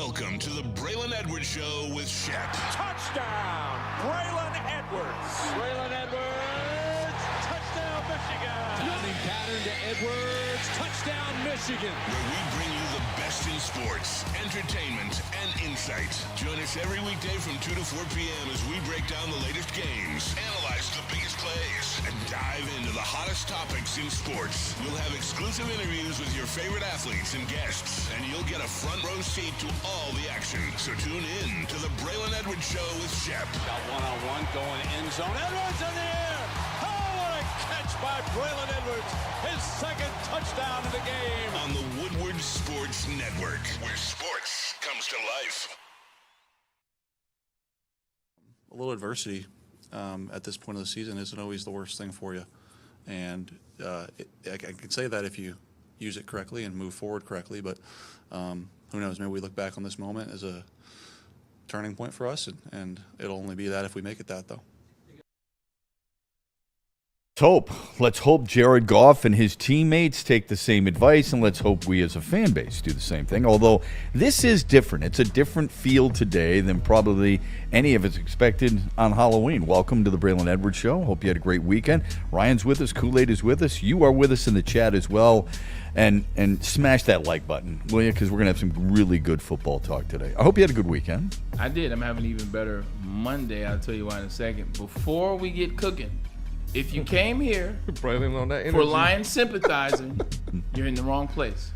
Welcome to the Braylon Edwards Show with Shep. Touchdown, Braylon Edwards. Braylon Edwards, touchdown, Michigan. Passing pattern to Edwards, touchdown, Michigan. Where we bring you the best in sports, entertainment, and insight. Join us every weekday from 2 to 4 p.m. as we break down the latest games, analyze the biggest plays, and dive into the hottest topics in sports. We'll have exclusive interviews with your favorite athletes and guests, and you'll get a front row seat to all the action. So tune in to the Braylon Edwards Show with Shep. Got one-on-one going end zone. Edwards in the air. Oh, what a catch by Braylon Edwards. His second touchdown of the game. On the Woodward Sports Network, where sports comes to life. A little adversity at this point of the season isn't always the worst thing for you. And I can say that if you use it correctly and move forward correctly, but who knows, maybe we look back on this moment as a turning point for us, and it'll only be that if we make it that, though. Let's hope Jared Goff and his teammates take the same advice, and let's hope we as a fan base do the same thing. Although this is different. It's a different feel today than probably any of us expected on Halloween. Welcome to the Braylon Edwards Show. Hope you had a great weekend. Ryan's with us. Kool-Aid is with us. You are with us in the chat as well. And smash that like button, will you? Because we're going to have some really good football talk today. I hope you had a good weekend. I did. I'm having an even better Monday. I'll tell you why in a second. Before we get cooking, if you came here for Lions sympathizing, you're in the wrong place.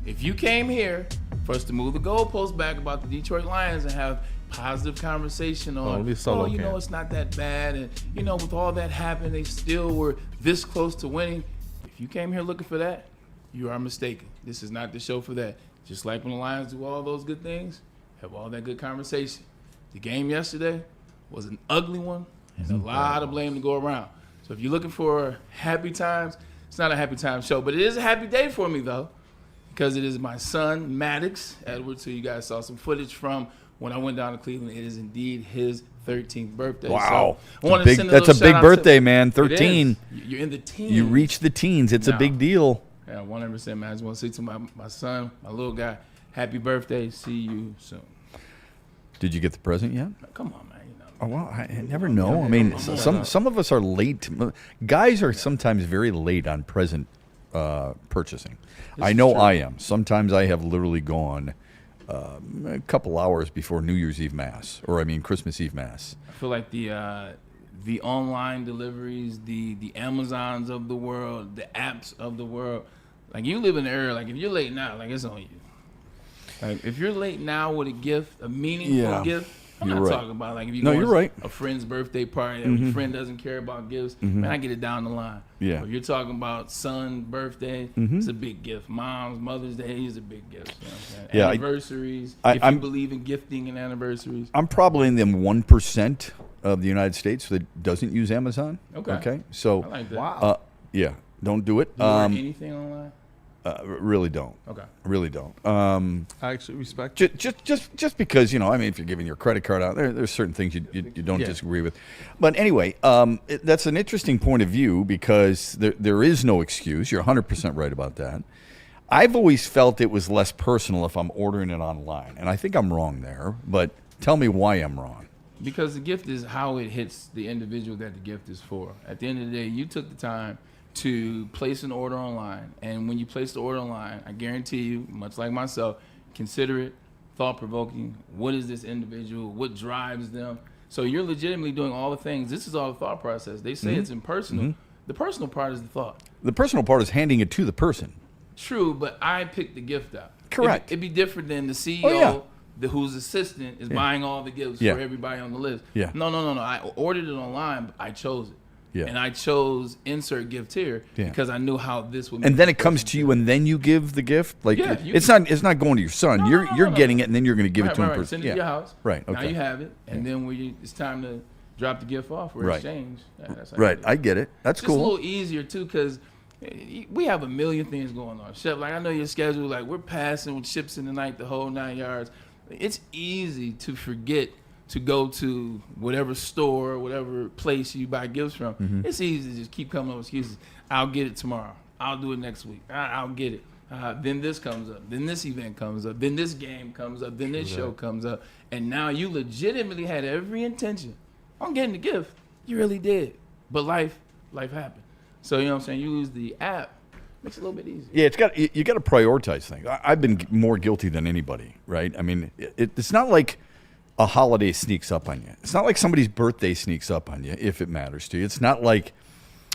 If you came here for us to move the goalposts back about the Detroit Lions and have positive conversation on, it's not that bad. And, with all that happened, they still were this close to winning. If you came here looking for that, you are mistaken. This is not the show for that. Just like when the Lions do all those good things, have all that good conversation. The game yesterday was an ugly one and a lot of blame to go around. So if you're looking for happy times, it's not a happy time show, but it is a happy day for me, though, because it is my son, Maddox Edwards, who you guys saw some footage from when I went down to Cleveland. It is indeed his 13th birthday. Wow. So that's a big birthday, man. 13. You're in the teens. You reach the teens. It's a big deal. Yeah, 100%, man. I just want to say to my son, my little guy, happy birthday. See you soon. Did you get the present yet? Come on, man. Oh, well, I never know. I mean, some of us are late. Guys are sometimes very late on present purchasing. I know I am. Sometimes I have literally gone a couple hours before New Year's Eve Mass, Christmas Eve Mass. I feel like the online deliveries, the Amazons of the world, the apps of the world, like you live in the era, like if you're late now, like it's on you. Like if you're late now with a gift, a meaningful gift, I'm not talking about like if you go to a friend's birthday party and your friend doesn't care about gifts, man, I get it down the line. Yeah. If you're talking about son, birthday, it's a big gift. Mom's, Mother's Day is a big gift. You know what I'm saying? Anniversaries, if you believe in gifting and anniversaries. I'm probably in the 1% of the United States that doesn't use Amazon. Okay. So, I like that. Wow. Yeah, don't do it. Do you order anything online? Really don't. Okay. Really don't. I actually respect just because, if you're giving your credit card out, there's certain things you don't disagree with. But anyway, that's an interesting point of view because there is no excuse. You're 100% right about that. I've always felt it was less personal if I'm ordering it online. And I think I'm wrong there. But tell me why I'm wrong. Because the gift is how it hits the individual that the gift is for. At the end of the day, you took the time to place an order online. And when you place the order online, I guarantee you, much like myself, consider it thought-provoking. What is this individual? What drives them? So you're legitimately doing all the things. This is all the thought process. They say it's impersonal. The personal part is the thought. The personal part is handing it to the person. True, but I picked the gift out. Correct. It'd be different than the CEO whose assistant is buying all the gifts for everybody on the list. Yeah. No. I ordered it online, but I chose it. Yeah. And I chose insert gift here because I knew how this would. And then it comes to you, and then you give the gift. Like it's not going to your son. You're getting it, and then you're going to give it to him. Right. Send it to your house. Right. Okay. Now you have it, and then when it's time to drop the gift off or exchange. That's how right. I get it. That's just cool. It's a little easier too because we have a million things going on. Shep, like I know your schedule. Like we're passing with ships in the night, the whole 9 yards. It's easy to forget to go to whatever store, whatever place you buy gifts from. It's easy to just keep coming up with excuses. I'll get it tomorrow. I'll do it next week. I'll get it. Then this comes up. Then this event comes up. Then this game comes up. Then this show comes up. And now you legitimately had every intention on getting the gift. You really did. But life happened. So, you know what I'm saying? You lose the app. Makes it a little bit easier. Yeah, you got to prioritize things. I've been more guilty than anybody, right? I mean, it's not like a holiday sneaks up on you. It's not like somebody's birthday sneaks up on you, if it matters to you. It's not like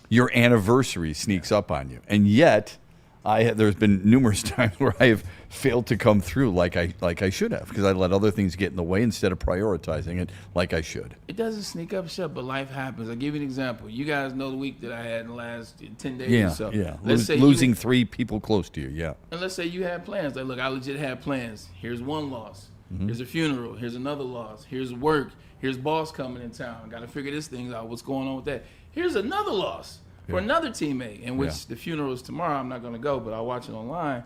your anniversary sneaks up on you. And yet, there's been numerous times where I have failed to come through like I should have, because I let other things get in the way instead of prioritizing it like I should. It doesn't sneak up, Shep, but life happens. I'll give you an example. You guys know the week that I had in the last 10 days or so. Yeah, Let's say losing 3 people close to you, yeah. And let's say you had plans. Like, look, I legit had plans. Here's one loss. Here's a funeral. Here's another loss. Here's work. Here's boss coming in town. Got to figure this thing out. What's going on with that? Here's another loss for another teammate, in which the funeral is tomorrow. I'm not going to go, but I'll watch it online.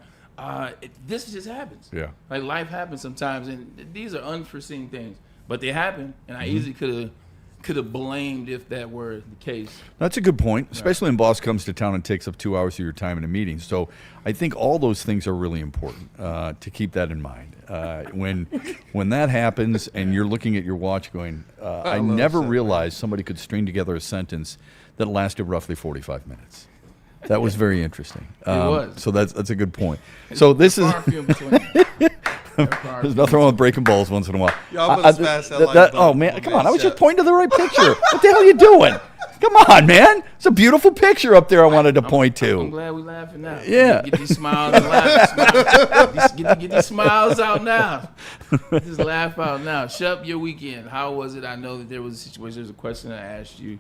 This just happens. Yeah. Like, life happens sometimes, and these are unforeseen things. But they happen, and I easily could have blamed if that were the case. That's a good point, especially when boss comes to town and takes up 2 hours of your time in a meeting. So I think all those things are really important to keep that in mind. When that happens and you're looking at your watch going, I never realized somebody could string together a sentence that lasted roughly 45 minutes. That was very interesting. It was. So that's a good point. So this is there's nothing wrong with breaking balls once in a while. Y'all better smash that like button. Oh man, come on! I was just Shep. pointing to the right picture. What the hell are you doing? Come on, man! It's a beautiful picture up there. I wanted to point to. I'm glad we're laughing now. Yeah. Get these smiles and laugh. Get these smiles out now. Just laugh out now. Shep, your weekend, how was it? I know that there was a situation. There's a question I asked you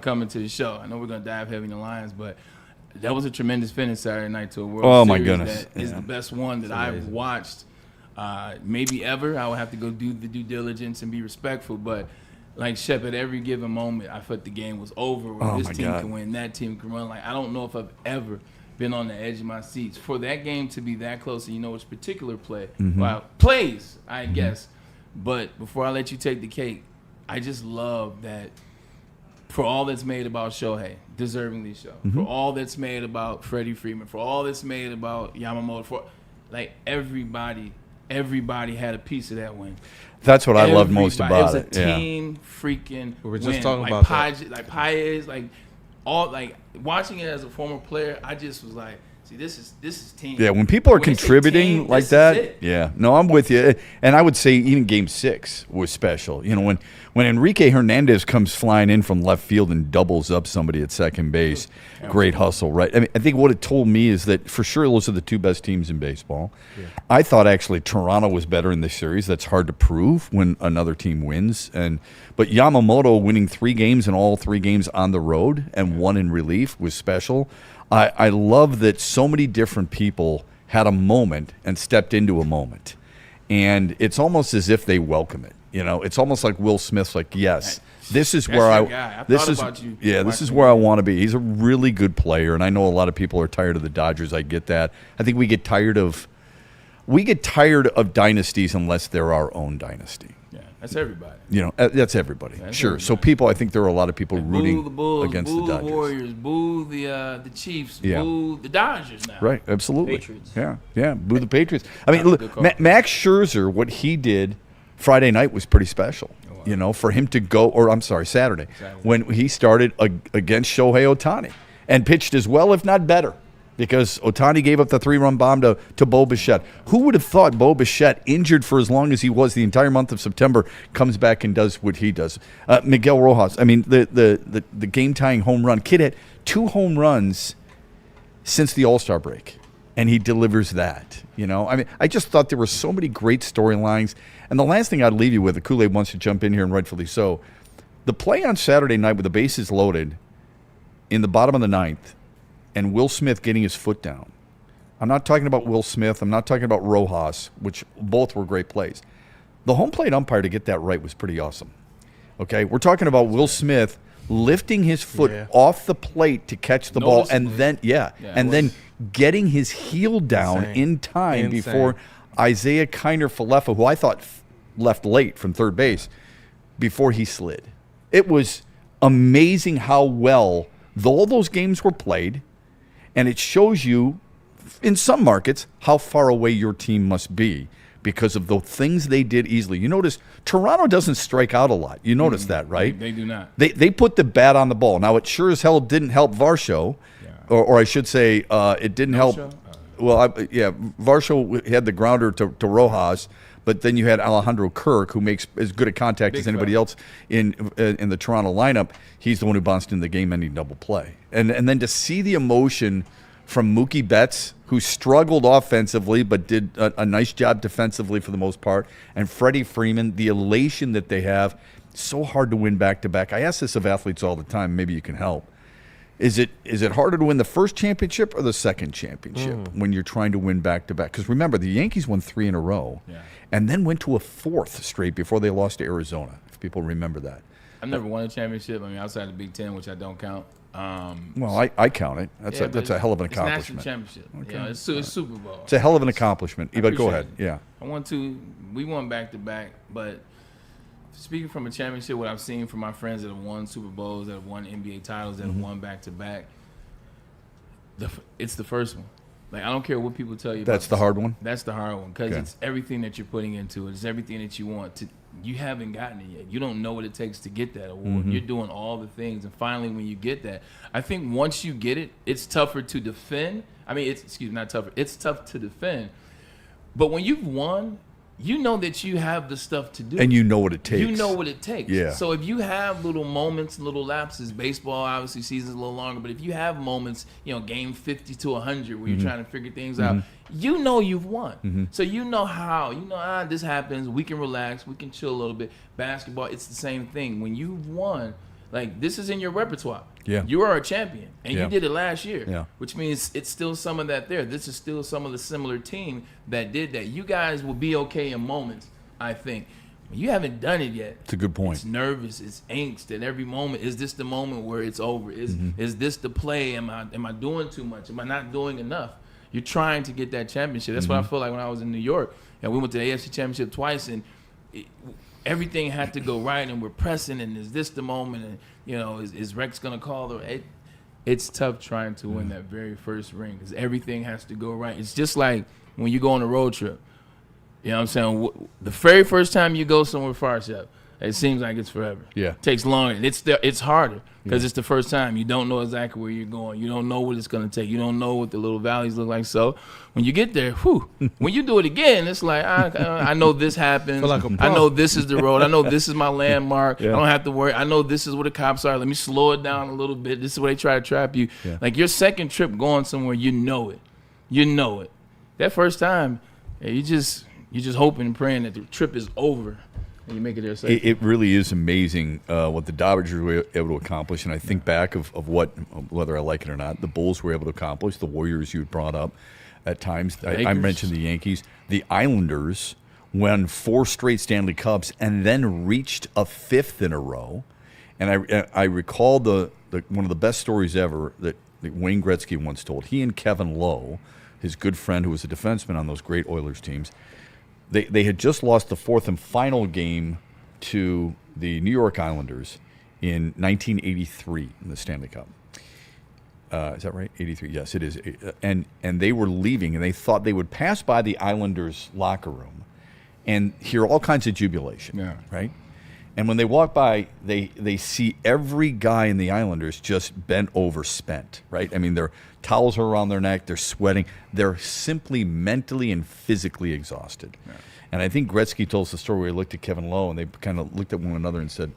coming to the show. I know we're going to dive heavy in the Lions, but that was a tremendous finish Saturday night to a World Series. Oh, my goodness. That is the best one that I've watched maybe ever. I would have to go do the due diligence and be respectful, but like Shep, at every given moment, I felt the game was over. Where this team can win, that team can run. Like, I don't know if I've ever been on the edge of my seats. For that game to be that close, and you know, it's particular play. Well, plays, I guess. But before I let you take the cake, I just love that for all that's made about Shohei, deservingly so, for all that's made about Freddie Freeman, for all that's made about Yamamoto, for like everybody had a piece of that win. That's what I loved most about it. It was a team freaking We were just win. talking like about that. Paez, like all, like watching it as a former player, I just was like, see, this is team. Yeah, when people are When it's a contributing team, like this is that, it. yeah. No, I'm with you. And I would say even Game 6 was special. You know, when Enrique Hernandez comes flying in from left field and doubles up somebody at second base, great hustle, right? I mean, I think what it told me is that for sure those are the 2 best teams in baseball. Yeah. I thought actually Toronto was better in this series. That's hard to prove when another team wins. But Yamamoto winning 3 games and all 3 games on the road and 1 in relief was special. I love that so many different people had a moment and stepped into a moment. And it's almost as if they welcome it. You know, it's almost like Will Smith's like, yes, this is where this is where I want to be. He's a really good player, and I know a lot of people are tired of the Dodgers. I get that. I think we get tired of dynasties unless they're our own dynasty. Yeah, that's everybody. You know, that's everybody. That's sure. everybody. So people, I think there are a lot of people Like, rooting boo the Bulls, against boo the Dodgers. the Warriors, boo the Chiefs, Yeah. boo the Dodgers now. Right, absolutely. Patriots. Yeah, boo the Patriots. I mean, look, good call. Max Scherzer, what he did Friday night was pretty special. You know, for him to go, or I'm sorry, Saturday, when he started against Shohei Ohtani and pitched as well, if not better, because Ohtani gave up the 3-run bomb to Bo Bichette. Who would have thought Bo Bichette, injured for as long as he was the entire month of September, comes back and does what he does? Miguel Rojas, I mean, the game-tying home run. Kid had 2 home runs since the All-Star break, and he delivers that. You know, I mean, I just thought there were so many great storylines. And the last thing I'd leave you with, the Kool-Aid wants to jump in here, and rightfully so, the play on Saturday night with the bases loaded in the bottom of the 9th and Will Smith getting his foot down. I'm not talking about Will Smith. I'm not talking about Rojas, which both were great plays. The home plate umpire to get that right was pretty awesome. Okay, we're talking about Will Smith lifting his foot off the plate to catch the ball, and then then getting his heel down in time before Isaiah Kiner-Falefa, who I thought left late from third base, before he slid. It was amazing how well all those games were played, and it shows you in some markets, how far away your team must be because of the things they did easily. You notice Toronto doesn't strike out a lot. You notice that, right? They do not. They put the bat on the ball. Now, it sure as hell didn't help Varsho, or I should say it didn't help. Varsho had the grounder to Rojas, but then you had Alejandro Kirk, who makes as good a contact as anybody else in the Toronto lineup. He's the one who bounced in the game-ending double play. And then to see the emotion from Mookie Betts, who struggled offensively but did a nice job defensively for the most part, and Freddie Freeman, the elation that they have. So hard to win back-to-back. I ask this of athletes all the time. Maybe you can help. Is it harder to win the first championship or the second championship when you're trying to win back-to-back? Because remember, the Yankees won 3 in a row and then went to a 4th straight before they lost to Arizona, if people remember that. I've never won a championship. I mean, outside the Big Ten, which I don't count. Well, I count it. That's a hell of an accomplishment. It's national championship. Okay. It's Super Bowl. It's a hell of an accomplishment. But go ahead. It. Yeah. We won back-to-back, but speaking from a championship, what I've seen from my friends that have won Super Bowls, that have won NBA titles, that have won back-to-back, it's the first one. Like, I don't care what people tell you. That's the hard one? That's the hard one because it's everything that you're putting into it. It's everything that you want. You haven't gotten it yet. You don't know what it takes to get that award. You're doing all the things, and finally when you get that, I think once you get it, it's tougher to defend. I mean, not tougher. It's tough to defend. But when you've won, you know that you have the stuff to do. And you know what it takes. You know what it takes. Yeah. So if you have little moments, little lapses, baseball, obviously, season's a little longer, but if you have moments, game 50 to 100 where you're trying to figure things out, you know you've won. So you know how. This happens. We can relax. We can chill a little bit. Basketball, it's the same thing. When you've won, like, this is in your repertoire. Yeah. You are a champion, and you did it last year, Yeah. which means it's still some of that there. This is still some of the similar team that did that. You guys will be okay in moments, I think. You haven't done it yet. It's a good point. It's nervous. It's angst at every moment. Is this the moment where it's over? Is this the play? Am I doing too much? Am I not doing enough? You're trying to get that championship. That's what I feel like when I was in New York. And we went to the AFC Championship twice, and everything had to go right, and we're pressing, and is this the moment? And, is Rex going to call it's tough trying to win that very first ring because everything has to go right. It's just like when you go on a road trip. You know what I'm saying? The very first time you go somewhere far, Shep, it seems like it's forever. Yeah. It takes longer. It's harder because it's the first time. You don't know exactly where you're going. You don't know what it's going to take. You don't know what the little valleys look like. So when you get there, when you do it again, it's like, I know this happens. I know this is the road. I know this is my landmark. I don't have to worry. I know this is where the cops are. Let me slow it down a little bit. This is where they try to trap you. Yeah. Like your second trip going somewhere, you know it. You know it. That first time, you just hoping and praying that the trip is over. You make it there safe. It really is amazing what the Dodgers were able to accomplish. And I think back of what, whether I like it or not, the Bulls were able to accomplish, the Warriors you had brought up at times. I mentioned the Yankees. The Islanders won 4 straight Stanley Cups and then reached a 5th in a row. And I recall one of the best stories ever that Wayne Gretzky once told. He and Kevin Lowe, his good friend who was a defenseman on those great Oilers teams, They had just lost the 4th and final game to the New York Islanders in 1983 in the Stanley Cup. Is that right? 83. Yes, it is. And they were leaving, and they thought they would pass by the Islanders' locker room and hear all kinds of jubilation. Yeah. Right. And when they walk by, they see every guy in the Islanders just bent over, spent. Right. I mean, their towels are around their neck. They're sweating. They're simply mentally and physically exhausted. Yeah. And I think Gretzky told us the story where he looked at Kevin Lowe, and they kind of looked at one another and said,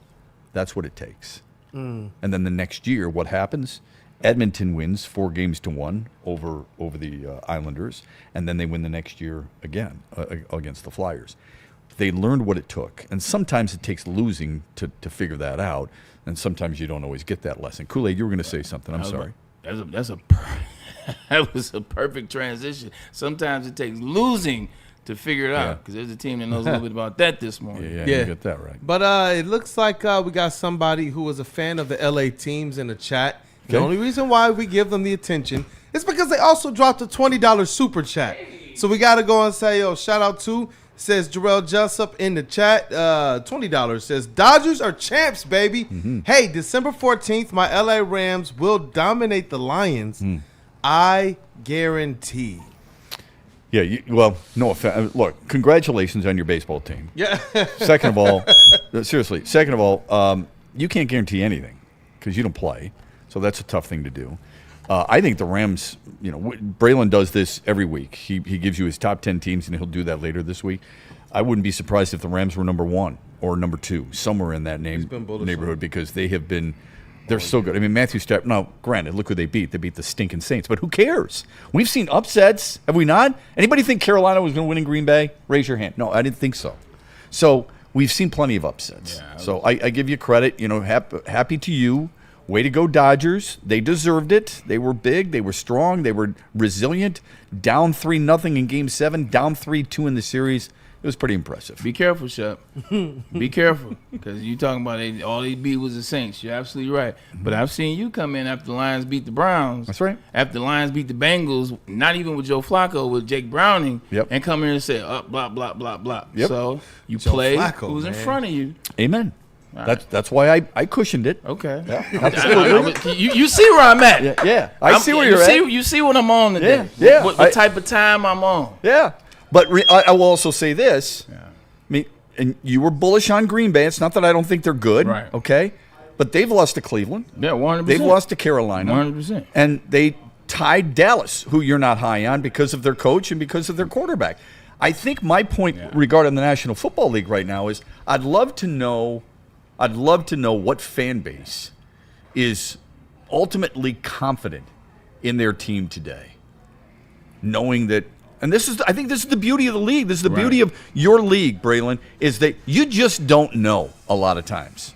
"That's what it takes." And then the next year, what happens? Edmonton wins 4-1 over the Islanders, and then they win the next year again against the Flyers. They learned what it took, and sometimes it takes losing to figure that out, and sometimes you don't always get that lesson. Kool-Aid, you were going to say something. I'm sorry. That was a perfect transition. Sometimes it takes losing to figure it out, because there's a team that knows a little bit about that this morning. Yeah, you get that right. But it looks like we got somebody who was a fan of the LA teams in the chat. Okay. The only reason why we give them the attention is because they also dropped a $20 super chat. So we got to go and say, shout out to, says Jarrell Jessup in the chat, $20, says, Dodgers are champs, baby. Mm-hmm. Hey, December 14th, my LA Rams will dominate the Lions. I guarantee. Yeah, well, no offense. Look, congratulations on your baseball team. Yeah. Second of all, seriously, you can't guarantee anything because you don't play. So that's a tough thing to do. I think the Rams, Braylon does this every week. He gives you his top 10 teams, and he'll do that later this week. I wouldn't be surprised if the Rams were number 1 or number 2, somewhere in that neighborhood, because they're so good. I mean, Matthew Stafford, now, granted, look who they beat. They beat the stinking Saints, but who cares? We've seen upsets, have we not? Anybody think Carolina was going to win in Green Bay? Raise your hand. No, I didn't think so. So we've seen plenty of upsets. Yeah, so I give you credit. Happy to you. Way to go, Dodgers. They deserved it. They were big. They were strong. They were resilient. Down 3-0 in Game 7. Down 3-2 in the series. It was pretty impressive. Be careful, Shep. Be careful. Because you talking about all they beat was the Saints. You're absolutely right. But I've seen you come in after the Lions beat the Browns. That's right. After the Lions beat the Bengals, not even with Joe Flacco, with Jake Browning. Yep. And come in and say, blah, blah, blah, blah. Yep. So you Joe play Flacco, who's in man. front of you. Amen. Right. That's why I cushioned it. Okay. Yeah, you see where I'm at. yeah. I see where you're at. You see what I'm on today. Yeah. What type of time I'm on. Yeah. But I will also say this. Yeah. I mean, and you were bullish on Green Bay. It's not that I don't think they're good. Right. Okay. But they've lost to Cleveland. Yeah, 100%. They've lost to Carolina. 100%. And they tied Dallas, who you're not high on because of their coach and because of their quarterback. I think my point regarding the National Football League right now is I'd love to know what fan base is ultimately confident in their team today, knowing that. And I think this is the beauty of the league. This is the beauty of your league, Braylon, is that you just don't know a lot of times.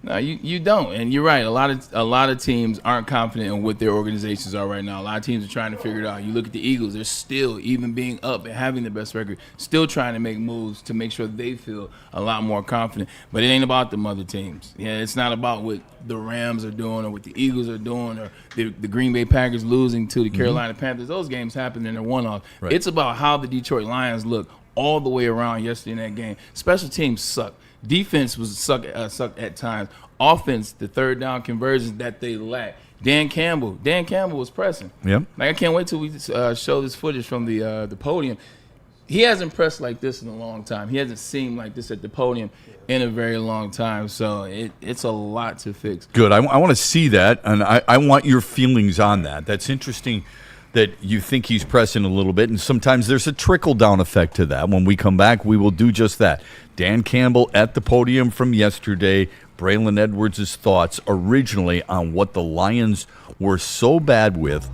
No, you don't, and you're right. A lot of teams aren't confident in what their organizations are right now. A lot of teams are trying to figure it out. You look at the Eagles; they're still, even being up and having the best record, still trying to make moves to make sure they feel a lot more confident. But it ain't about them other teams. Yeah, it's not about what the Rams are doing or what the Eagles are doing or the Green Bay Packers losing to the Carolina Panthers. Those games happen and they're one-off. Right. It's about how the Detroit Lions look all the way around yesterday in that game. Special teams suck. Defense was suck at times. Offense, the third down conversions that they lack. Dan Campbell was pressing. Yep. Like I can't wait till we show this footage from the podium. He hasn't pressed like this in a long time. He hasn't seemed like this at the podium in a very long time. So it's a lot to fix. Good. I want to see that, and I want your feelings on that. That's interesting that you think he's pressing a little bit, and sometimes there's a trickle-down effect to that. When we come back, we will do just that. Dan Campbell at the podium from yesterday. Braylon Edwards' thoughts originally on what the Lions were so bad with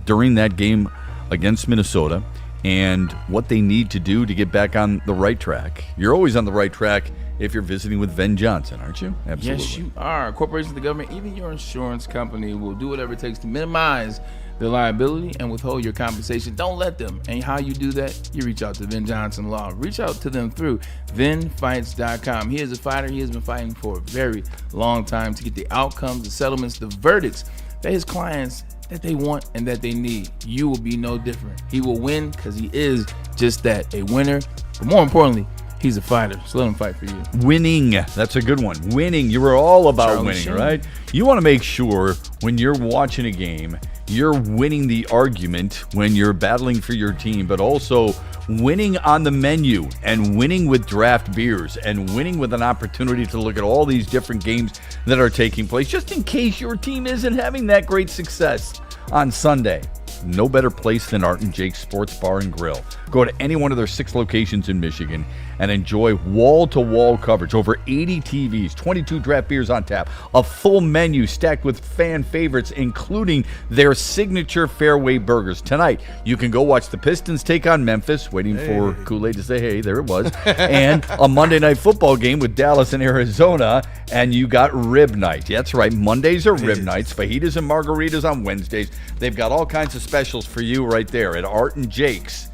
during that game against Minnesota and what they need to do to get back on the right track. You're always on the right track if you're visiting with Ben Johnson, aren't you? Absolutely. Yes, you are. Corporations, the government, even your insurance company will do whatever it takes to minimize their liability and withhold your compensation. Don't let them. And how you do that? You reach out to Ben Johnson Law. Reach out to them through VenFights.com. He is a fighter. He has been fighting for a very long time to get the outcomes, the settlements, the verdicts that his clients that they want and that they need. You will be no different. He will win because he is just that, a winner. But more importantly, he's a fighter, so let him fight for you. Winning. That's a good one. Winning. You were all about Charlie winning, Sheen. right? You want to make sure when you're watching a game, you're winning the argument when you're battling for your team, but also winning on the menu and winning with draft beers and winning with an opportunity to look at all these different games that are taking place, just in case your team isn't having that great success on Sunday. No better place than Art and Jake's Sports Bar and Grill. Go to any one of their 6 locations in Michigan and enjoy wall-to-wall coverage. Over 80 TVs, 22 draft beers on tap, a full menu stacked with fan favorites, including their signature fairway burgers. Tonight, you can go watch the Pistons take on Memphis, waiting for Kool-Aid to say, hey, there it was, and a Monday Night Football game with Dallas and Arizona, and you got rib night. That's right, Mondays are rib nights, fajitas and margaritas on Wednesdays. They've got all kinds of specials for you right there at Art and Jake's.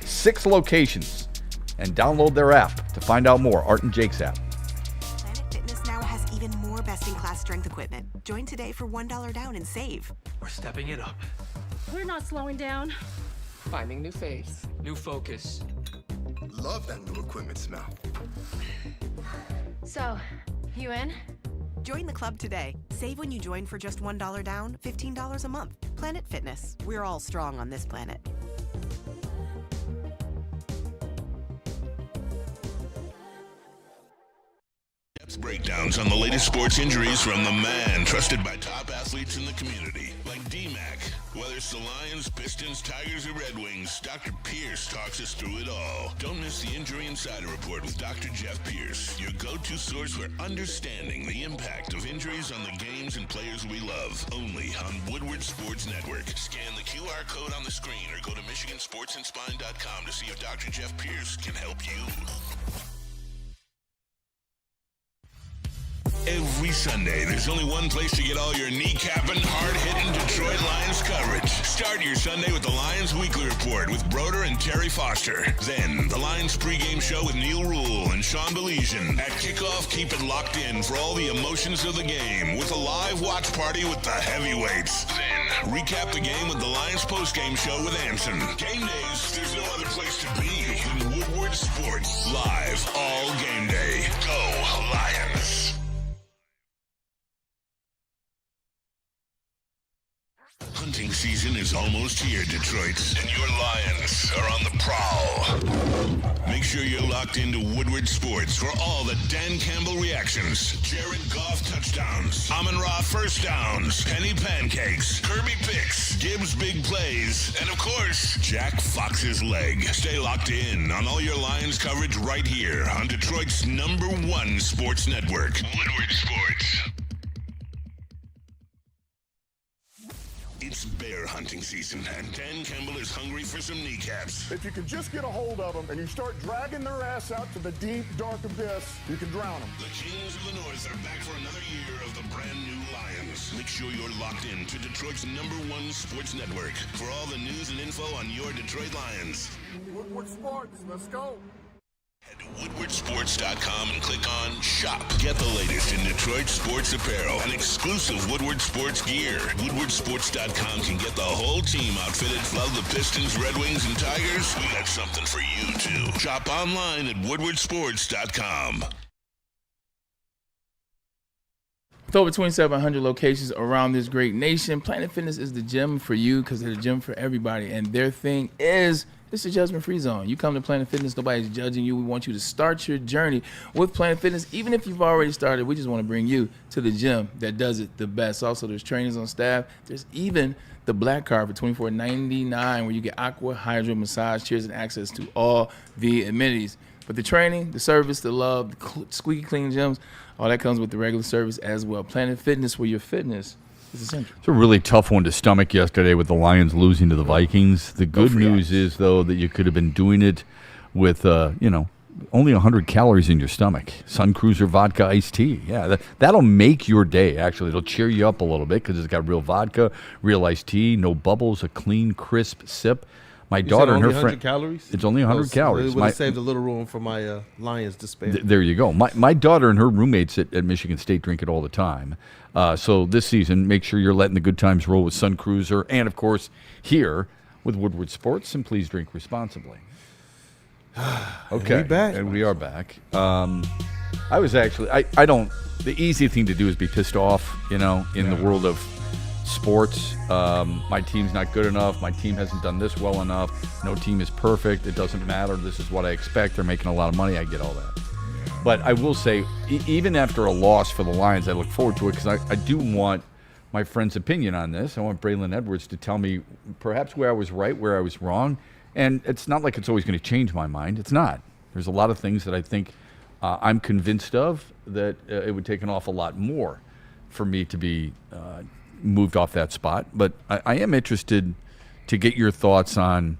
6 locations. And download their app to find out more. Art and Jake's app. Planet Fitness now has even more best-in-class strength equipment. Join today for $1 down and save. We're stepping it up. We're not slowing down. Finding new faith, new focus. Love that new equipment smell. So, you in? Join the club today. Save when you join for just $1 down, $15 a month. Planet Fitness. We're all strong on this planet. Breakdowns on the latest sports injuries from the man trusted by top athletes in the community, like D-Mac. Whether it's the Lions, Pistons, Tigers, or Red Wings, Dr. Pierce talks us through it all. Don't miss the Injury Insider Report with Dr. Jeff Pierce, your go-to source for understanding the impact of injuries on the games and players we love. Only on Woodward Sports Network. Scan the QR code on the screen or go to MichiganSportsandSpine.com to see if Dr. Jeff Pierce can help you. Every Sunday, there's only one place to get all your kneecapping, hard-hitting Detroit Lions coverage. Start your Sunday with the Lions Weekly Report with Broder and Terry Foster. Then, the Lions pregame show with Neil Rule and Sean Baligian. At kickoff, keep it locked in for all the emotions of the game with a live watch party with the heavyweights. Then, recap the game with the Lions postgame show with Anson. Game days, there's no other place to be than Woodward Sports. Live all game day. Go Lions. Hunting season is almost here, Detroit, and your Lions are on the prowl. Make sure you're locked into Woodward Sports for all the Dan Campbell reactions, Jared Goff touchdowns, Amon-Ra first downs, Penny pancakes, Kirby picks, Gibbs big plays, and of course, Jack Fox's leg. Stay locked in on all your Lions coverage right here on Detroit's #1 sports network, Woodward Sports. It's bear hunting season, and Dan Campbell is hungry for some kneecaps. If you can just get a hold of them and you start dragging their ass out to the deep, dark abyss, you can drown them. The Kings of the North are back for another year of the brand new Lions. Make sure you're locked in to Detroit's #1 sports network for all the news and info on your Detroit Lions. Woodward Sports, let's go. Head to WoodwardSports.com and click on Shop. Get the latest in Detroit sports apparel and exclusive Woodward Sports gear. WoodwardSports.com can get the whole team outfitted. Love the Pistons, Red Wings, and Tigers? We got something for you, too. Shop online at WoodwardSports.com. With over 2,700 locations around this great nation, Planet Fitness is the gym for you because they're the gym for everybody. And their thing is, it's a judgment-free zone. You come to Planet Fitness, nobody's judging you. We want you to start your journey with Planet Fitness. Even if you've already started, we just want to bring you to the gym that does it the best. Also, there's trainers on staff. There's even the black card for $24.99 where you get aqua, hydro, massage, chairs, and access to all the amenities. But the training, the service, the love, the squeaky clean gyms, all that comes with the regular service as well. Planet Fitness, where your fitness is essential. It's a really tough one to stomach yesterday with the Lions losing to the Vikings. The good news is, though, that you could have been doing it with, only 100 calories in your stomach. Sun Cruiser vodka iced tea. Yeah, that'll make your day, actually. It'll cheer you up a little bit because it's got real vodka, real iced tea, no bubbles, a clean, crisp sip. My daughter and her friend. Calories? It's only 100 calories. It would have saved a little room for my Lions to spare. There you go. My daughter and her roommates at Michigan State drink it all the time. So this season, make sure you're letting the good times roll with Sun Cruiser, and of course here with Woodward Sports. And please drink responsibly. Okay, and we are back. I was actually I don't. The easy thing to do is be pissed off. In the world of sports, my team's not good enough. My team hasn't done this well enough. No team is perfect. It doesn't matter. This is what I expect. They're making a lot of money. I get all that. But I will say, even after a loss for the Lions, I look forward to it because I do want my friend's opinion on this. I want Braylon Edwards to tell me perhaps where I was right, where I was wrong. And it's not like it's always going to change my mind. It's not. There's a lot of things that I think I'm convinced of that it would take an awful lot more for me to be moved off that spot. But I am interested to get your thoughts on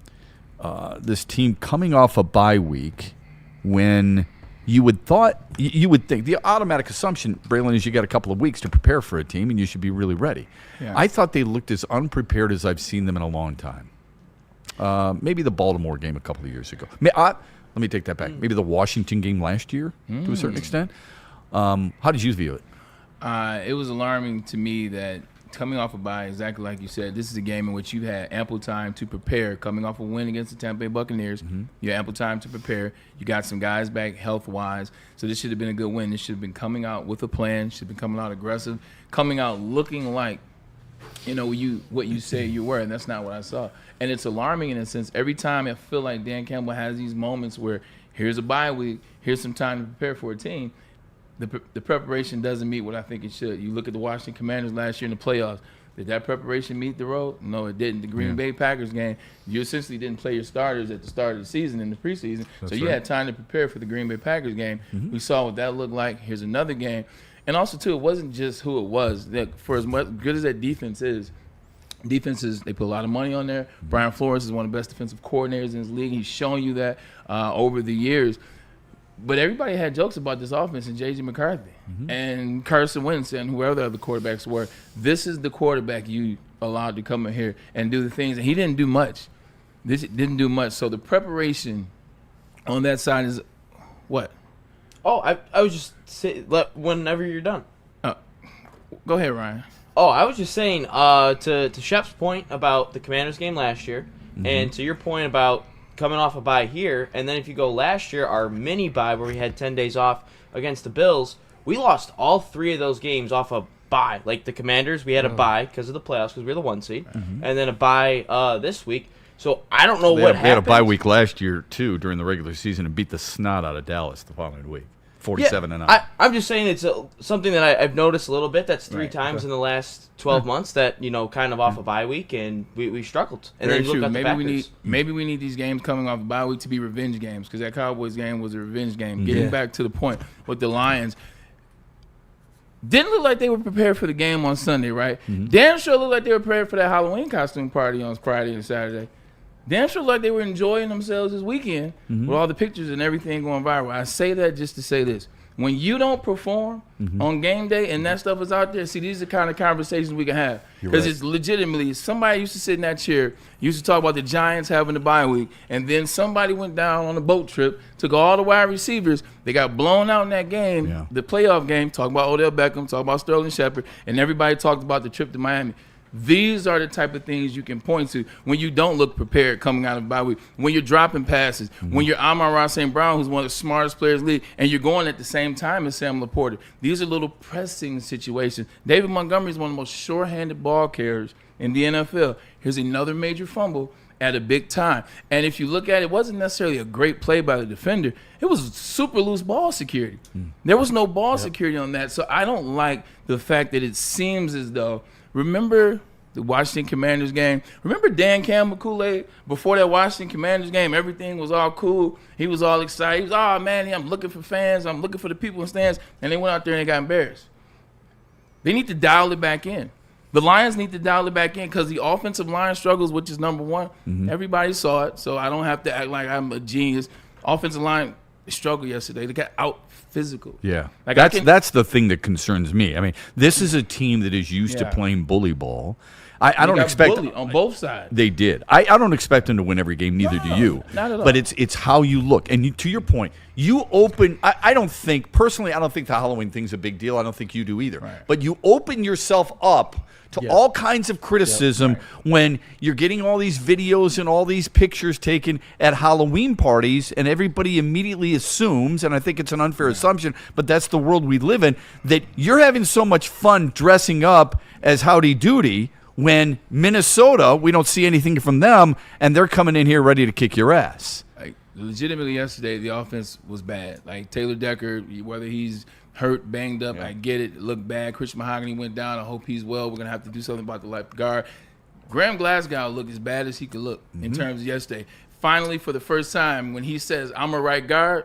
this team coming off a bye week when you would think the automatic assumption, Braylon, is you got a couple of weeks to prepare for a team and you should be really ready. Yeah. I thought they looked as unprepared as I've seen them in a long time. Maybe the Baltimore game a couple of years ago. Let me take that back. Maybe the Washington game last year to a certain extent. How did you view it? It was alarming to me that coming off a bye, exactly like you said, this is a game in which you had ample time to prepare. Coming off a win against the Tampa Bay Buccaneers, you had ample time to prepare. You got some guys back health-wise, so this should have been a good win. This should have been coming out with a plan, should have been coming out aggressive, coming out looking like, what you say you were, and that's not what I saw. And it's alarming in a sense. Every time I feel like Dan Campbell has these moments where here's a bye week, here's some time to prepare for a team, the preparation doesn't meet what I think it should. You look at the Washington Commanders last year in the playoffs. Did that preparation meet the road? No, it didn't. The Green Bay Packers game, you essentially didn't play your starters at the start of the season in the preseason. So you had time to prepare for the Green Bay Packers game. We saw what that looked like. Here's another game. And also, too, it wasn't just who it was. For as good as that defense is, they put a lot of money on there. Brian Flores is one of the best defensive coordinators in his league. He's shown you that over the years. But everybody had jokes about this offense and J.J. McCarthy and Carson Wentz and whoever the other quarterbacks were. This is the quarterback you allowed to come in here and do the things. And he didn't do much. This didn't do much. So the preparation on that side is what? Oh, I was just saying, whenever you're done. Go ahead, Ryan. Oh, I was just saying to Shep's point about the Commanders game last year and to your point about coming off a bye here, and then if you go last year, our mini bye where we had 10 days off against the Bills, we lost all 3 of those games off a bye. Like the Commanders, we had a bye because of the playoffs because we were the 1 seed, and then a bye this week. So I don't know what happened. They had a bye week last year, too, during the regular season and beat the snot out of Dallas the following week. 47-0. I'm just saying it's something that I've noticed a little bit. That's 3 times in the last 12 months that kind of off a bye week, and we struggled. And Very then you look true. at the Packers. Maybe we need these games coming off the bye week to be revenge games because that Cowboys game was a revenge game. Getting back to the point with the Lions, didn't look like they were prepared for the game on Sunday, right? Damn sure looked like they were prepared for that Halloween costume party on Friday and Saturday. Damn sure like they were enjoying themselves this weekend with all the pictures and everything going viral. I say that just to say this. When you don't perform on game day and that stuff is out there, see, these are the kind of conversations we can have. Because it's legitimately, somebody used to sit in that chair, used to talk about the Giants having the bye week, and then somebody went down on a boat trip, took all the wide receivers, they got blown out in that game, the playoff game, talking about Odell Beckham, talking about Sterling Shepard, and everybody talked about the trip to Miami. These are the type of things you can point to when you don't look prepared coming out of the bye week, when you're dropping passes, when you're Amon-Ra St. Brown, who's one of the smartest players in the league, and you're going at the same time as Sam Laporta. These are little pressing situations. David Montgomery is one of the most sure-handed ball carriers in the NFL. Here's another major fumble at a big time. And if you look at it, it wasn't necessarily a great play by the defender. It was super loose ball security. There was no ball security on that. So I don't like the fact that it seems as though, remember the Washington Commanders game? Remember Dan Campbell Kool-Aid? Before that Washington Commanders game, everything was all cool. He was all excited. He was, oh, man, I'm looking for fans. I'm looking for the people in stands. And they went out there and they got embarrassed. They need to dial it back in. The Lions need to dial it back in because the offensive line struggles, which is number one. Everybody saw it, so I don't have to act like I'm a genius. Offensive line struggled yesterday. They got out physical. Yeah, like that's the thing that concerns me. I mean, this is a team that is used to playing bully ball. I don't expect on both sides. They did. I don't expect them to win every game. Neither do you. Not at all. But it's how you look. And to your point, you open. I don't think personally. I don't think the Halloween thing's a big deal. I don't think you do either. Right. But you open yourself up to all kinds of criticism when you're getting all these videos and all these pictures taken at Halloween parties, and everybody immediately assumes, and I think it's an unfair assumption, but that's the world we live in, that you're having so much fun dressing up as Howdy Doody when Minnesota, we don't see anything from them, and they're coming in here ready to kick your ass. Like, legitimately yesterday, the offense was bad. Like Taylor Decker, whether he's hurt, banged up, I get it. It looked bad. Christian Mahogany went down. I hope he's well. We're going to have to do something about the left guard. Graham Glasgow looked as bad as he could look in terms of yesterday. Finally, for the first time, when he says, I'm a right guard,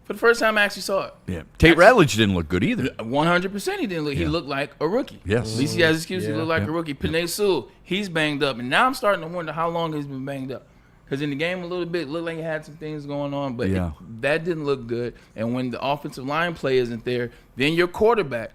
for the first time I actually saw it. Yeah. Tate Ratledge didn't look good either. 100% he didn't look. He looked like a rookie. Yes. At least he has excuse. He looked like a rookie. Penei Sewell, he's banged up. And now I'm starting to wonder how long he's been banged up. Because in the game a little bit, it looked like he had some things going on, but that didn't look good. And when the offensive line play isn't there, then your quarterback,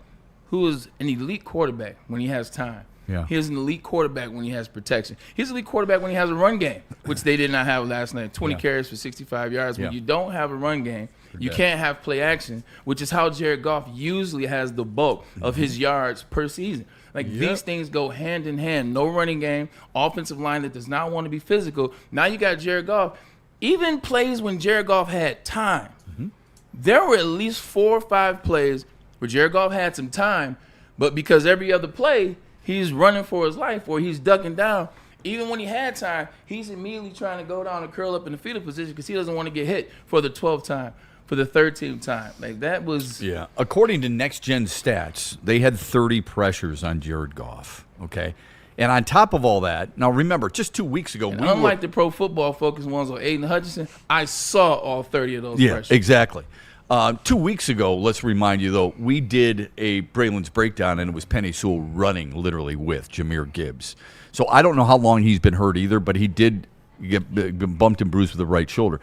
who is an elite quarterback when he has time. Yeah. He's an elite quarterback when he has protection. He's an elite quarterback when he has a run game, which they did not have last night. 20 carries for 65 yards. When you don't have a run game You can't have play action, which is how Jared Goff usually has the bulk of his yards per season. Like, these things go hand in hand. No running game, offensive line that does not want to be physical. Now you got Jared Goff. Even plays when Jared Goff had time, there were at least 4 or 5 plays where Jared Goff had some time, but because every other play, he's running for his life or he's ducking down. Even when he had time, he's immediately trying to go down and curl up in the fetal position because he doesn't want to get hit for the 12th time, for the 13th time. Like, that was... Yeah. According to Next Gen Stats, they had 30 pressures on Jared Goff, okay? And on top of all that, now remember, just 2 weeks ago, unlike the Pro Football Focus ones on Aiden Hutchinson, I saw all 30 of those pressures. Yeah, exactly. 2 weeks ago, let's remind you, though, we did a Braylon's Breakdown, and it was Penei Sewell running literally with Jahmyr Gibbs. So I don't know how long he's been hurt either, but he did get bumped and bruised with the right shoulder.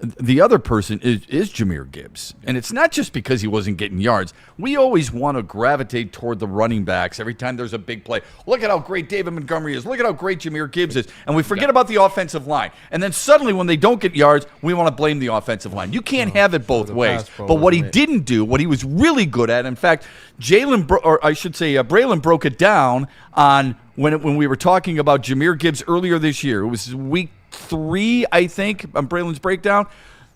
The other person is Jahmyr Gibbs, and it's not just because he wasn't getting yards. We always want to gravitate toward the running backs every time there's a big play. Look at how great David Montgomery is. Look at how great Jahmyr Gibbs is. And we forget about the offensive line. And then suddenly when they don't get yards, we want to blame the offensive line. You can't have it both ways. But what he didn't do, what he was really good at, in fact, Braylon broke it down on when we were talking about Jahmyr Gibbs earlier this year. It was week 3, I think, on Braylon's Breakdown.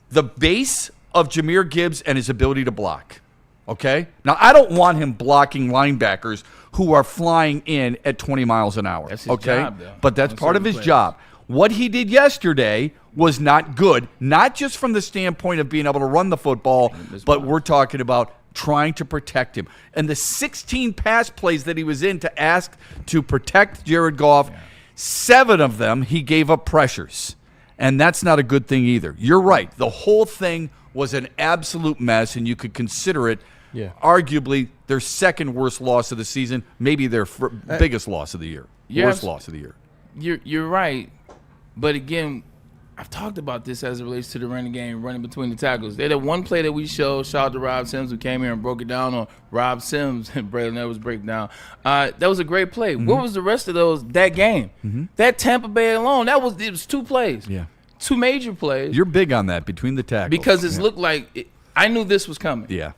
The base of Jahmyr Gibbs and his ability to block. Okay? Now, I don't want him blocking linebackers who are flying in at 20 miles an hour. That's his job, though. But that's part of his job. What he did yesterday was not good, not just from the standpoint of being able to run the football, but we're talking about trying to protect him. And the 16 pass plays that he was in to ask to protect Jared Goff, 7 of them he gave up pressures. And that's not a good thing either. You're right. The whole thing was an absolute mess, and you could consider it arguably their second worst loss of the season, maybe their biggest loss of the year, worst loss of the year. You're right. But again, I've talked about this as it relates to the running game, running between the tackles. They had one play that we showed. Shout out to Rob Sims, who came here and broke it down on Rob Sims and Braylon Edwards Breakdown. That was a great play. What was the rest of that game? That Tampa Bay alone, it was 2 plays. Yeah. 2 major plays. You're big on that, between the tackles. Because it looked like I knew this was coming. Yeah.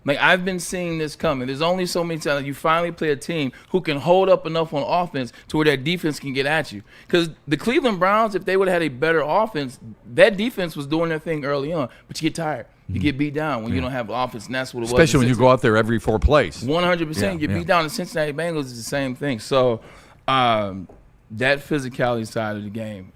Like, I've been seeing this coming. There's only so many times you finally play a team who can hold up enough on offense to where that defense can get at you. Because the Cleveland Browns, if they would have had a better offense, that defense was doing their thing early on. But you get tired. You get beat down when you don't have offense, and that's what it was. Especially when you go out there every 4 plays. 100%. You beat down the Cincinnati Bengals is the same thing. So that physicality side of the game,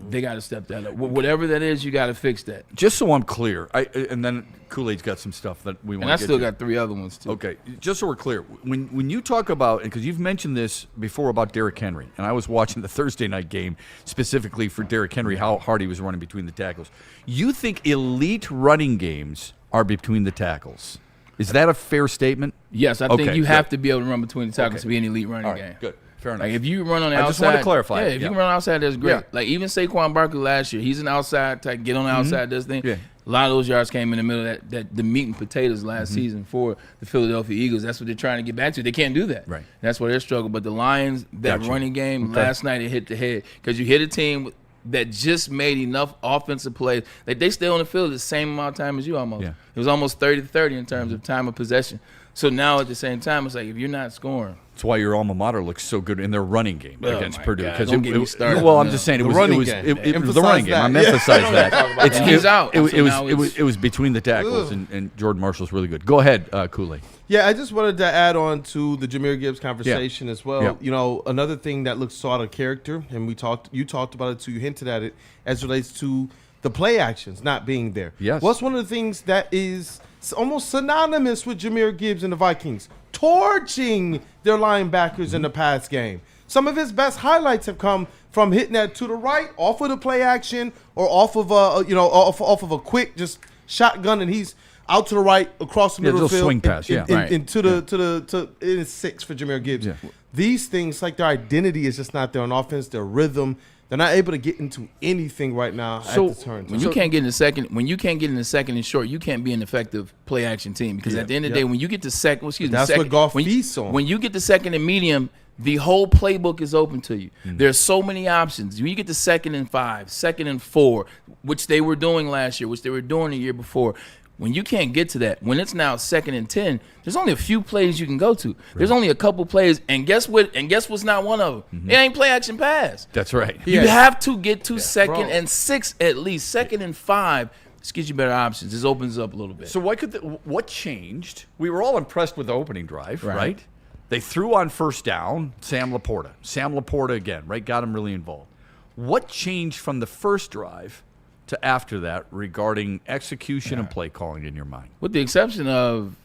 they got to step that up. Whatever that is, you got to fix that. Just so I'm clear, and then Kool-Aid's got some stuff that we want to get to. And I still got 3 other ones, too. Okay, just so we're clear, when you talk about, because you've mentioned this before about Derrick Henry, and I was watching the Thursday night game specifically for Derrick Henry, how hard he was running between the tackles. You think elite running games are between the tackles? Is that a fair statement? Yes, I think you have to be able to run between the tackles to be an elite running game. Good. Fair enough. Like, if you run on the outside, I just want to clarify. Yeah, if you can run outside, that's great. Like, even Saquon Barkley last year, he's an outside type, get on the outside, does thing. Yeah. A lot of those yards came in the middle of the meat and potatoes last season for the Philadelphia Eagles. That's what they're trying to get back to. They can't do that. Right. That's where they're struggling. But the Lions, that running game last night, it hit the head because you hit a team that just made enough offensive plays. Like, they stay on the field the same amount of time as you almost. Yeah. It was almost 30-30 in terms of time of possession. So now at the same time, it's like if you're not scoring. That's why your alma mater looks so good in their running game against Purdue. Because I'm just saying it was the running game. I'm emphasizing that. He's out. It was between the tackles, and Jordan Marshall's really good. Go ahead, Kool-Aid. Yeah, I just wanted to add on to the Jahmyr Gibbs conversation as well. Yeah. You know, another thing that looks so out of character, and you talked about it too, you hinted at it, as it relates to the play actions not being there. Yes. What's one of the things that is almost synonymous with Jahmyr Gibbs and the Vikings? Torching their linebackers in the pass game. Some of his best highlights have come from hitting that to the right, off of the play action, or off of off of a quick just shotgun, and he's out to the right across the middle of the field. Swing pass, it's 6 for Jahmyr Gibbs. Yeah. These things, like their identity is just not there on offense, their rhythm. They're not able to get into anything right now at the turn. When you can't get in the second, and short, you can't be an effective play action team because at the end of the day, when you get to second, what Goff feasts on. When you get to second and medium, the whole playbook is open to you. There's so many options. When you get to 2nd and 5, 2nd and 4, which they were doing last year, which they were doing the year before, When you can't get to that, when it's now 2nd and 10, there's only a few plays you can go to. There's only a couple plays, and guess what? And guess what's not one of them? It ain't play action pass. That's right. You have to get to 2nd and 6 at least. 2nd and 5. This gives you better options. This opens up a little bit. So what changed? We were all impressed with the opening drive, right? They threw on first down, Sam Laporta again, right? Got him really involved. What changed from the first drive to after that regarding execution and play calling in your mind? With the exception of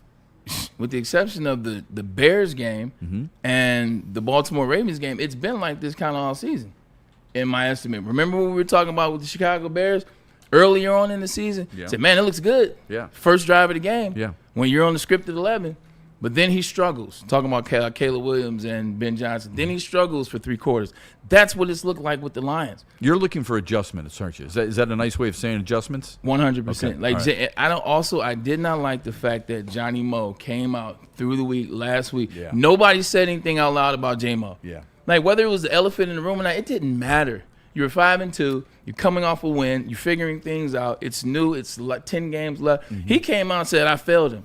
the Bears game and the Baltimore Ravens game, it's been like this kind of all season, in my estimate. Remember what we were talking about with the Chicago Bears earlier on in the season? Said, man, it looks good. Yeah. First drive of the game. Yeah. When you're on the scripted 11. But then he struggles. Talking about Caleb Williams and Ben Johnson. Then he struggles for 3 quarters. That's what it's looked like with the Lions. You're looking for adjustments, aren't you? Is that a nice way of saying adjustments? 100%. Okay. Right. I did not like the fact that Johnny Moe came out through the week last week. Yeah. Nobody said anything out loud about J-Mo. Yeah. Like whether it was the elephant in the room or not, it didn't matter. You were 5-2. You're coming off a win. You're figuring things out. It's new. It's like 10 games left. He came out and said, I failed him.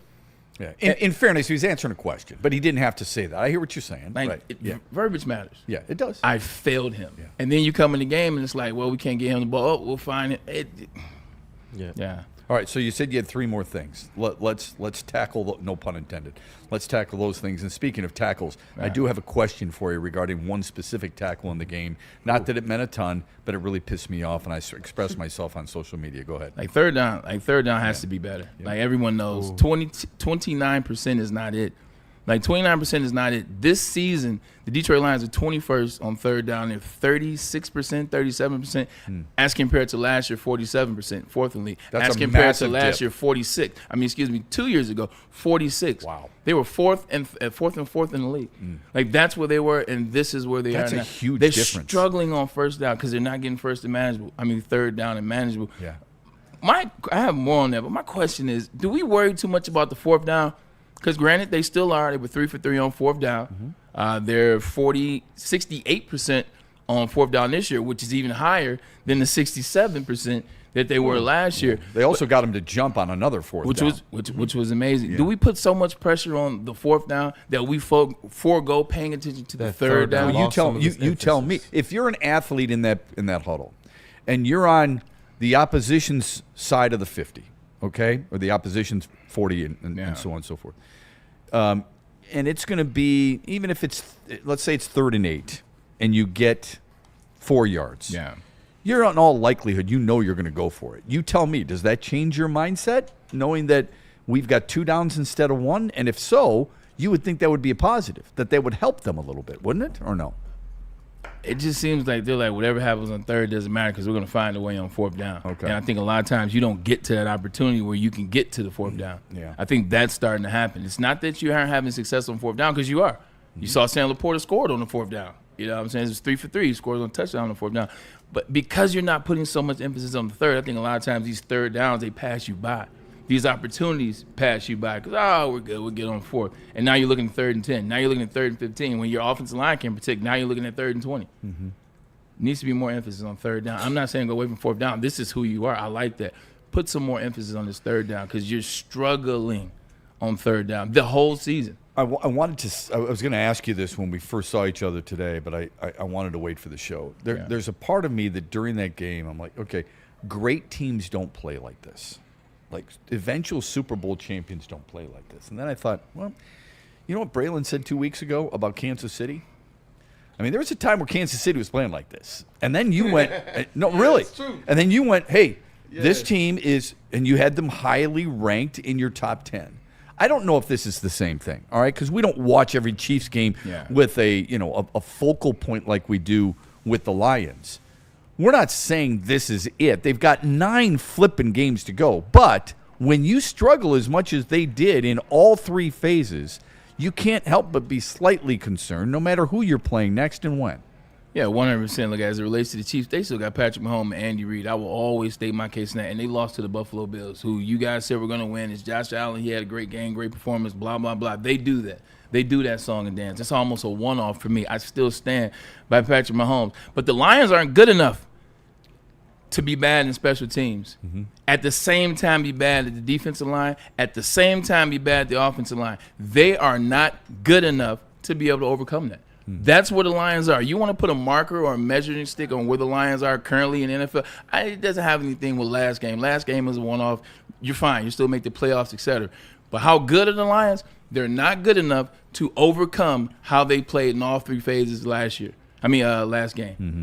Yeah. In fairness, he was answering a question, but he didn't have to say that. I hear what you're saying. Right. Verbiage matters. Yeah, it does. I failed him. Yeah. And then you come in the game and it's like, well, we can't get him the ball. Oh, we'll find it. Yeah. All right, so you said you had 3 more things. Let's tackle, no pun intended. Let's tackle those things. And speaking of tackles, I do have a question for you regarding one specific tackle in the game. Not that it meant a ton, but it really pissed me off, and I expressed myself on social media. Go ahead. Like third down has to be better. Yeah. Like everyone knows, 29% is not it. Like 29% is not it. This season, the Detroit Lions are 21st on third down. They're 36%, 37%. As compared to last year, 47%, fourth in the league. That's as compared to last year, 46. 2 years ago, 46. Wow. They were fourth and fourth in the league. Like that's where they were, and this is where they are now. That's a huge They're difference. struggling on first down because they're not getting third down and manageable. Yeah. I have more on that, but my question is, do we worry too much about the fourth down? Because granted, they still are. They were 3 for 3 on fourth down. They're 68% on fourth down this year, which is even higher than the 67% that they were last year. They also got them to jump on another fourth down. Which was amazing. Yeah. Do we put so much pressure on the fourth down that we forego paying attention to the third down? Well, you tell me. If you're an athlete in that huddle, and you're on the opposition's side of the 50, okay, or the opposition's 40 and so on and so forth. And it's going to be, even if let's say it's 3rd and 8, and you get 4 yards. Yeah. You're in all likelihood, you're going to go for it. You tell me, does that change your mindset, knowing that we've got 2 downs instead of 1? And if so, you would think that would be a positive, that they would help them a little bit, wouldn't it, or no? It just seems like they're like, whatever happens on third doesn't matter because we're going to find a way on fourth down. Okay. And I think a lot of times you don't get to that opportunity where you can get to the fourth down. Yeah. I think that's starting to happen. It's not that you aren't having success on fourth down because you are. You saw Sam Laporta scored on the fourth down. You know what I'm saying? It was 3 for 3. He scored on a touchdown on the fourth down. But because you're not putting so much emphasis on the third, I think a lot of times these third downs, they pass you by. These opportunities pass you by because, we're good. We'll get on fourth. And now you're looking at 3rd and 10. Now you're looking at 3rd and 15. When your offensive line can protect, now you're looking at 3rd and 20. Needs to be more emphasis on third down. I'm not saying go away from fourth down. This is who you are. I like that. Put some more emphasis on this third down because you're struggling on third down the whole season. I was going to ask you this when we first saw each other today, but I wanted to wait for the show. There's a part of me that during that game, I'm like, okay, great teams don't play like this. Like eventual Super Bowl champions don't play like this. And then I thought, well, you know what Braylon said 2 weeks ago about Kansas City? I mean, there was a time where Kansas City was playing like this. And then you went, no, really. It's true. And then you went, hey, this team is, and you had them highly ranked in your top 10. I don't know if this is the same thing, all right? Because we don't watch every Chiefs game with a focal point like we do with the Lions. We're not saying this is it. They've got 9 flipping games to go. But when you struggle as much as they did in all 3 phases, you can't help but be slightly concerned no matter who you're playing next and when. Yeah, 100%. Look, as it relates to the Chiefs, they still got Patrick Mahomes and Andy Reid. I will always state my case in that. And they lost to the Buffalo Bills, who you guys said were going to win. It's Josh Allen. He had a great game, great performance, blah, blah, blah. They do that. They do that song and dance. It's almost a one-off for me. I still stand by Patrick Mahomes. But the Lions aren't good enough to be bad in special teams. At the same time, be bad at the defensive line. At the same time, be bad at the offensive line. They are not good enough to be able to overcome that. That's where the Lions are. You want to put a marker or a measuring stick on where the Lions are currently in the NFL? It doesn't have anything with last game. Last game was a one-off. You're fine. You still make the playoffs, etc. But how good are the Lions? They're not good enough to overcome how they played in all three phases last game.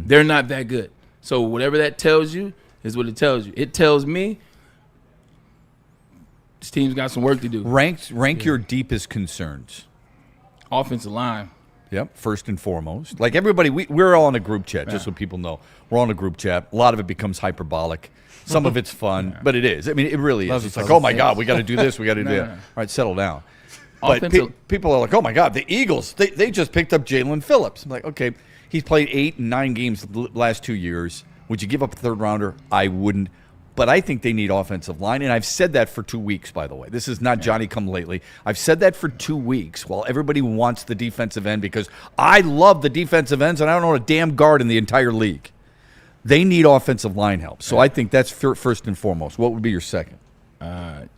They're not that good. So whatever that tells you is what it tells you. It tells me this team's got some work to do. Rank your deepest concerns. Offensive line. Yep, first and foremost. Like everybody, we're all in a group chat, just so people know. We're all in a group chat. A lot of it becomes hyperbolic. Some of it's fun, but it is. I mean, it really is. It's like, oh, my God, we got to do this. We got to do that. All right, settle down. But people are like, oh, my God, the Eagles, they just picked up Jalen Phillips. I'm like, okay, he's played 8 and 9 games the last 2 years. Would you give up a third-rounder? I wouldn't. But I think they need offensive line, and I've said that for 2 weeks, by the way. This is not Johnny-come-lately. I've said that for 2 weeks while everybody wants the defensive end because I love the defensive ends, and I don't know a damn guard in the entire league. They need offensive line help. So I think that's first and foremost. What would be your second?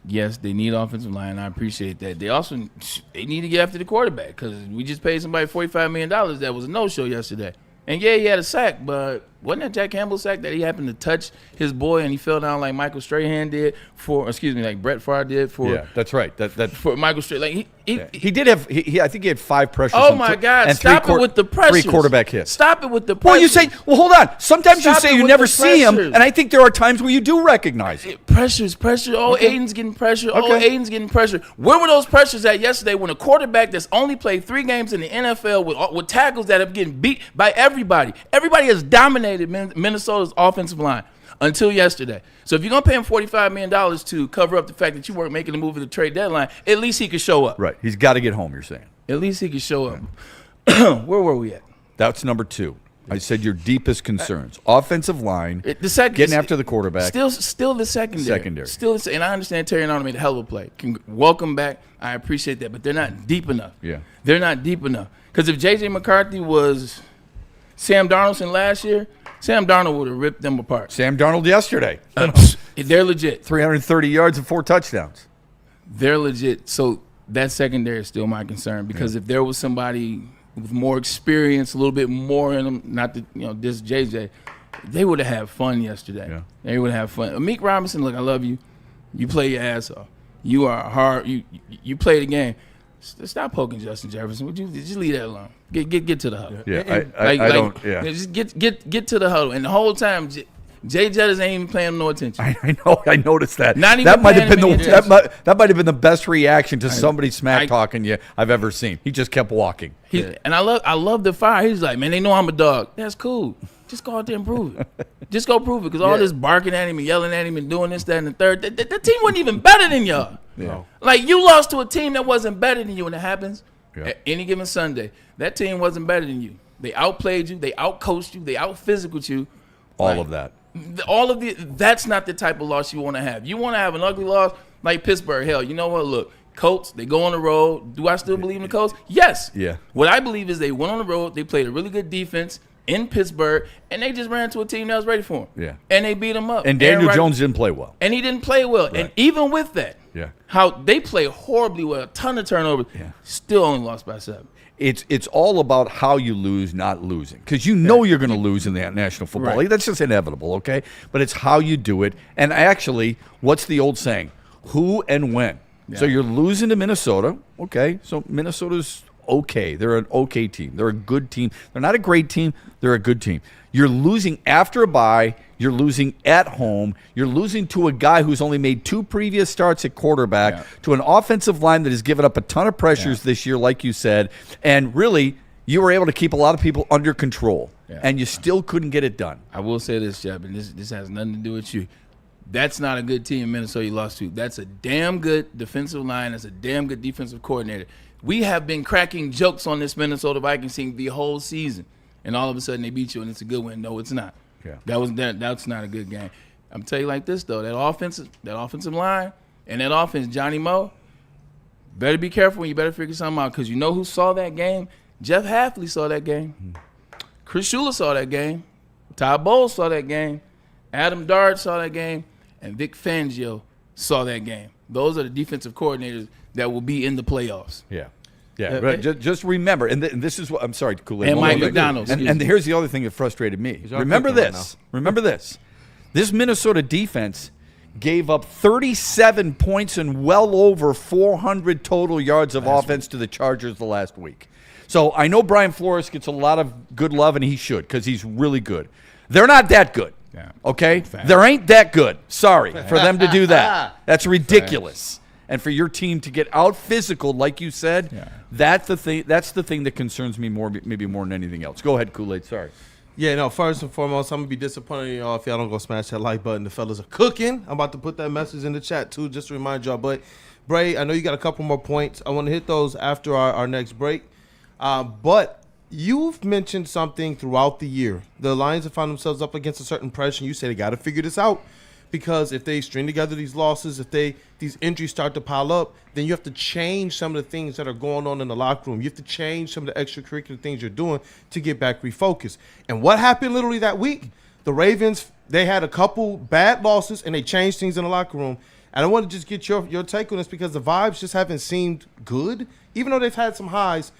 Yes, they need offensive line. I appreciate that. They need to get after the quarterback because we just paid somebody $45 million. That was a no-show yesterday. And, yeah, he had a sack, but wasn't that Jack Campbell's sack that he happened to touch his boy and he fell down like Michael Strahan did like Brett Favre did for. Yeah, that's right. That for Michael Strahan. Like he did have. I think he had 5 pressures. Oh my God! And stop it with the pressures. 3 quarterback hits. Stop it with the pressures. Well, you say. Well, hold on. Sometimes you say you never see him, and I think there are times where you do recognize it. Pressure. Oh, okay. Aiden's getting pressure. Okay. Oh, Aiden's getting pressure. Where were those pressures at yesterday when a quarterback that's only played 3 games in the NFL with tackles that have getting beat by everybody? Everybody has dominated Minnesota's offensive line until yesterday. So if you're going to pay him $45 million to cover up the fact that you weren't making a move at the trade deadline, at least he could show up. Right. He's got to get home, you're saying. At least he could show up. Where were we at? That's number 2. I said your deepest concerns. Offensive line, getting after the quarterback. Still the secondary. And I understand Terry Arnold made a hell of a play. Welcome back. I appreciate that. But they're not deep enough. Yeah. They're not deep enough. Because if J.J. McCarthy was Sam Darnoldson last year, Sam Darnold would have ripped them apart. Sam Darnold yesterday. They're legit. 330 yards and 4 touchdowns. They're legit. So that secondary is still my concern because if there was somebody with more experience, a little bit more in them, not this JJ, they would have had fun yesterday. Yeah. They would have fun. Amik Robinson, look, I love you. You play your ass off. You are hard. You play the game. Stop poking Justin Jefferson. Would you just leave that alone? Get to the huddle. Yeah, I don't. Yeah, just get to the huddle. And the whole time, Jay Jettis ain't even paying no attention. I know. I noticed that. Not even that might have been that might have been the best reaction to somebody smack talking you I've ever seen. He just kept walking. And I love the fire. He's like, man, they know I'm a dog. That's cool. Just go out there and prove it. Just go prove it. Because all this barking at him and yelling at him and doing this, that, and the third, the team wasn't even better than y'all. Yeah. Like, you lost to a team that wasn't better than you, and it happens at any given Sunday. That team wasn't better than you. They outplayed you. They outcoached you. They out-physicaled you. All of that. That's not the type of loss you want to have. You want to have an ugly loss like Pittsburgh. Hell, you know what? Look, Colts, they go on the road. Do I still believe in the Colts? Yes. Yeah. What I believe is they went on the road. They played a really good defense in Pittsburgh, and they just ran to a team that was ready for them. Yeah. And they beat them up. And Daniel Jones didn't play well. And he didn't play well. Right. And even with that, how they play horribly with a ton of turnovers, still only lost by 7. It's all about how you lose, not losing. Because you know you're going to lose in the National Football League. That's just inevitable, okay? But it's how you do it. And actually, what's the old saying? Who and when. Yeah. So you're losing to Minnesota. Okay, so Minnesota's okay. They're an okay team. They're a good team. They're not a great team. They're a good team. You're losing after a bye. You're losing at home. You're losing to a guy who's only made 2 previous starts at quarterback, to an offensive line that has given up a ton of pressures this year, like you said. And really, you were able to keep a lot of people under control, and you still couldn't get it done. I will say this, Shep, and this has nothing to do with you. That's not a good team Minnesota you lost to. That's a damn good defensive line. That's a damn good defensive coordinator. We have been cracking jokes on this Minnesota Vikings team the whole season, and all of a sudden they beat you, and it's a good win. No, it's not. Yeah. That's not a good game. I'm tell you like this though, that offensive line and that offense, Johnny Moe, better be careful when you better figure something out, because you know who saw that game? Jeff Hafley saw that game. Chris Shula saw that game. Todd Bowles saw that game. Adam Dard saw that game, and Vic Fangio saw that game. Those are the defensive coordinators that will be in the playoffs. Yeah. Yeah, but just remember, and this is what I'm sorry, Kool-Aid. And Mike McDonald. And here's the other thing that frustrated me. Remember this. Remember this. This Minnesota defense gave up 37 points and well over 400 total yards of offense to the Chargers the last week. So I know Brian Flores gets a lot of good love, and he should because he's really good. They're not that good. Yeah. Okay? There ain't that good. Sorry for them to do that. That's ridiculous. And for your team to get out physical, like you said, that's the thing. That's the thing that concerns me maybe more than anything else. Go ahead, Kool-Aid. Sorry. Yeah, no, first and foremost, I'm going to be disappointed in y'all if y'all don't go smash that like button. The fellas are cooking. I'm about to put that message in the chat, too, just to remind y'all. But, Bray, I know you got a couple more points. I want to hit those after our next break. But you've mentioned something throughout the year. The Lions have found themselves up against a certain pressure, and you said they got to figure this out. Because if they string together these losses, if these injuries start to pile up, then you have to change some of the things that are going on in the locker room. You have to change some of the extracurricular things you're doing to get back refocused. And what happened literally that week? The Ravens, they had a couple bad losses, and they changed things in the locker room. And I want to just get your take on this because the vibes just haven't seemed good. Even though they've had some highs,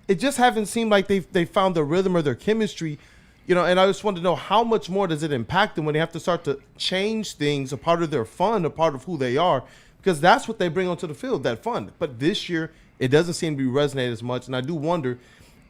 it just haven't seemed like they found their rhythm or their chemistry. You know, and I just wanted to know how much more does it impact them when they have to start to change things, a part of their fun, a part of who they are, because that's what they bring onto the field, that fun. But this year, it doesn't seem to be resonating as much, and I do wonder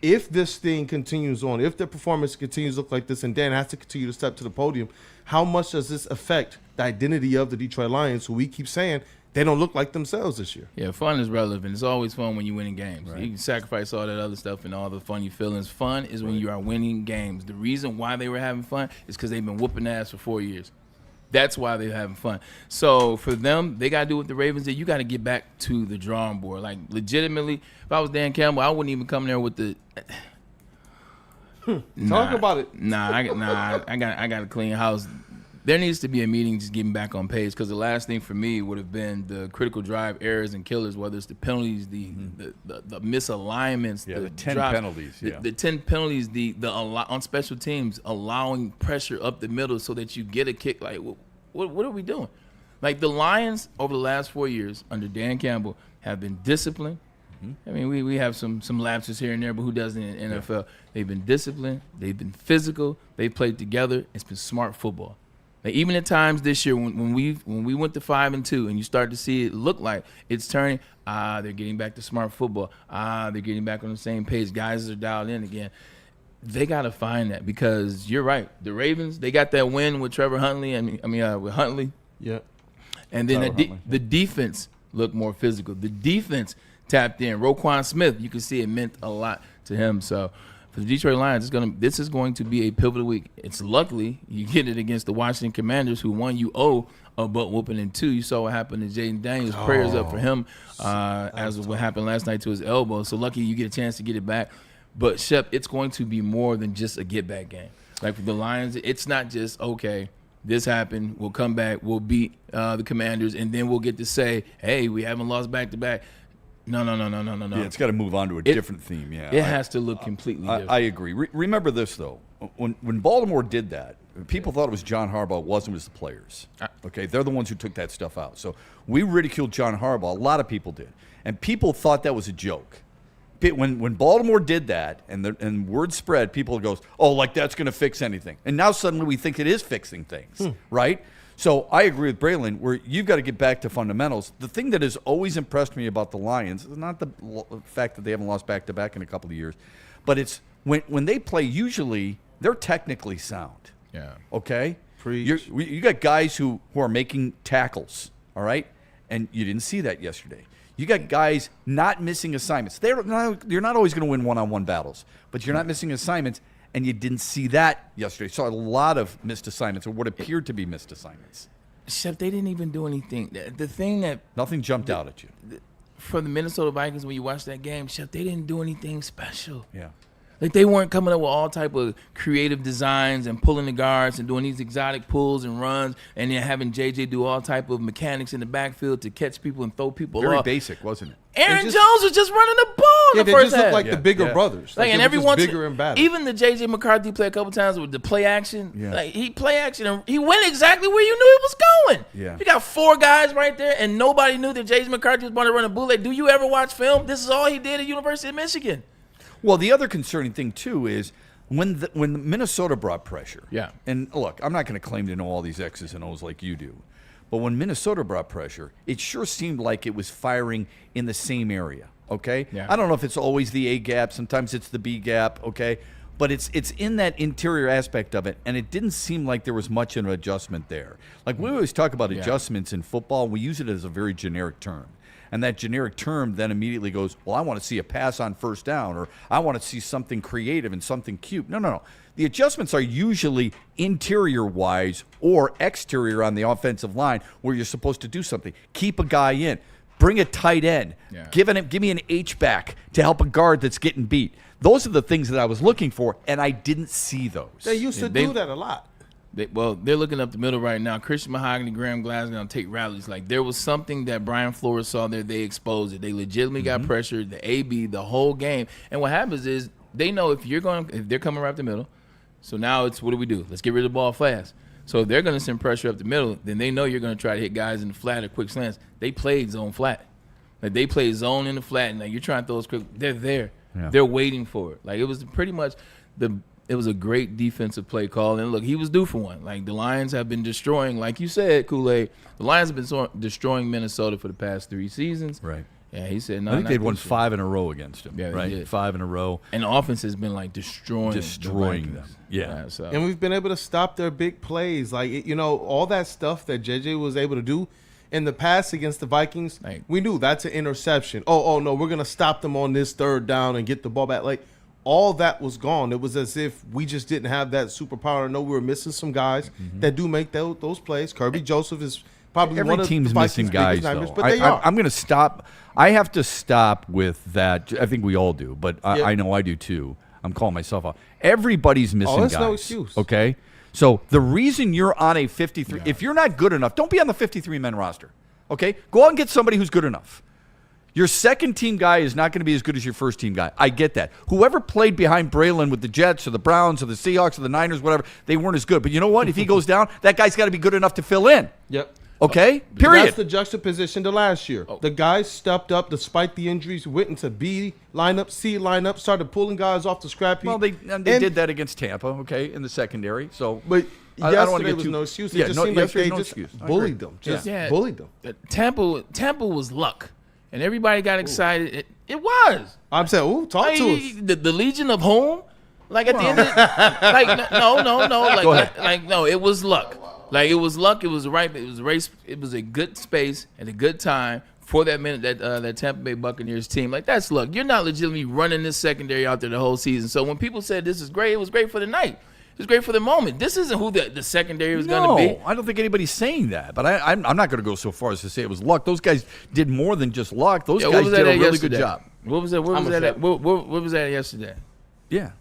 if this thing continues on, if the performance continues to look like this and Dan has to continue to step to the podium, how much does this affect the identity of the Detroit Lions, who we keep saying they don't look like themselves this year? Yeah, fun is relevant. It's always fun when you're winning games. Right. You can sacrifice all that other stuff and all the funny feelings. Fun is when you are winning games. The reason why they were having fun is because they've been whooping ass for 4 years. That's why they're having fun. So for them, they got to do what the Ravens did. You got to get back to the drawing board. Like, legitimately, if I was Dan Campbell, I wouldn't even come there with the Talk about it. I got a clean house. There needs to be a meeting just getting back on pace, because the last thing for me would have been the critical drive errors and killers, whether it's the penalties, the misalignments, the 10 drops, penalties, the 10 penalties, the on special teams, allowing pressure up the middle so that you get a kick. Like, what are we doing? Like, the Lions over the last 4 years under Dan Campbell have been disciplined. I mean, we have some lapses here and there, but who doesn't in the NFL? They've been disciplined. They've been physical. They played together. It's been smart football. Like, even at times this year when we went to 5-2 and you start to see it look like it's turning, they're getting back to smart football. They're getting back on the same page. Guys are dialed in again. They got to find that, because you're right. The Ravens, they got that win with Trevor Huntley. With Huntley. Yeah. And then the defense looked more physical. The defense tapped in. Roquan Smith, you can see it meant a lot to him. So for the Detroit Lions, this is going to be a pivotal week. It's luckily you get it against the Washington Commanders, who, one, you owe a butt whooping, and two, you saw what happened to Jaden Daniels. Prayers up for him as what happened last night to his elbow. So lucky you get a chance to get it back. But, Shep, it's going to be more than just a get-back game. Like, for the Lions, it's not just, okay, this happened, we'll come back, we'll beat the Commanders, and then we'll get to say, hey, we haven't lost back-to-back. No. Yeah, it's got to move on to a different theme. Yeah, it has to look completely different. I agree. Remember this, though. When Baltimore did that, people thought it was John Harbaugh. It wasn't. It was the players. Okay, they're the ones who took that stuff out. So we ridiculed John Harbaugh. A lot of people did, and people thought that was a joke. When Baltimore did that, and word spread, people goes, oh, like that's going to fix anything. And now suddenly we think it is fixing things, right? So I agree with Braylon, where you've got to get back to fundamentals. The thing that has always impressed me about the Lions is not the fact that they haven't lost back-to-back in a couple of years, but it's when they play, usually they're technically sound. Yeah. Okay? Preach. You got guys who are making tackles, all right? And you didn't see that yesterday. You got guys not missing assignments. You're not always going to win one-on-one battles, but you're not missing assignments. And you didn't see that yesterday. Saw a lot of missed assignments, or what appeared to be missed assignments. Shep, they didn't even do anything. The thing that nothing jumped out at you for the Minnesota Vikings when you watch that game, Shep, they didn't do anything special. Yeah. Like, they weren't coming up with all type of creative designs and pulling the guards and doing these exotic pulls and runs, and then having JJ do all type of mechanics in the backfield to catch people and throw people Very off. basic, wasn't it? Aaron Jones was just running the ball in the first half. They just looked like the bigger brothers. Like, and every everyone's bigger and badder. even the JJ McCarthy play a couple times with the play action. Yeah. Like, he play action and he went exactly where you knew he was going. Yeah. You got 4 guys right there, and nobody knew that JJ McCarthy was going to run a bootleg. Do you ever watch film? This is all he did at University of Michigan. Well, the other concerning thing, too, is when Minnesota brought pressure. Yeah. And look, I'm not going to claim to know all these X's and O's like you do. But when Minnesota brought pressure, it sure seemed like it was firing in the same area, okay? Yeah. I don't know if it's always the A gap. Sometimes it's the B gap, okay? But it's in that interior aspect of it, and it didn't seem like there was much of an adjustment there. Like, we always talk about adjustments in football. We use it as a very generic term. And that generic term then immediately goes, well, I want to see a pass on first down, or I want to see something creative and something cute. No. The adjustments are usually interior-wise or exterior on the offensive line where you're supposed to do something. Keep a guy in. Bring a tight end. Yeah. Give me an H-back to help a guard that's getting beat. Those are the things that I was looking for, and I didn't see those. They used to do that a lot. They're looking up the middle right now. Christian Mahogany, Graham Glasgow take rallies. Like, there was something that Brian Flores saw there. They exposed it. They legitimately got pressured, the AB, the whole game. And what happens is they know if they're coming right up the middle, so now it's what do we do? Let's get rid of the ball fast. So if they're going to send pressure up the middle, then they know you're going to try to hit guys in the flat or quick slants. They played zone flat. Like, they played zone in the flat, and like, you're trying to throw those quick. They're there. Yeah. They're waiting for it. Like, it was pretty much it was a great defensive play call. And look, he was due for one. Like, the Lions have been destroying, like you said, Kool-Aid, the Lions have been destroying Minnesota for the past 3 seasons. Right. Yeah, he said, no. I think they'd won 5 in a row against him. Yeah, right? Did. 5 in a row. And the offense has been like destroying them. Yeah. So. And we've been able to stop their big plays. Like, all that stuff that JJ was able to do in the past against the Vikings, we knew that's an interception. Oh, no, we're going to stop them on this 3rd down and get the ball back. Like, all that was gone. It was as if we just didn't have that superpower. I know we were missing some guys that do make those plays. Kirby Joseph is probably one of the team's missing guys, though. But they are. I'm going to stop. I have to stop with that. I think we all do, but I know I do too. I'm calling myself out. Everybody's missing guys. That's no excuse. Okay? So the reason you're on a 53, if you're not good enough, don't be on the 53-man roster. Okay? Go out and get somebody who's good enough. Your second-team guy is not going to be as good as your first-team guy. I get that. Whoever played behind Braylon with the Jets or the Browns or the Seahawks or the Niners, whatever, they weren't as good. But you know what? If he goes down, that guy's got to be good enough to fill in. Yep. Okay? Period. That's the juxtaposition to last year. The guys stepped up despite the injuries, went into B lineup, C lineup, started pulling guys off the scrap heap. Well, they did that against Tampa, okay, in the secondary. So, but I don't want to get was too, no excuse. It just seemed like they just bullied them. Bullied them. Tampa was luck. And everybody got excited. It was. I'm saying, talk to us. The Legion of Home? Like, at the end of it, no, it was luck. Like, it was luck. It was right. It was a race. It was a good space at a good time for that minute that Tampa Bay Buccaneers team. Like, that's luck. You're not legitimately running this secondary out there the whole season. So when people said this is great, it was great for the night. It was great for the moment. This isn't who the secondary was going to be. I don't think anybody's saying that. But I'm not going to go so far as to say it was luck. Those guys did more than just luck. Those guys did a really good job. What was that? What was that yesterday? Yeah,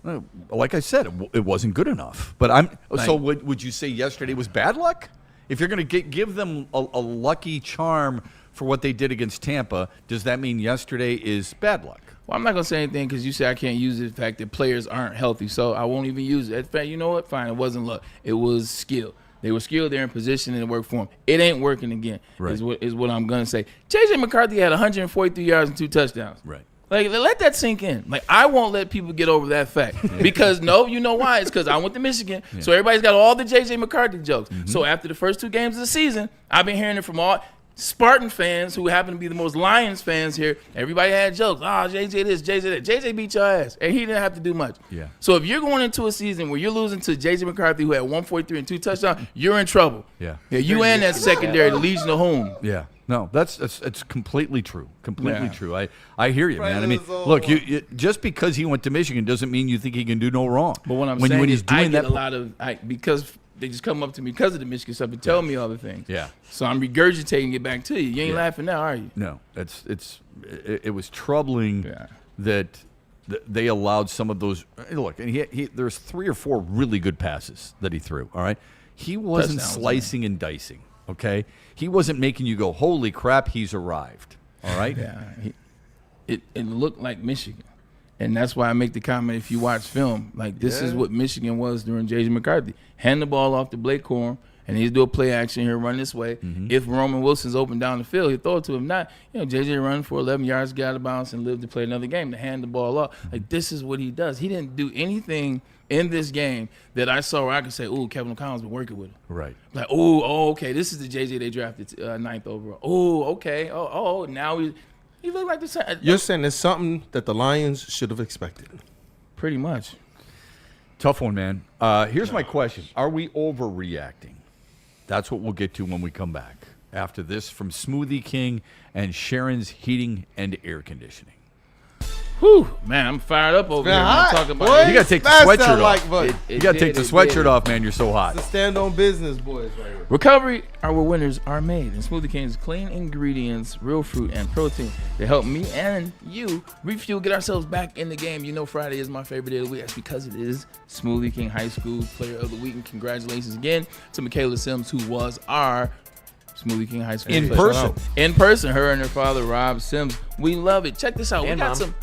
like I said, it wasn't good enough. But so would you say yesterday was bad luck? If you're going to give them a lucky charm for what they did against Tampa, does that mean yesterday is bad luck? Well, I'm not going to say anything because you say I can't use the fact that players aren't healthy, so I won't even use it. In fact, you know what? Fine, it wasn't luck. It was skill. They were skilled, they're in position, and it worked for them. It ain't working again, is what I'm going to say. J.J. McCarthy had 143 yards and 2 touchdowns. Right. Like, let that sink in. Like, I won't let people get over that fact. Because, you know why? It's because I went to Michigan, so everybody's got all the J.J. McCarthy jokes. So after the first 2 games of the season, I've been hearing it from all Spartan fans who happen to be the most Lions fans here. Everybody had jokes. JJ this, JJ that. JJ beat your ass, and he didn't have to do much. Yeah. So if you're going into a season where you're losing to JJ McCarthy, who had 143 and 2 touchdowns, you're in trouble. Yeah. You and that secondary, the Legion of Home. Yeah. No, it's completely true. Completely true. I hear you, man. I mean, look, you just because he went to Michigan doesn't mean you think he can do no wrong. But what I'm when saying he's is I doing get a lot of because they just come up to me because of the Michigan stuff and tell me all the things. Yeah. So I'm regurgitating it back to you. You ain't laughing now, are you? No, it was troubling that they allowed some of those. Look, and there's 3 or 4 really good passes that he threw. All right, he wasn't slicing and dicing. Okay, he wasn't making you go, "Holy crap, he's arrived." All right. Yeah, it looked like Michigan, and that's why I make the comment. If you watch film, like this is what Michigan was during J.J. McCarthy. Hand the ball off to Blake Corum, and he'd do a play action here, run this way. If Roman Wilson's open down the field, he'd throw it to him. Not, J.J. run for 11 yards, get out of bounds, and live to play another game, to hand the ball off. Like, this is what he does. He didn't do anything in this game that I saw where I could say, ooh, Kevin O'Connell's been working with him. Right. Like, okay, this is the J.J. they drafted 9th overall. Oh, okay. Now he looked like the same. You're saying it's something that the Lions should have expected. Pretty much. Tough one, man. Here's my question. Are we overreacting? That's what we'll get to when we come back. After this, from Smoothie King and Sharon's Heating and Air Conditioning. Whew, man, I'm fired up over here. Talking about you got to take the sweatshirt off. You got to take the sweatshirt off, man. You're so hot. It's the stand on business, boys, right here. Recovery are where winners are made. And Smoothie King's clean ingredients, real fruit, and protein to help me and you refuel, get ourselves back in the game. You know Friday is my favorite day of the week. That's because it is Smoothie King High School Player of the Week. And congratulations again to Michaela Sims, who was our Smoothie King High School in person. In person, her and her father, Rob Sims. We love it. Check this out. And we got Mom.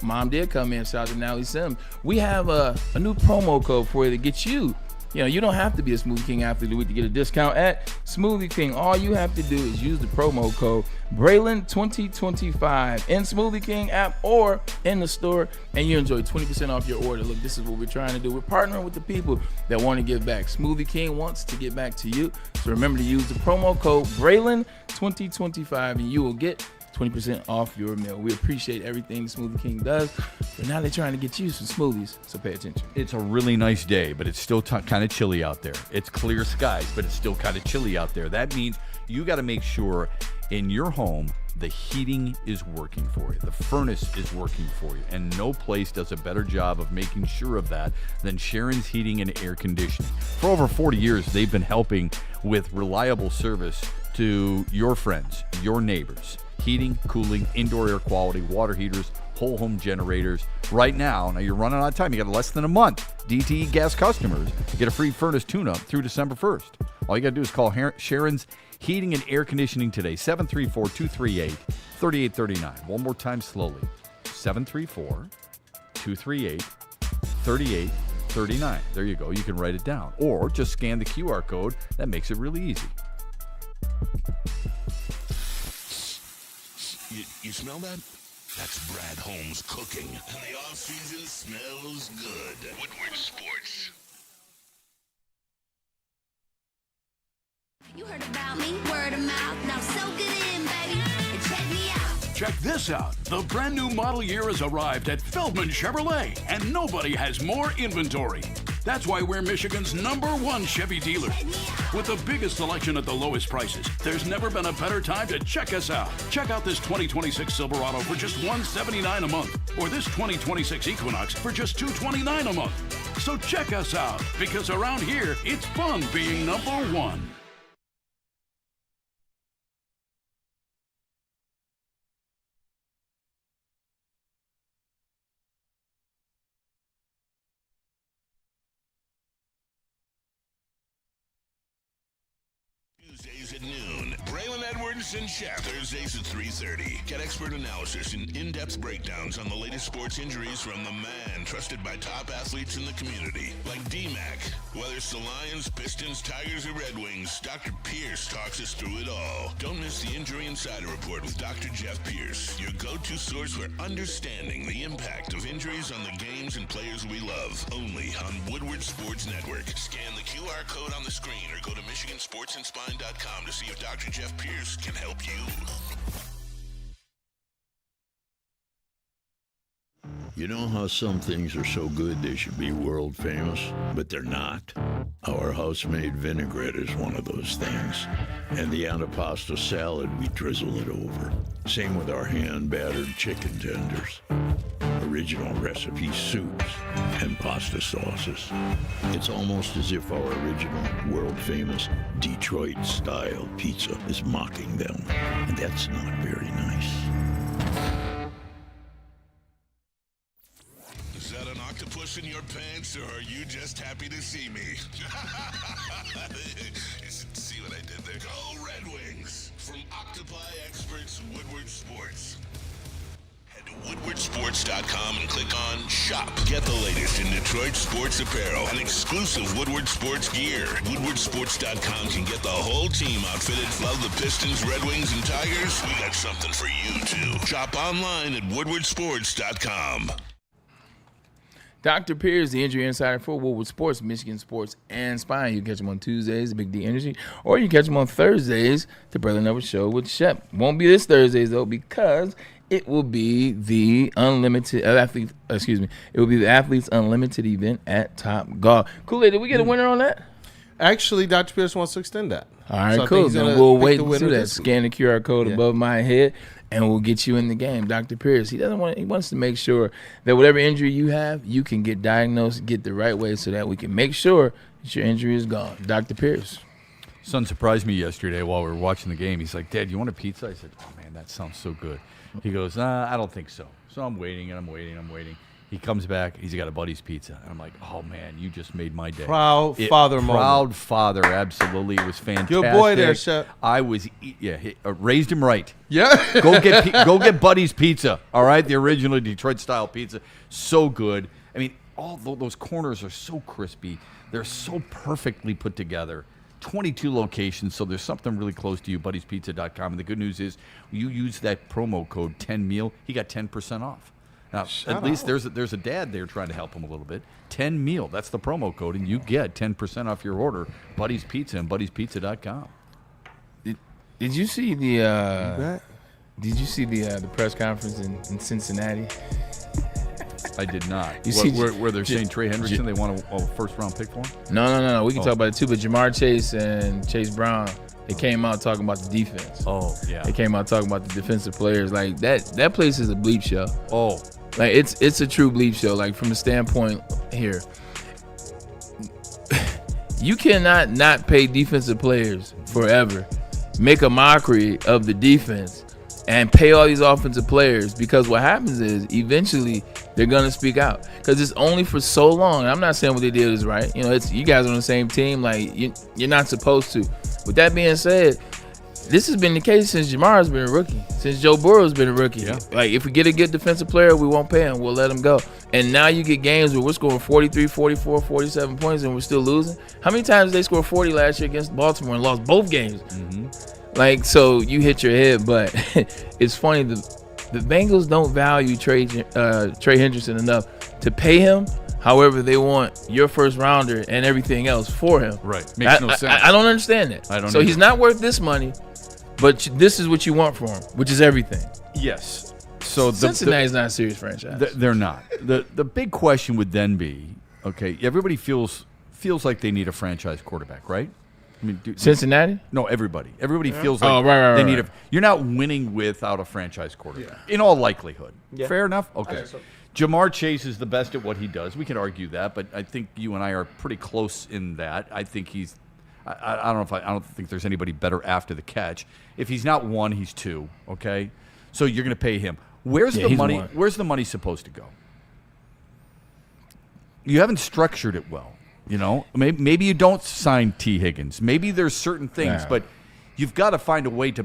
Mom did come in. Shout out to Natalie Sims. We have a new promo code for you to get you. You don't have to be a Smoothie King athlete of the week to get a discount at Smoothie King. All you have to do is use the promo code Braylon2025 in Smoothie King app or in the store, and you enjoy 20% off your order. Look, this is what we're trying to do. We're partnering with the people that want to give back. Smoothie King wants to get back to you. So remember to use the promo code Braylon2025 and you will get 20% off your meal. We appreciate everything the Smoothie King does, but now they're trying to get you some smoothies, so pay attention. It's a really nice day, but it's still kind of chilly out there. It's clear skies, but it's still kind of chilly out there. That means you got to make sure in your home the heating is working for you. The furnace is working for you, and no place does a better job of making sure of that than Sharon's Heating and Air Conditioning. For over 40 years, they've been helping with reliable service to your friends, your neighbors. Heating, cooling, indoor air quality, water heaters, whole home generators. Right now you're running out of time. You got less than a month. DTE Gas customers get a free furnace tune-up through December 1st. All you got to do is call Sharon's Heating and Air Conditioning today, 734-238-3839. One more time slowly, 734-238-3839. There you go. You can write it down. Or just scan the QR code. That makes it really easy. You smell that? That's Brad Holmes cooking. And the off-season smells good. Woodward Sports. You heard about me, word of mouth. Now soak it in, baby, and check me out. Check this out. The brand new model year has arrived at Feldman Chevrolet, and nobody has more inventory. That's why we're Michigan's #1 Chevy dealer. With the biggest selection at the lowest prices, there's never been a better time to check us out. Check out this 2026 Silverado for just $179 a month, or this 2026 Equinox for just $229 a month. So check us out, because around here, it's fun being #1. Tuesdays at noon. Braylon Edwards and Shep. Thursdays at 3:30. Get expert analysis and in-depth breakdowns on the latest sports injuries from the man trusted by top athletes in the community, like D-Mac. Whether it's the Lions, Pistons, Tigers, or Red Wings, Dr. Pierce talks us through it all. Don't miss the Injury Insider Report with Dr. Jeff Pierce, your go-to source for understanding the impact of injuries on the games and players we love. Only on Woodward Sports Network. Scan the QR code on the screen or go to MichiganSportsandSpine.com to see if Dr. Jeff Pierce can help you. You know how some things are so good they should be world famous, but they're not? Our house-made vinaigrette is one of those things. And the antipasta salad, we drizzle it over. Same with our hand-battered chicken tenders. Original recipe soups and pasta sauces. It's almost as if our original, world-famous Detroit-style pizza is mocking them. And that's not very nice. pussing your pants, or are you just happy to see me? You should see what I did there. Go Red Wings! From Octopi experts, Woodward Sports. Head to woodwardsports.com and click on Shop. Get the latest in Detroit sports apparel and exclusive Woodward Sports gear. Woodwardsports.com can get the whole team outfitted. Love the Pistons, Red Wings, and Tigers? We got something for you, too. Shop online at woodwardsports.com. Dr. Pierce, the injury insider for Woodward Sports, Michigan Sports, and Spine. You can catch him on Tuesdays, Big D Energy, or you can catch him on Thursdays, the Braylon Edwards Show with Shep. Won't be this Thursdays, though, because it will be the It will be the Athletes Unlimited event at Top Golf. Kool-Aid, did we get a winner on that? Actually, Dr. Pierce wants to extend that. All right, so cool. Then we'll wait to do that. week. Scan the QR code above my head, and we'll get you in the game. Dr. Pierce, he wants to make sure that whatever injury you have, you can get diagnosed, get the right way, so that we can make sure that your injury is gone. Dr. Pierce. Son surprised me yesterday while we were watching the game. He's like, Dad, you want a pizza? I said, oh, man, that sounds so good. He goes, I don't think so. So I'm waiting, and I'm waiting. He comes back. He's got a Buddy's Pizza. And I'm like, oh, man, you just made my day. Proud father moment. Proud father, absolutely. It was fantastic. Good boy there, Shep. I was, raised him right. Yeah. Go get Buddy's Pizza, all right? The original Detroit-style pizza. So good. I mean, all those corners are so crispy. They're so perfectly put together. 22 locations, so there's something really close to you, buddiespizza.com. And the good news is you use that promo code 10meal, he got 10% off. Now, at least there's a dad there trying to help him a little bit. 10meal, that's the promo code, and you get 10% off your order. Buddy's Pizza and buddiespizza.com. Did you see the press conference in Cincinnati? I did not. Where they're saying Trey Hendrickson, they want a first-round pick for him? No. We can talk about it too, but Jamar Chase and Chase Brown, they came out talking about the defense. Oh, yeah. They came out talking about the defensive players. Like, that place is a bleep show. Oh. Like, it's a true bleep show. Like, from the standpoint here, you cannot not pay defensive players forever, make a mockery of the defense, and pay all these offensive players, because what happens is eventually they're going to speak out, because it's only for so long. And I'm not saying what they did is right. You know, it's you guys are on the same team. Like, you're not supposed to. With that being said, this has been the case since Jamar's been a rookie, since Joe Burrow's been a rookie. Yeah. Like, if we get a good defensive player, we won't pay him. We'll let him go. And now you get games where we're scoring 43, 44, 47 points and we're still losing. How many times did they score 40 last year against Baltimore and lost both games? Mm-hmm. Like, so you hit your head, but it's funny. The Bengals don't value Trey Hendrickson enough to pay him. However, they want your first rounder and everything else for him. Right. Makes no sense. I don't understand that. I don't So either. he's not worth this money, but this is what you want from him, which is everything. Yes. So Cincinnati's not a serious franchise. They're not. The big question would then be, okay, everybody feels like they need a franchise quarterback, right? I mean, Cincinnati? No, everybody. Everybody feels like they need a. You're not winning without a franchise quarterback, in all likelihood. Yeah. Fair enough. Okay. Jamar Chase is the best at what he does. We can argue that, but I think you and I are pretty close in that. I think he's. I don't think there's anybody better after the catch. If he's not one, he's two. Okay, so you're going to pay him. Where's the money? One. Where's the money supposed to go? You haven't structured it well. You know, maybe you don't sign T. Higgins. Maybe there's certain things, but you've got to find a way to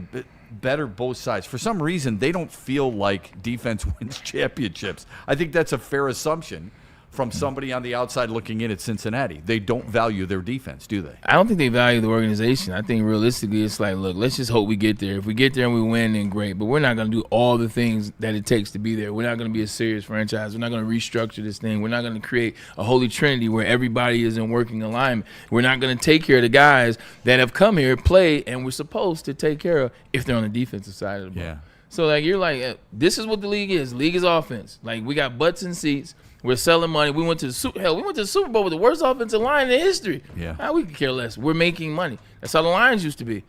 better both sides. For some reason, they don't feel like defense wins championships. I think that's a fair assumption from somebody on the outside looking in at Cincinnati. They don't value their defense, do they? I don't think they value the organization. I think realistically it's like, look, let's just hope we get there. If we get there and we win, then great. But we're not going to do all the things that it takes to be there. We're not going to be a serious franchise. We're not going to restructure this thing. We're not going to create a holy trinity where everybody is in working alignment. We're not going to take care of the guys that have come here, play, and we're supposed to take care of if they're on the defensive side of the ball. Yeah. So, like, you're like, this is what the league is. The league is offense. Like, we got butts and seats. We're selling money. We went to the Super Bowl with the worst offensive line in history. Yeah. Now we could care less. We're making money. That's how the Lions used to be.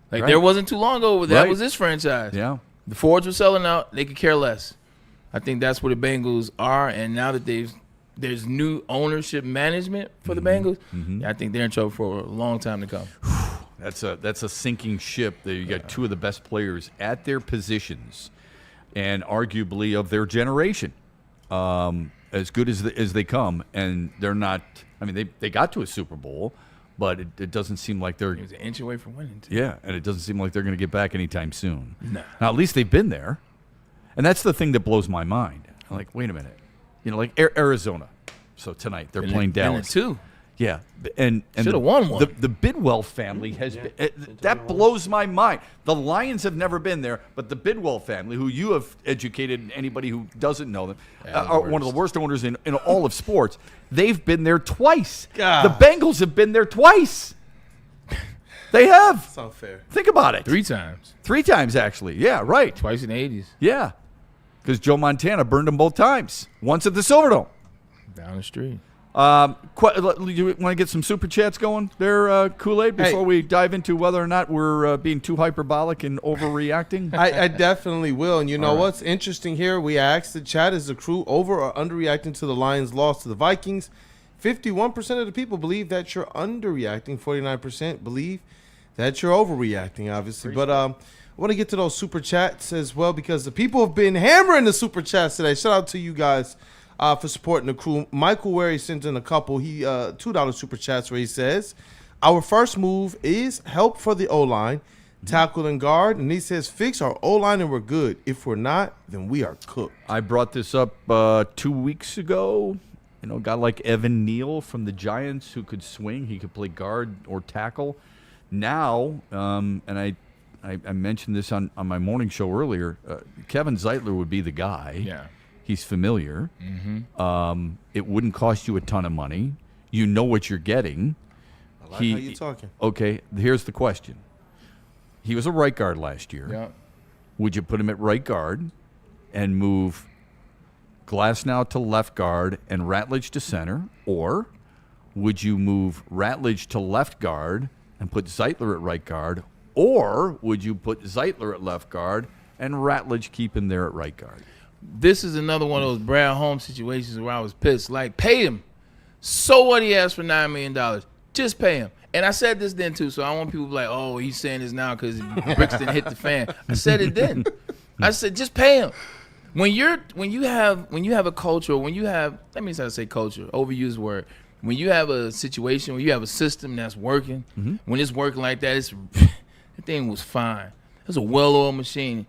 Like, Right. there wasn't too long ago where that Right. was this franchise. Yeah. The Fords were selling out. They could care less. I think that's where the Bengals are. And now that there's new ownership management for the Bengals, I think they're in trouble for a long time to come. That's a sinking ship. There you got two of the best players at their positions, and arguably of their generation. as good as they come, and they're not. I mean, they got to a Super Bowl, but it doesn't seem like they're. He was an inch away from winning. Too. Yeah, and it doesn't seem like they're going to get back anytime soon. No. Now, at least they've been there, and that's the thing that blows my mind. I'm like, wait a minute, like Arizona. So tonight they're playing Dallas too. Yeah, and should have won one. The Bidwell family has been, that blows my mind. The Lions have never been there, but the Bidwell family, who you have educated anybody who doesn't know them, are one of the worst owners in all of sports. They've been there twice. God. The Bengals have been there twice. They have. That's unfair. Think about it. 3 times. 3 times, actually. Yeah, right. Twice in the 80s. Yeah, because Joe Montana burned them both times. Once at the Silverdome. Down the street. You want to get some super chats going there, Kool-Aid, before we dive into whether or not we're being too hyperbolic and overreacting? I definitely will. And you know what's interesting here? We asked the chat, is the crew over or underreacting to the Lions' loss to the Vikings? 51% of the people believe that you're underreacting. 49% believe that you're overreacting, obviously. But I want to get to those super chats as well, because the people have been hammering the super chats today. Shout out to you guys. For supporting the crew. Michael Wary sent in a couple. He $2 super chats where he says, our first move is help for the O-line, tackle and guard. And he says, fix our O-line and we're good. If we're not, then we are cooked. I brought this up 2 weeks ago. A guy like Evan Neal from the Giants who could swing. He could play guard or tackle. Now, and I mentioned this on my morning show earlier, Kevin Zeitler would be the guy. Yeah. He's familiar. Mm-hmm. It wouldn't cost you a ton of money. You know what you're getting. I like how you're talking. Okay, here's the question. He was a right guard last year. Yeah. Would you put him at right guard and move Glasnow to left guard and Ratledge to center? Or would you move Ratledge to left guard and put Zeitler at right guard? Or would you put Zeitler at left guard and Ratledge keep him there at right guard? This is another one of those Brad Holmes situations where I was pissed. Like, pay him. So what he asked for $9 million. Just pay him. And I said this then, too, so I don't want people to be like, oh, he's saying this now because Brixton hit the fan. I said it then. I said, just pay him. When you have a culture, when you have, let me not say culture, overused word. When you have a situation, when you have a system that's working, when it's working like that, that thing was fine. It was a well-oiled machine.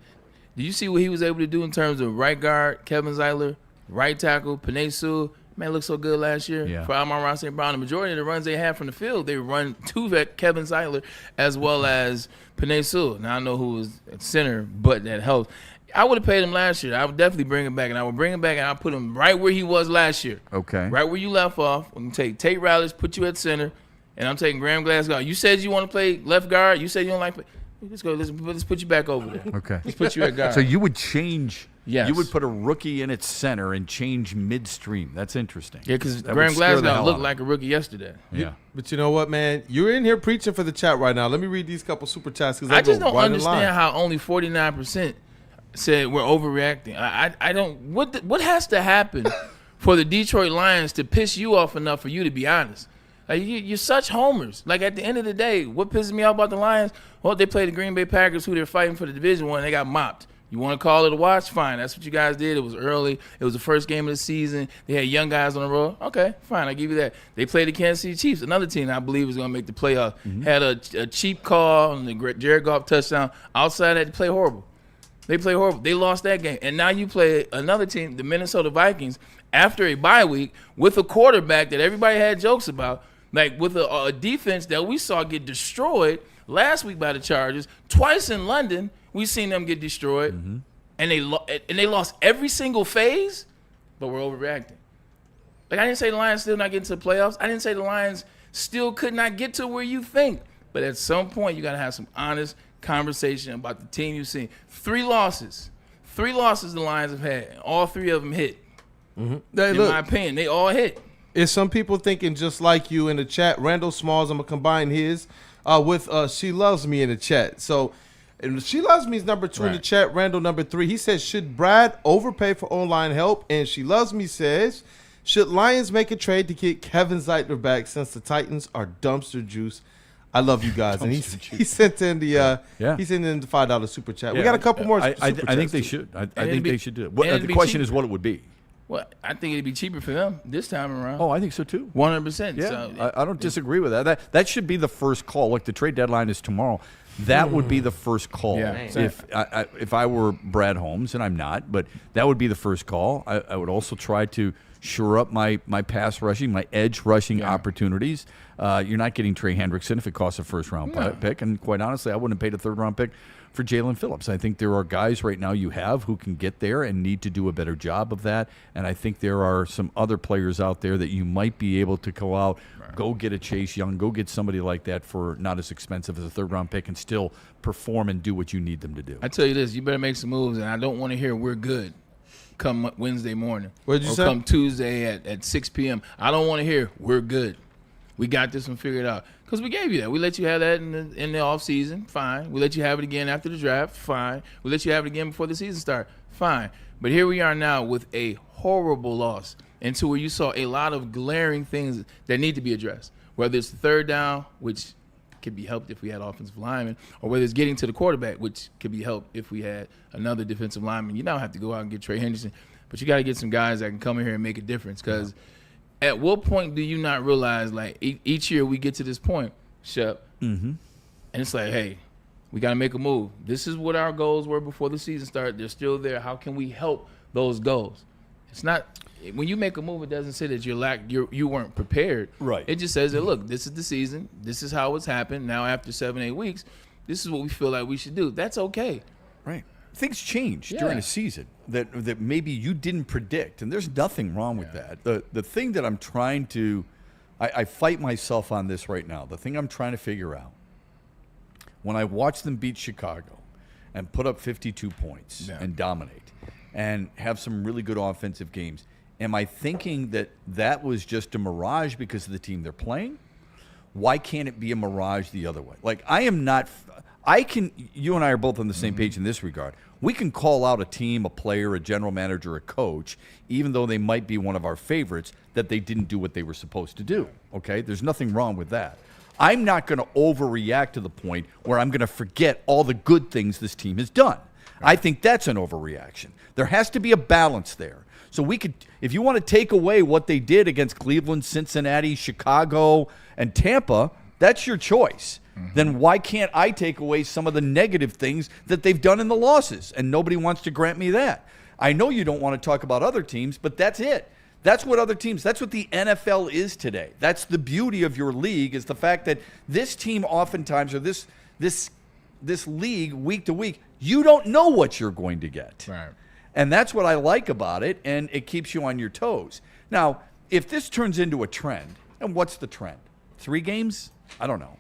Do you see what he was able to do in terms of right guard, Kevin Zeitler, right tackle, Penei Sewell? Man, looked so good last year for Amon-Ra St. Brown. The majority of the runs they had from the field, they run to Kevin Zeitler as well as Penei Sewell. Now, I know who was at center, but that helps. I would have paid him last year. I would definitely bring him back, and I would bring him back, and I'll put him right where he was last year. Okay. Right where you left off. I'm going to take Tate Ratledge, put you at center, and I'm taking Graham Glasgow. You said you want to play left guard. You said you don't like play. Let's go. Let's put you back over there. Okay. Let's put you at guard. So you would change. Yes. You would put a rookie in its center and change midstream. That's interesting. Yeah, because Graham Glasgow looked like a rookie yesterday. Yeah. But you know what, man? You're in here preaching for the chat right now. Let me read these couple super chats. I just don't understand how only 49% said we're overreacting. I don't. What has to happen for the Detroit Lions to piss you off enough for you to be honest? Like you're such homers. Like at the end of the day, what pisses me off about the Lions? Well, they played the Green Bay Packers, who they're fighting for the Division 1. They got mopped. You want to call it a watch? Fine. That's what you guys did. It was early. It was the first game of the season. They had young guys on the road. Okay, fine. I give you that. They played the Kansas City Chiefs, another team I believe is going to make the playoffs. Had a cheap call on the Jared Goff touchdown. Outside that, they play horrible. They play horrible. They lost that game. And now you play another team, the Minnesota Vikings, after a bye week with a quarterback that everybody had jokes about, like with a defense that we saw get destroyed last week by the Chargers. Twice in London, we seen them get destroyed, and they lost every single phase, but we're overreacting. Like, I didn't say the Lions still not getting to the playoffs. I didn't say the Lions still could not get to where you think. But at some point, you got to have some honest conversation about the team you've seen. 3 losses. 3 losses the Lions have had. All 3 of them hit. In my opinion, they all hit. Is some people thinking just like you in the chat? Randall Smalls, I'm going to combine his with She Loves Me in the chat. So She Loves Me is number 2 in the chat. Randall number 3. He says, should Brad overpay for online help? And She Loves Me says, should Lions make a trade to get Kevin Zeitler back since the Titans are dumpster juice? I love you guys. And he sent in the he sent in the $5 super chat. We got a couple more. I think they should. I think they should do it. The question is what it would be. Well, I think it'd be cheaper for them this time around. Oh, I think so too. 100%. Yeah, So, I don't disagree with that. That should be the first call. Look, the trade deadline is tomorrow. That would be the first call. Yeah, if I were Brad Holmes, and I'm not, but that would be the first call. I would also try to shore up my pass rushing, my edge rushing opportunities. You're not getting Trey Hendrickson if it costs a first-round pick, and quite honestly, I wouldn't have paid a third-round pick for Jalen Phillips. I think there are guys right now you have who can get there and need to do a better job of that, and I think there are some other players out there that you might be able to go out, go get a Chase Young, go get somebody like that for not as expensive as a third-round pick and still perform and do what you need them to do. I tell you this, you better make some moves, and I don't want to hear we're good come Wednesday morning. What did you say? Come Tuesday at 6 p.m. I don't want to hear we're good. We got this one figured out. Because we gave you that. We let you have that in the off season. Fine. We let you have it again after the draft. Fine. We let you have it again before the season started. Fine. But here we are now with a horrible loss into where you saw a lot of glaring things that need to be addressed. Whether it's the third down, which could be helped if we had offensive linemen, or whether it's getting to the quarterback, which could be helped if we had another defensive lineman. You now have to go out and get Trey Henderson. But you got to get some guys that can come in here and make a difference because at what point do you not realize, like, each year we get to this point, Shep, and it's like, hey, we got to make a move. This is what our goals were before the season started. They're still there. How can we help those goals? It's not – when you make a move, it doesn't say that you weren't prepared. Right. It just says that, look, this is the season. This is how it's happened. Now after 7-8 weeks, this is what we feel like we should do. That's okay. Right. Things change during a season that maybe you didn't predict, and there's nothing wrong with that. The thing that I'm trying to I fight myself on this right now. The thing I'm trying to figure out, when I watch them beat Chicago and put up 52 points and dominate and have some really good offensive games, am I thinking that that was just a mirage because of the team they're playing? Why can't it be a mirage the other way? Like, I am not – you and I are both on the same page in this regard. We can call out a team, a player, a general manager, a coach, even though they might be one of our favorites, that they didn't do what they were supposed to do, okay? There's nothing wrong with that. I'm not going to overreact to the point where I'm going to forget all the good things this team has done. I think that's an overreaction. There has to be a balance there. So we could, if you want to take away what they did against Cleveland, Cincinnati, Chicago, and Tampa, that's your choice. Then why can't I take away some of the negative things that they've done in the losses? And nobody wants to grant me that. I know you don't want to talk about other teams, but that's it. That's what other teams, that's what the NFL is today. That's the beauty of your league, is the fact that this team oftentimes, or this league week to week, you don't know what you're going to get. Right. And that's what I like about it, and it keeps you on your toes. Now, if this turns into a trend, and what's the trend? 3 games? I don't know.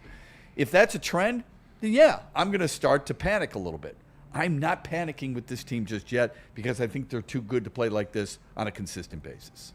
If that's a trend, then yeah, I'm going to start to panic a little bit. I'm not panicking with this team just yet because I think they're too good to play like this on a consistent basis.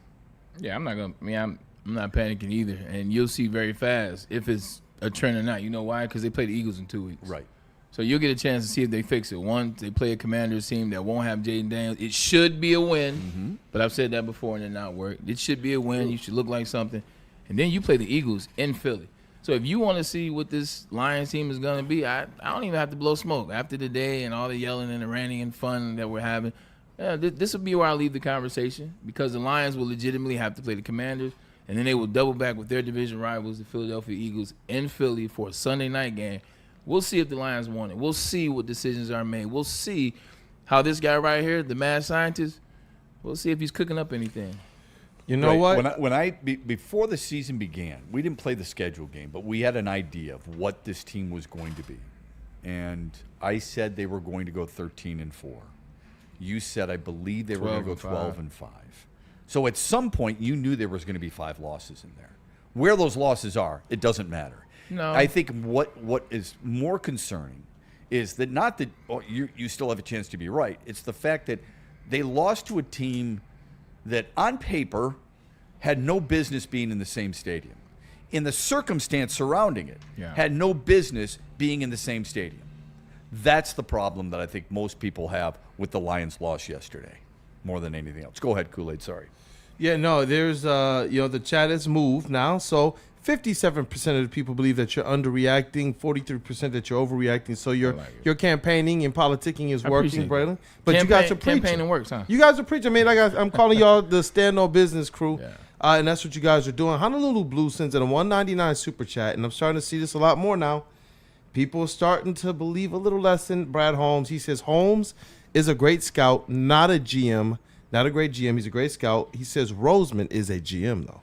Yeah, I'm not panicking either. And you'll see very fast if it's a trend or not. You know why? Because they play the Eagles in 2 weeks. Right. So you'll get a chance to see if they fix it. One, they play a Commanders team that won't have Jaden Daniels. It should be a win, but I've said that before and it not work. It should be a win. You should look like something. And then you play the Eagles in Philly. So if you want to see what this Lions team is going to be, I don't even have to blow smoke. After the day and all the yelling and the ranting and fun that we're having, this will be where I leave the conversation, because the Lions will legitimately have to play the Commanders, and then they will double back with their division rivals, the Philadelphia Eagles, in Philly for a Sunday night game. We'll see if the Lions won it. We'll see what decisions are made. We'll see how this guy right here, the mad scientist, we'll see if he's cooking up anything. You know what? Before the season began, we didn't play the schedule game, but we had an idea of what this team was going to be. And I said they were going to go 13-4. You said, I believe they were going to go 12-5. So at some point, you knew there was going to be 5 losses in there. Where those losses are, it doesn't matter. No. I think what is more concerning is that not that you still have a chance to be right. It's the fact that they lost to a team that on paper had no business being in the same stadium. In the circumstance surrounding it, had no business being in the same stadium. That's the problem that I think most people have with the Lions' loss yesterday, more than anything else. Go ahead, Kool-Aid, sorry. Yeah, no, there's, the chat has moved now. So 57% of the people believe that you're underreacting, 43% that you're overreacting. So your campaigning and politicking is working, Braylon. But you guys are preaching. Campaigning works, huh? You guys are preaching. I mean, I'm calling y'all the Stand On Business crew, and that's what you guys are doing. Honolulu Blue sends in a $1.99 super chat, and I'm starting to see this a lot more now. People are starting to believe a little less in Brad Holmes. He says Holmes is a great scout, not a GM, not a great GM. He's a great scout. He says Roseman is a GM, though.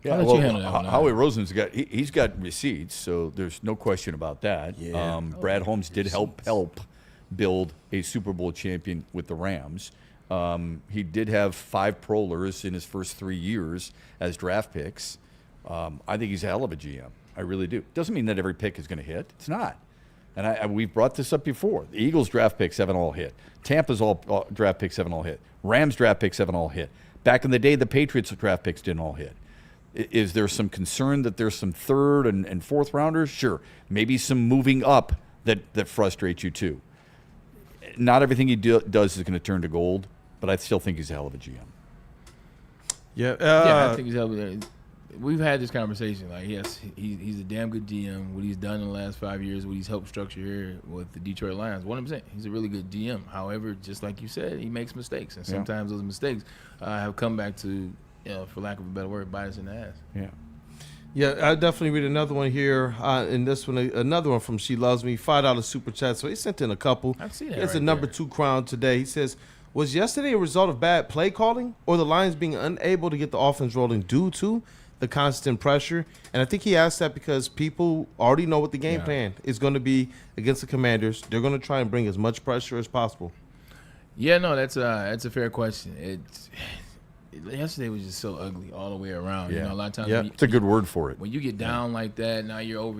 Yeah, Howie Roseman's he's got receipts, so there's no question about that. Yeah. Brad Holmes did help build a Super Bowl champion with the Rams. He did have 5 Prolers in his first 3 years as draft picks. I think he's a hell of a GM. I really do. Doesn't mean that every pick is going to hit. It's not. And we've brought this up before. The Eagles draft picks haven't all hit. Tampa's all draft picks haven't all hit. Rams draft picks haven't all hit. Back in the day, the Patriots draft picks didn't all hit. Is there some concern that there's some third and fourth rounders? Sure. Maybe some moving up that frustrates you too. Not everything he does is going to turn to gold, but I still think he's a hell of a GM. Yeah, I think he's a hell of a. We've had this conversation. Like, yes, he's a damn good GM. What he's done in the last 5 years, what he's helped structure here with the Detroit Lions, 100%. He's a really good GM. However, just like you said, he makes mistakes, and sometimes those mistakes have come back to, for lack of a better word, bite us in the ass. Yeah, I definitely read another one here. And this one, another one from She Loves Me, $5 super chat. So he sent in a couple. I've seen that. He has right a number there. 2 crown today. He says, was yesterday a result of bad play calling or the Lions being unable to get the offense rolling due to the constant pressure? And I think he asked that because people already know what the game plan is going to be against the Commanders. They're going to try and bring as much pressure as possible. Yeah, no, that's a fair question. Yesterday was just so ugly all the way around. Yeah. A lot of times. Yeah, it's a good word for it. When you get down like that, now you're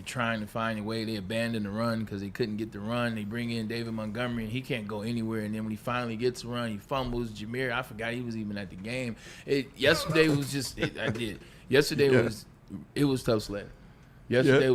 trying to find a way. They abandon the run because they couldn't get the run. They bring in David Montgomery, and he can't go anywhere. And then when he finally gets the run, he fumbles. Jameer, I forgot he was even at the game. Yesterday was just Yesterday was tough sledding. Yesterday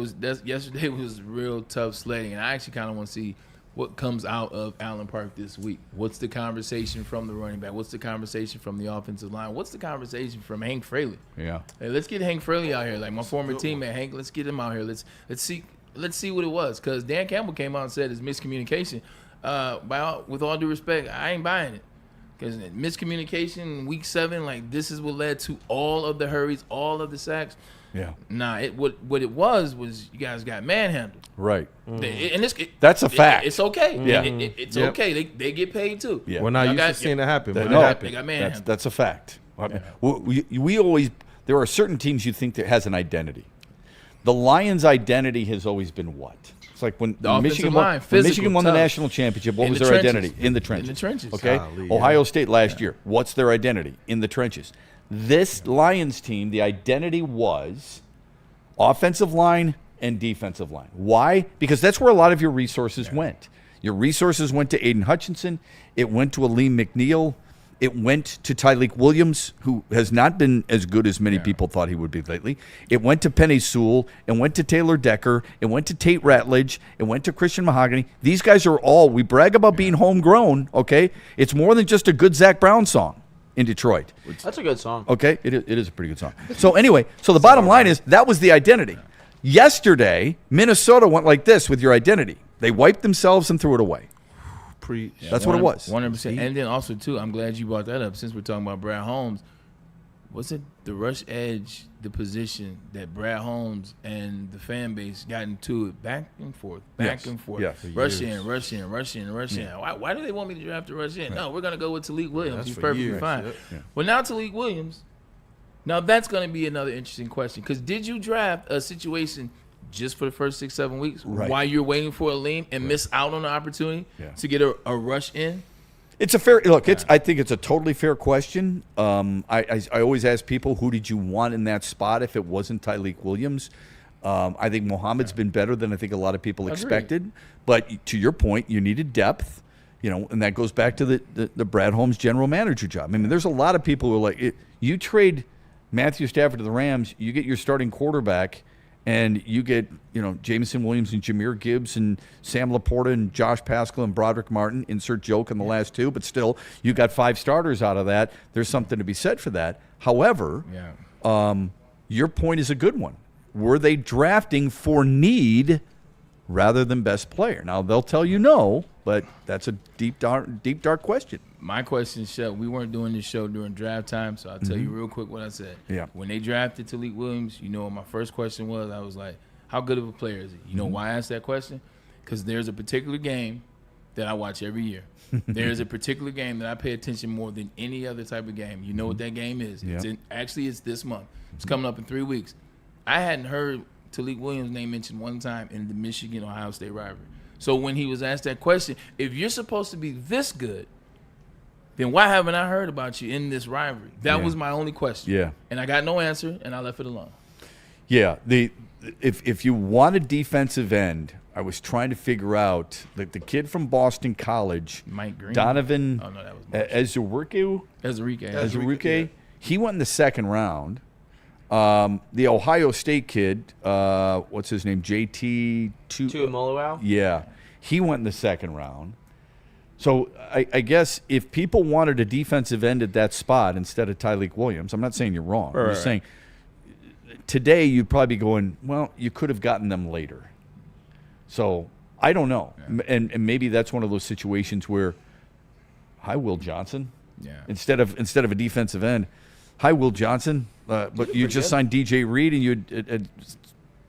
was real tough sledding, and I actually kind of want to see what comes out of Allen Park this week. What's the conversation from the running back? What's the conversation from the offensive line? What's the conversation from Hank Fraley? Yeah. Hey, let's get Hank Fraley out here, like my former teammate Hank. Let's get him out here. Let's see what it was, because Dan Campbell came out and said it's miscommunication. With all due respect, I ain't buying it, because miscommunication week 7, like this is what led to all of the hurries, all of the sacks. Yeah. Nah, what it was you guys got manhandled. Right. That's a fact. It's okay. Yeah. It's okay. They get paid too. Yeah. We're not used to seeing it happen. They got manhandled. That's a fact. Yeah. We always, there are certain teams you think that has an identity. The Lions' identity has always been what? It's like when Michigan won the national championship, what was their identity? In the trenches. In the trenches. Okay. Golly, Ohio State last year, what's their identity? In the trenches. This Lions team, the identity was offensive line and defensive line. Why? Because that's where a lot of your resources went. Your resources went to Aiden Hutchinson. It went to Aleem McNeil. It went to Tyleek Williams, who has not been as good as many people thought he would be lately. It went to Penei Sewell. It went to Taylor Decker. It went to Tate Ratledge. It went to Christian Mahogany. These guys are all, we brag about being homegrown, okay? It's more than just a good Zach Brown song in Detroit. That's a good song. Okay, it is a pretty good song. So anyway, the bottom line is that was the identity. Yesterday, Minnesota went like this with your identity. They wiped themselves and threw it away. That's what it was. 100%. And then also, too, I'm glad you brought that up since we're talking about Brad Holmes. Was it the rush edge, the position that Brad Holmes and the fan base got into it back and forth? Yeah, rush in. Why do they want me to draft to rush in? No, we're going to go with Tyleek Williams. He's perfectly fine. Yeah. Well, now Tyleek Williams, now that's going to be another interesting question, because did you draft a situation just for the first 6-7 weeks while you're waiting for Aleem and miss out on the opportunity to get a rush in? It's a fair look. I think it's a totally fair question. I always ask people, who did you want in that spot if it wasn't Tyleek Williams? I think Muhammad's been better than I think a lot of people expected. But to your point, you needed depth, and that goes back to the Brad Holmes general manager job. I mean, there's a lot of people who are like, you trade Matthew Stafford to the Rams, you get your starting quarterback, and you get, Jameson Williams and Jahmyr Gibbs and Sam Laporta and Josh Paschal and Broderick Martin, insert joke in the last two, but still, you got 5 starters out of that. There's something to be said for that. However, your point is a good one. Were they drafting for need rather than best player? Now, they'll tell you no, but that's a deep, dark question. My question, Shep, we weren't doing this show during draft time, so I'll tell you real quick what I said. Yeah. When they drafted Talik Williams, you know what my first question was? I was like, how good of a player is he? You know why I asked that question? Because there's a particular game that I watch every year. There's a particular game that I pay attention more than any other type of game. You know what that game is. Yeah. It's this month. It's coming up in 3 weeks. I hadn't heard Talik Williams' name mentioned one time in the Michigan-Ohio State rivalry. So when he was asked that question, if you're supposed to be this good, then why haven't I heard about you in this rivalry? That was my only question. Yeah. And I got no answer, and I left it alone. Yeah. If you want a defensive end, I was trying to figure out the kid from Boston College, Mike Green. Donovan Oh, no, that was Ezurike. He went in the second round. The Ohio State kid, what's his name? JT Tuimoloau? Yeah. He went in the second round. So I guess if people wanted a defensive end at that spot instead of Talik Williams, I'm not saying you're wrong. I'm just saying today you'd probably be going, well, you could have gotten them later. So I don't know. Yeah. And maybe that's one of those situations where, hi, Will Johnson. Yeah. Instead of a defensive end, hi, Will Johnson. But you just signed DJ Reed and you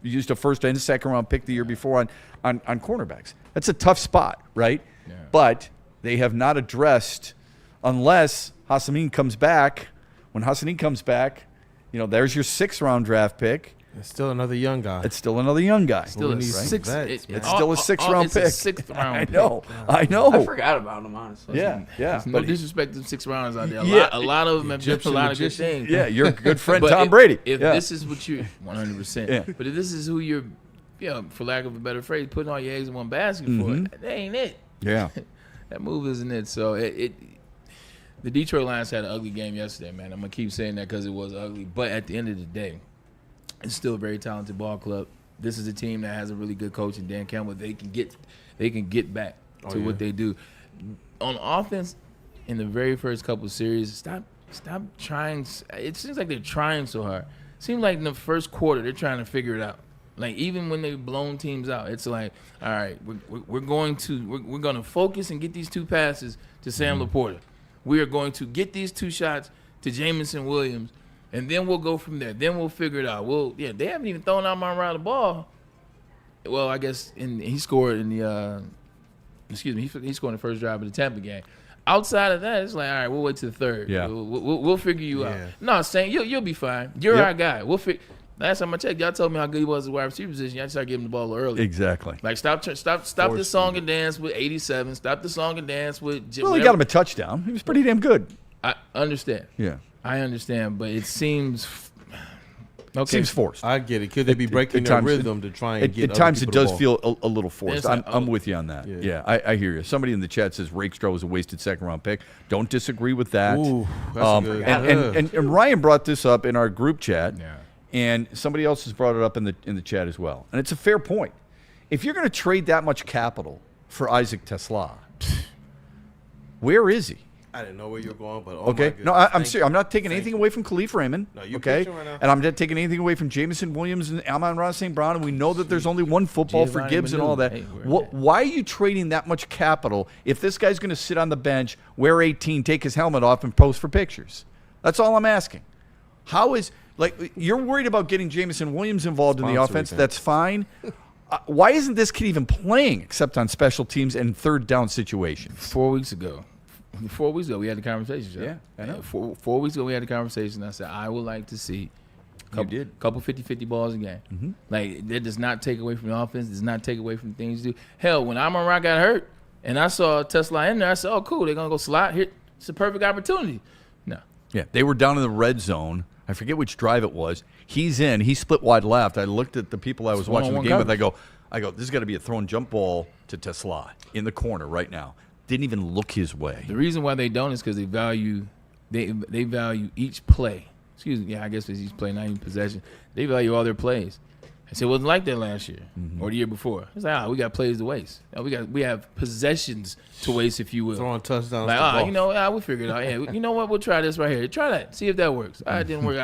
used a first and second round pick the year before on cornerbacks. That's a tough spot, right? Yeah. But they have not addressed, unless Hassanin comes back. When Hassanin comes back, there's your 6th round draft pick. It's still another young guy. It's still another young guy. Still a sixth. It's still a 6th round pick. It's a 6th round I pick. know. I know. I forgot about him, honestly. Yeah. No disrespect to 6 rounders out there. Yeah. A lot of them have done a lot of good things. Yeah, your good friend But Tom Brady. If Yeah. this is what you're 100%. Yeah. But if this is who you're, for lack of a better phrase, putting all your eggs in one basket for, that ain't it. Yeah. That move isn't it. So the Detroit Lions had an ugly game yesterday, man. I'm gonna keep saying that because it was ugly. But at the end of the day, it's still a very talented ball club. This is a team that has a really good coach in Dan Campbell. They can get back to what they do. On offense, in the very first couple of series, stop trying. It seems like they're trying so hard. It seems like in the first quarter they're trying to figure it out. Like even when they've blown teams out, it's like, all right, we're going to focus and get these 2 passes to Sam Laporta. We are going to get these 2 shots to Jamison Williams. And then we'll go from there. Then we'll figure it out. They haven't even thrown Amon-Ra the ball. Well, I guess he scored in the he scored in the first drive of the Tampa game. Outside of that, it's like, all right, we'll wait till the 3rd. Yeah. We'll figure you out. No, saying you'll be fine. You're our guy. Last time I checked, y'all told me how good he was at wide receiver position. Y'all started giving him the ball early. Exactly. Like stop the song and dance with 87. Stop the song and dance with. Well, he got him a touchdown. He was pretty damn good. I understand. Yeah. I understand, but it seems Seems forced. I get it. Could they be breaking their rhythm to try and get at times it does feel feel a little forced. Like, I'm with you on that. Yeah, I hear you. Somebody in the chat says Rakestraw was a wasted 2nd round pick. Don't disagree with that. Ooh, that's good. And Ryan brought this up in our group chat, Yeah. and somebody else has brought it up in the chat as well. And it's a fair point. If you're going to trade that much capital for Isaac Tesla, where is he? I didn't know where you were going, but okay. No, I'm serious. I'm not taking anything away from Khalif Raymond. No, you're okay, preaching right now. and I'm not taking anything away from Jamison Williams and Amon-Ra St. Brown, and we know that there's only one football for Gibbs and all that. Hey, why are you trading that much capital if this guy's going to sit on the bench, wear 18, take his helmet off, and pose for pictures? That's all I'm asking. How is you're worried about getting Jamison Williams involved in the offense? That's fine. Why isn't this kid even playing except on special teams and third down situations? 4 weeks ago. 4 weeks ago, we had the conversation. Shep. Yeah, I know. 4 weeks ago, we had the conversation. I said, I would like to see a couple 50-50 balls a game. Mm-hmm. Like, that does not take away from the offense, does not take away from things you do. Hell, when Amon-Ra got hurt and I saw Tesla in there, I said, oh, cool, they're going to go slot. Here, it's a perfect opportunity. No. Yeah, they were down in the red zone. I forget which drive it was. He's in. He split wide left. I looked at the people I was watching the game with. I go, this has got to be a throw and jump ball to Tesla in the corner right now. Didn't even look his way. The reason why they don't is because they value each play. Excuse me. Yeah, I guess it's each play, not even possession. They value all their plays. I said, it wasn't like that last year or the year before. It's like, we got plays to waste. We have possessions to waste, if you will. Throwing touchdowns. Like, we figured it out. Yeah, you know what? We'll try this right here. Try that. See if that works. It didn't work.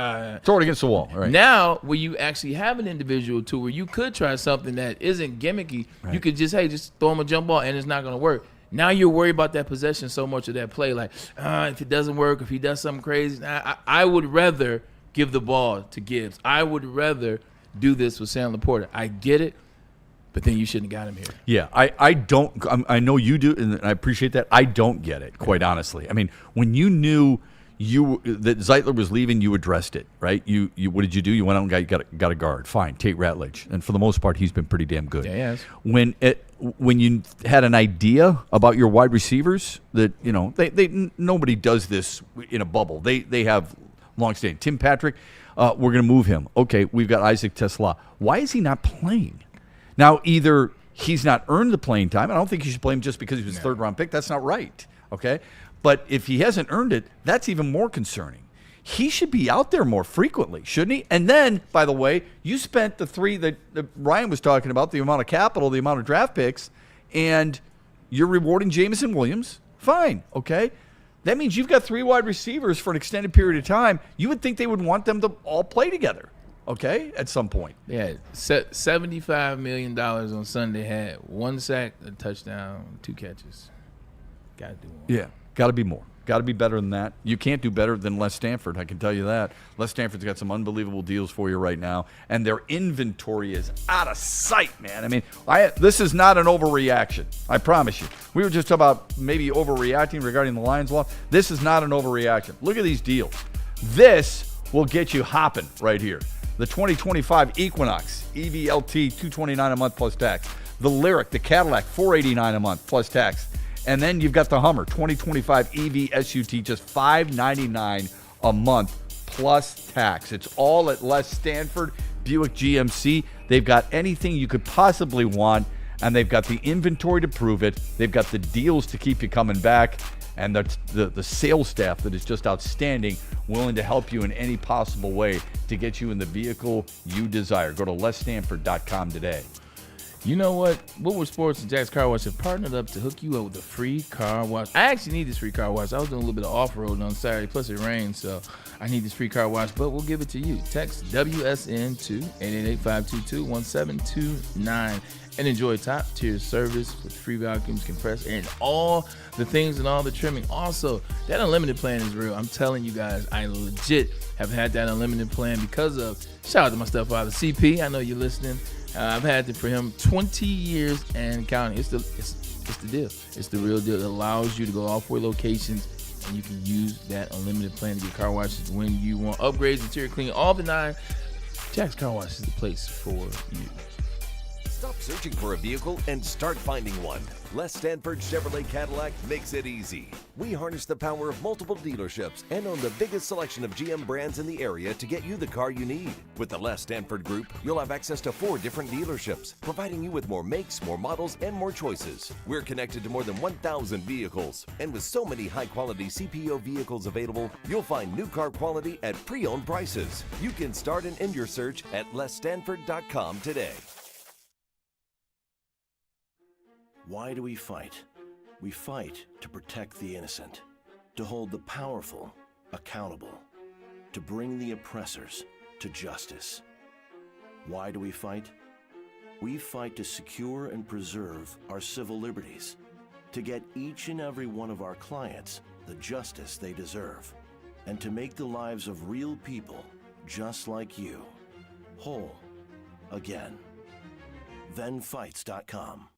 Throw it against the wall. Right. Now, where you actually have an individual tool where you could try something that isn't gimmicky, you could just throw him a jump ball and it's not going to work. Now you're worried about that possession so much of that play. Like, if it doesn't work, if he does something crazy, I would rather give the ball to Gibbs. I would rather do this with Sam Laporta. I get it, but then you shouldn't have got him here. Yeah, I don't. I know you do, and I appreciate that. I don't get it, quite honestly. I mean, when you knew that Zeitler was leaving, you addressed it, right? You what did you do? You went out and got a guard. Fine, Tate Ratledge, and for the most part, he's been pretty damn good. Yeah, he has. When you had an idea about your wide receivers, that they nobody does this in a bubble. They have long-standing. Tim Patrick. We're going to move him. Okay, we've got Isaac Tesla. Why is he not playing? Now, either he's not earned the playing time. I don't think you should play him just because he was a third-round pick. That's not right, okay? But if he hasn't earned it, that's even more concerning. He should be out there more frequently, shouldn't he? And then, by the way, you spent the three that Ryan was talking about, the amount of capital, the amount of draft picks, and you're rewarding Jameson Williams. Fine, okay? That means you've got three wide receivers for an extended period of time. You would think they would want them to all play together, okay, at some point. Yeah, $75 million on Sunday, had 1 sack, a touchdown, 2 catches. Got to do more. Yeah, got to be more. Got to be better than that. You can't do better than Les Stanford, I can tell you that. Les Stanford's got some unbelievable deals for you right now, and their inventory is out of sight, man. I mean, this is not an overreaction. I promise you. We were just talking about maybe overreacting regarding the Lions law. This is not an overreaction. Look at these deals. This will get you hopping right here. The 2025 Equinox, EVLT, $229 a month plus tax. The Lyric, the Cadillac, $489 a month plus tax. And then you've got the Hummer, 2025 EV SUT, just $599 a month plus tax. It's all at Les Stanford Buick GMC. They've got anything you could possibly want, and they've got the inventory to prove it. They've got the deals to keep you coming back, and the sales staff that is just outstanding, willing to help you in any possible way to get you in the vehicle you desire. Go to lesstanford.com today. You know what? Woodward Sports and Jack's Car Wash have partnered up to hook you up with a free car wash. I actually need this free car wash. I was doing a little bit of off-roading on Saturday, plus it rained, so I need this free car wash, but we'll give it to you. Text WSN to 888-522-1729 and enjoy top-tier service with free vacuums, compressor, and all the things and all the trimming. Also, that unlimited plan is real. I'm telling you guys, I legit have had that unlimited plan because of, shout out to my stepfather, CP. I know you're listening. I've had it for him 20 years and counting. It's the deal. It's the real deal. It allows you to go all 4 locations, and you can use that unlimited plan to get car washes when you want upgrades, interior cleaning, all the 9. Jack's Car Wash is the place for you. Stop searching for a vehicle and start finding one. Les Stanford Chevrolet Cadillac makes it easy. We harness the power of multiple dealerships and own the biggest selection of GM brands in the area to get you the car you need. With the Les Stanford Group, you'll have access to 4 different dealerships, providing you with more makes, more models, and more choices. We're connected to more than 1,000 vehicles. And with so many high-quality CPO vehicles available, you'll find new car quality at pre-owned prices. You can start and end your search at lesstanford.com today. Why do we fight? We fight to protect the innocent, to hold the powerful accountable, to bring the oppressors to justice. Why do we fight? We fight to secure and preserve our civil liberties, to get each and every one of our clients the justice they deserve, and to make the lives of real people just like you whole again. ThenFights.com.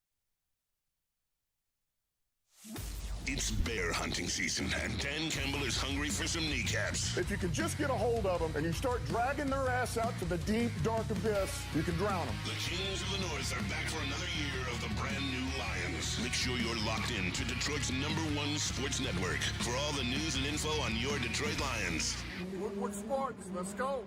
It's bear hunting season, and Dan Campbell is hungry for some kneecaps. If you can just get a hold of them and you start dragging their ass out to the deep, dark abyss, you can drown them. The Kings of the North are back for another year of the brand new Lions. Make sure you're locked in to Detroit's #1 sports network for all the news and info on your Detroit Lions. Woodward Sports, let's go.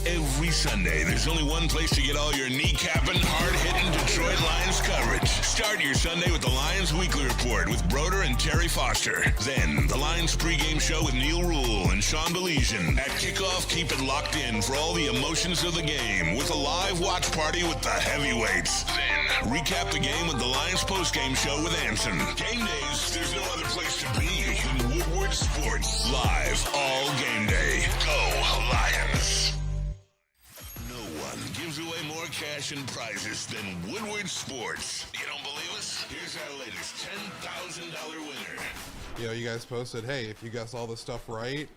Every Sunday, there's only one place to get all your kneecapping, hard-hitting Detroit Lions coverage. Start your Sunday with the Lions Weekly Report with Broder and Terry Foster. Then, the Lions pregame show with Neil Rule and Sean Baligian. At kickoff, keep it locked in for all the emotions of the game with a live watch party with the heavyweights. Then, recap the game with the Lions postgame show with Anson. Game days, there's no other place to be than Woodward Sports. Live all game day. Go Lions. No one gives away more cash and prizes than Woodward Sports. You don't believe us? Here's our latest $10,000 winner. You know, you guys posted, hey, if you guess all this stuff right,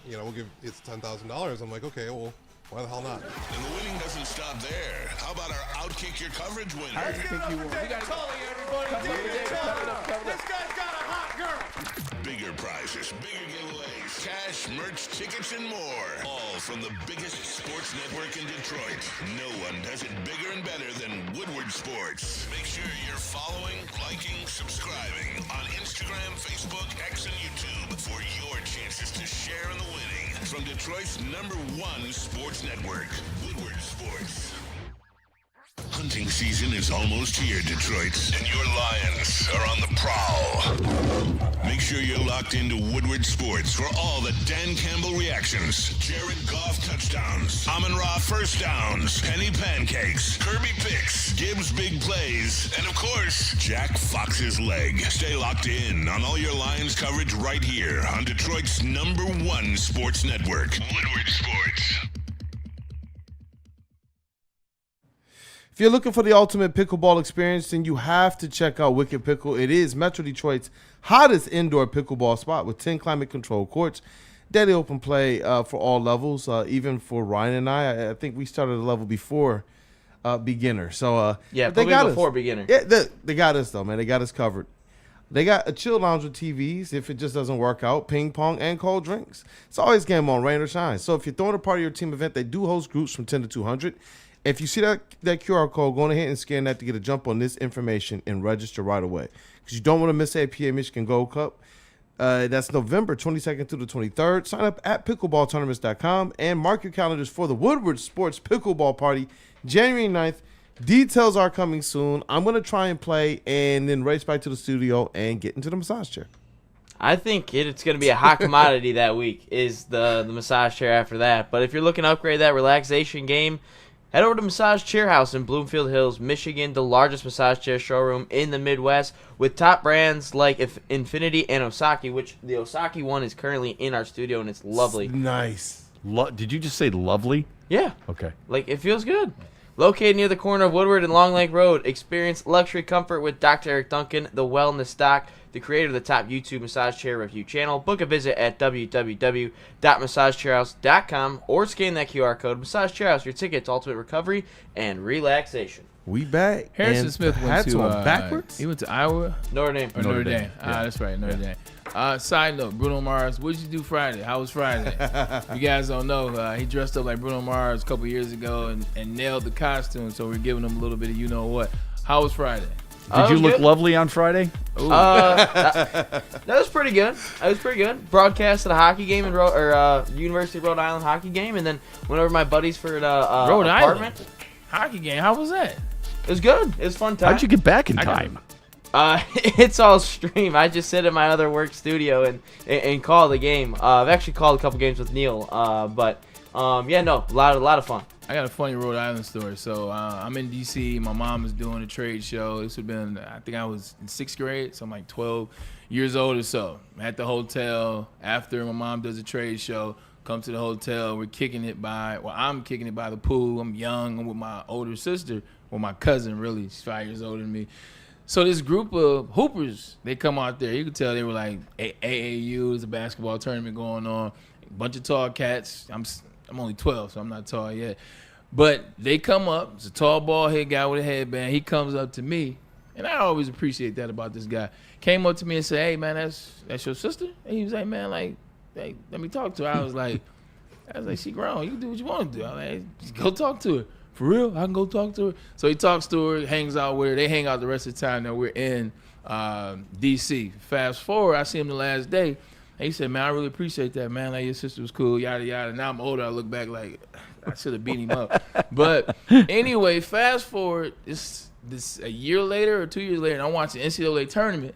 you know, we'll give it's $10,000. I'm like, okay, well, why the hell not? And the winning doesn't stop there. How about our Outkick Your Coverage winner? I think you won. We got everybody. This guy's got a hot girl. Bigger prizes, bigger giveaways, cash, merch, tickets, and more. All from the biggest sports network in Detroit. No one does it bigger and better than Woodward Sports. Make sure you're following, liking, subscribing on Instagram, Facebook, X, and YouTube for your chances to share in the winning. From Detroit's #1 sports network, Woodward Sports. Hunting season is almost here, Detroit, and your Lions are on the prowl. Make sure you're locked into Woodward Sports for all the Dan Campbell reactions, Jared Goff touchdowns, Amon-Ra first downs, Penny pancakes, Kirby picks, Gibbs big plays, and of course, Jack Fox's leg. Stay locked in on all your Lions coverage right here on Detroit's #1 sports network, Woodward Sports. If you're looking for the ultimate pickleball experience, then you have to check out Wicked Pickle. It is Metro Detroit's hottest indoor pickleball spot with 10 climate-controlled courts, daily open play for all levels, even for Ryan and I. I think we started a level before beginner. So yeah, they got before us. beginner. Yeah, they got us though, man. They got us covered. They got a chill lounge with TVs if it just doesn't work out, ping pong, and cold drinks. It's always game on, rain or shine. So if you're throwing a party or team event, they do host groups from 10 to 200. If you see that QR code, go ahead and scan that to get a jump on this information and register right away. Because you don't want to miss APA Michigan Gold Cup. That's November 22nd through the 23rd. Sign up at pickleballtournaments.com and mark your calendars for the Woodward Sports Pickleball Party, January 9th. Details are coming soon. I'm going to try and play and then race back to the studio and get into the massage chair. I think it's going to be a hot commodity that week is the massage chair after that. But if you're looking to upgrade that relaxation game, head over to Massage Chair House in Bloomfield Hills, Michigan, the largest massage chair showroom in the Midwest, with top brands like Infinity and Osaki, which the Osaki one is currently in our studio, and it's lovely. Nice. Did you just say lovely? Yeah. Okay. Like, it feels good. Located near the corner of Woodward and Long Lake Road, experience luxury comfort with Dr. Eric Duncan, the Wellness Doc, the creator of the top YouTube massage chair review channel. Book a visit at www.massagechairhouse.com or scan that QR code. Massage Chair House, your ticket to ultimate recovery and relaxation. We back. Harrison and Smith went to backwards. He went to Iowa. Notre Dame. Notre Dame. That's right, Notre Dame. Side note, Bruno Mars, what did you do Friday? How was Friday? You guys don't know, he dressed up like Bruno Mars a couple years ago and nailed the costume, so we're giving him a little bit of you-know-what. How was Friday? Did you look lovely on Friday? That was pretty good. Broadcasted a hockey game in University of Rhode Island hockey game, and then went over to my buddies for the Rhode apartment. Island hockey game. How was that? It was good. It was a fun time. How'd you get back in time? It's all stream. I just sit in my other work studio and call the game. I've actually called a couple games with Neil, but a lot of fun. I got a funny Rhode Island story. So I'm in D.C. My mom is doing a trade show. This would have been, I think I was in 6th grade, so I'm like 12 years old or so. I'm at the hotel after my mom does a trade show. Come to the hotel. I'm kicking it by the pool. I'm young. I'm with my older sister, or my cousin, really. She's 5 years older than me. So this group of hoopers, they come out there. You could tell they were like AAU. There's a basketball tournament going on. A bunch of tall cats. I'm only 12, so I'm not tall yet. But they come up. It's a tall, bald-head guy with a headband. He comes up to me, and I always appreciate that about this guy. Came up to me and said, "Hey, man, that's your sister?" And he was like, "Man, like, hey, let me talk to her." I was like, she grown. You can do what you want to do. I was like, go talk to her. For real? I can go talk to her? So he talks to her, hangs out with her. They hang out the rest of the time that we're in D.C. Fast forward, I see him the last day. And he said, "Man, I really appreciate that, man. Like, your sister was cool, yada, yada." Now I'm older. I look back like, I should have beat him up. But anyway, fast forward this a year later or 2 years later, and I'm watching NCAA tournament,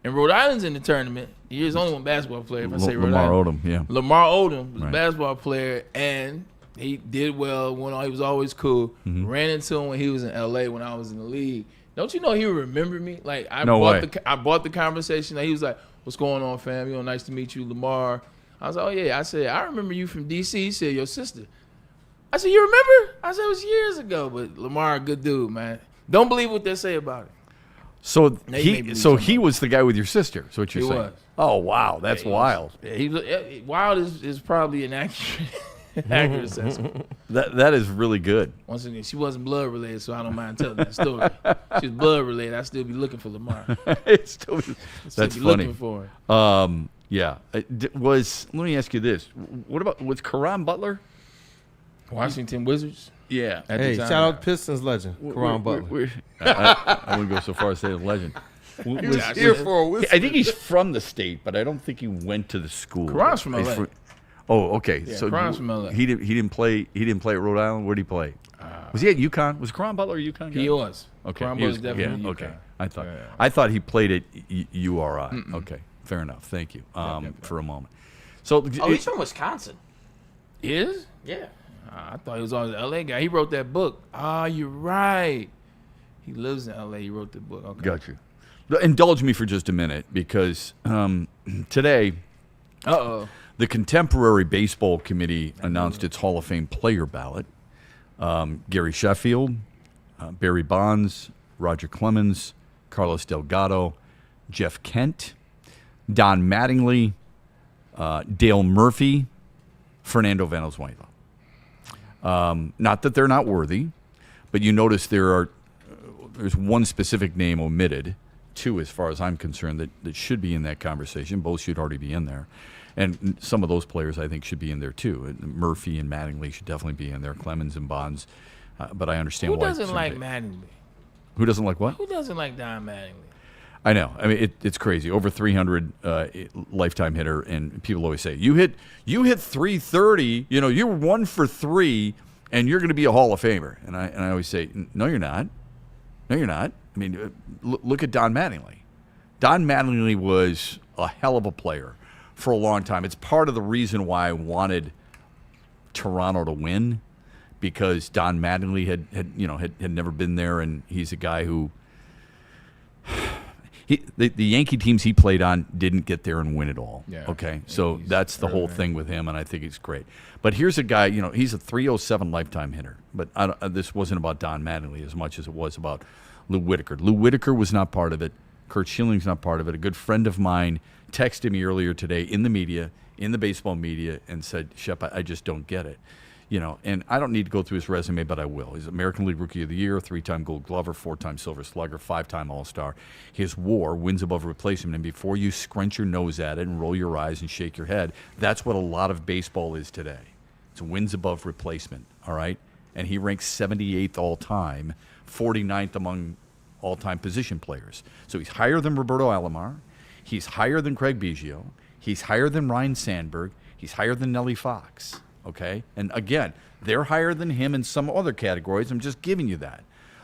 and Rhode Island's in the tournament. He's only one basketball player. If I say Rhode Lamar Island. Odom, yeah. Lamar Odom was Right. a basketball player, and he did well. He was always cool. Mm-hmm. Ran into him when he was in LA when I was in the league. Don't you know he would remember me? Like I No way. bought the conversation. He was like, "What's going on, fam? Nice to meet you, Lamar." I was like, "Oh yeah." I said, "I remember you from DC." He said, "Your sister." I said, "You remember?" I said, "It was years ago." But Lamar, a good dude, man. Don't believe what they say about him. So Now you may believe he somebody. was the guy with your sister. Is what you're He saying? was. Oh wow, that's wild. Wild is probably an accurate assessment. That is really good. Once again, she wasn't blood related, so I don't mind telling that story. She's blood related. I still be looking for Lamar. That's Still funny. be looking for him. Yeah. Let me ask you this: was Karan Butler? Washington Wizards. Yeah. Hey, shout out Pistons legend, Karan Butler. I wouldn't go so far as to say a legend. I think he's from the state, but I don't think he went to the school. Karan's from LA. Okay. Yeah, So Karan's from LA. he didn't play at Rhode Island. Where did he play? Was he at UConn? Was Karan Butler a UConn guy? He was. Okay. Karan He was- Butler's definitely okay. UConn. I thought he played at URI. Okay. Fair enough. Thank you. For a moment. So he's from Wisconsin. Is? Yeah. I thought he was always an LA guy. He wrote that book. You're right. He lives in LA. He wrote the book. Okay. Got you. Indulge me for just a minute because today, the Contemporary Baseball Committee announced its Hall of Fame player ballot. Gary Sheffield, Barry Bonds, Roger Clemens, Carlos Delgado, Jeff Kent, Don Mattingly, Dale Murphy, Fernando Valenzuela. Not that they're not worthy, but you notice there's one specific name omitted, two as far as I'm concerned, that should be in that conversation. Both should already be in there. And some of those players I think should be in there too. Murphy and Mattingly should definitely be in there, Clemens and Bonds. But I understand Who why. doesn't like Mattingly? Who doesn't like what? Who doesn't like Don Mattingly? I know. I mean, it's crazy. Over 300 lifetime hitter, and people always say, you hit 330. You're 1 for 3, and you're going to be a Hall of Famer. And I always say, no, you're not. No, you're not. I mean, look at Don Mattingly. Don Mattingly was a hell of a player for a long time. It's part of the reason why I wanted Toronto to win, because Don Mattingly had never been there, and he's a guy who. The Yankee teams he played on didn't get there and win it all. Yeah. Okay, so that's the whole thing with him, and I think he's great. But here's a guy, he's a 307 lifetime hitter. But this wasn't about Don Mattingly as much as it was about Lou Whitaker. Lou Whitaker was not part of it. Kurt Schilling's not part of it. A good friend of mine texted me earlier today in the media, in the baseball media, and said, Shep, I just don't get it. And I don't need to go through his resume, but I will. He's American League Rookie of the Year, 3-time Gold Glover, 4-time Silver Slugger, 5-time All-Star. His WAR, wins above replacement, and before you scrunch your nose at it and roll your eyes and shake your head, that's what a lot of baseball is today. It's wins above replacement, all right? And he ranks 78th all-time, 49th among all-time position players. So he's higher than Roberto Alomar. He's higher than Craig Biggio. He's higher than Ryan Sandberg. He's higher than Nellie Fox. Okay? And again, they're higher than him in some other categories. I'm just giving you that.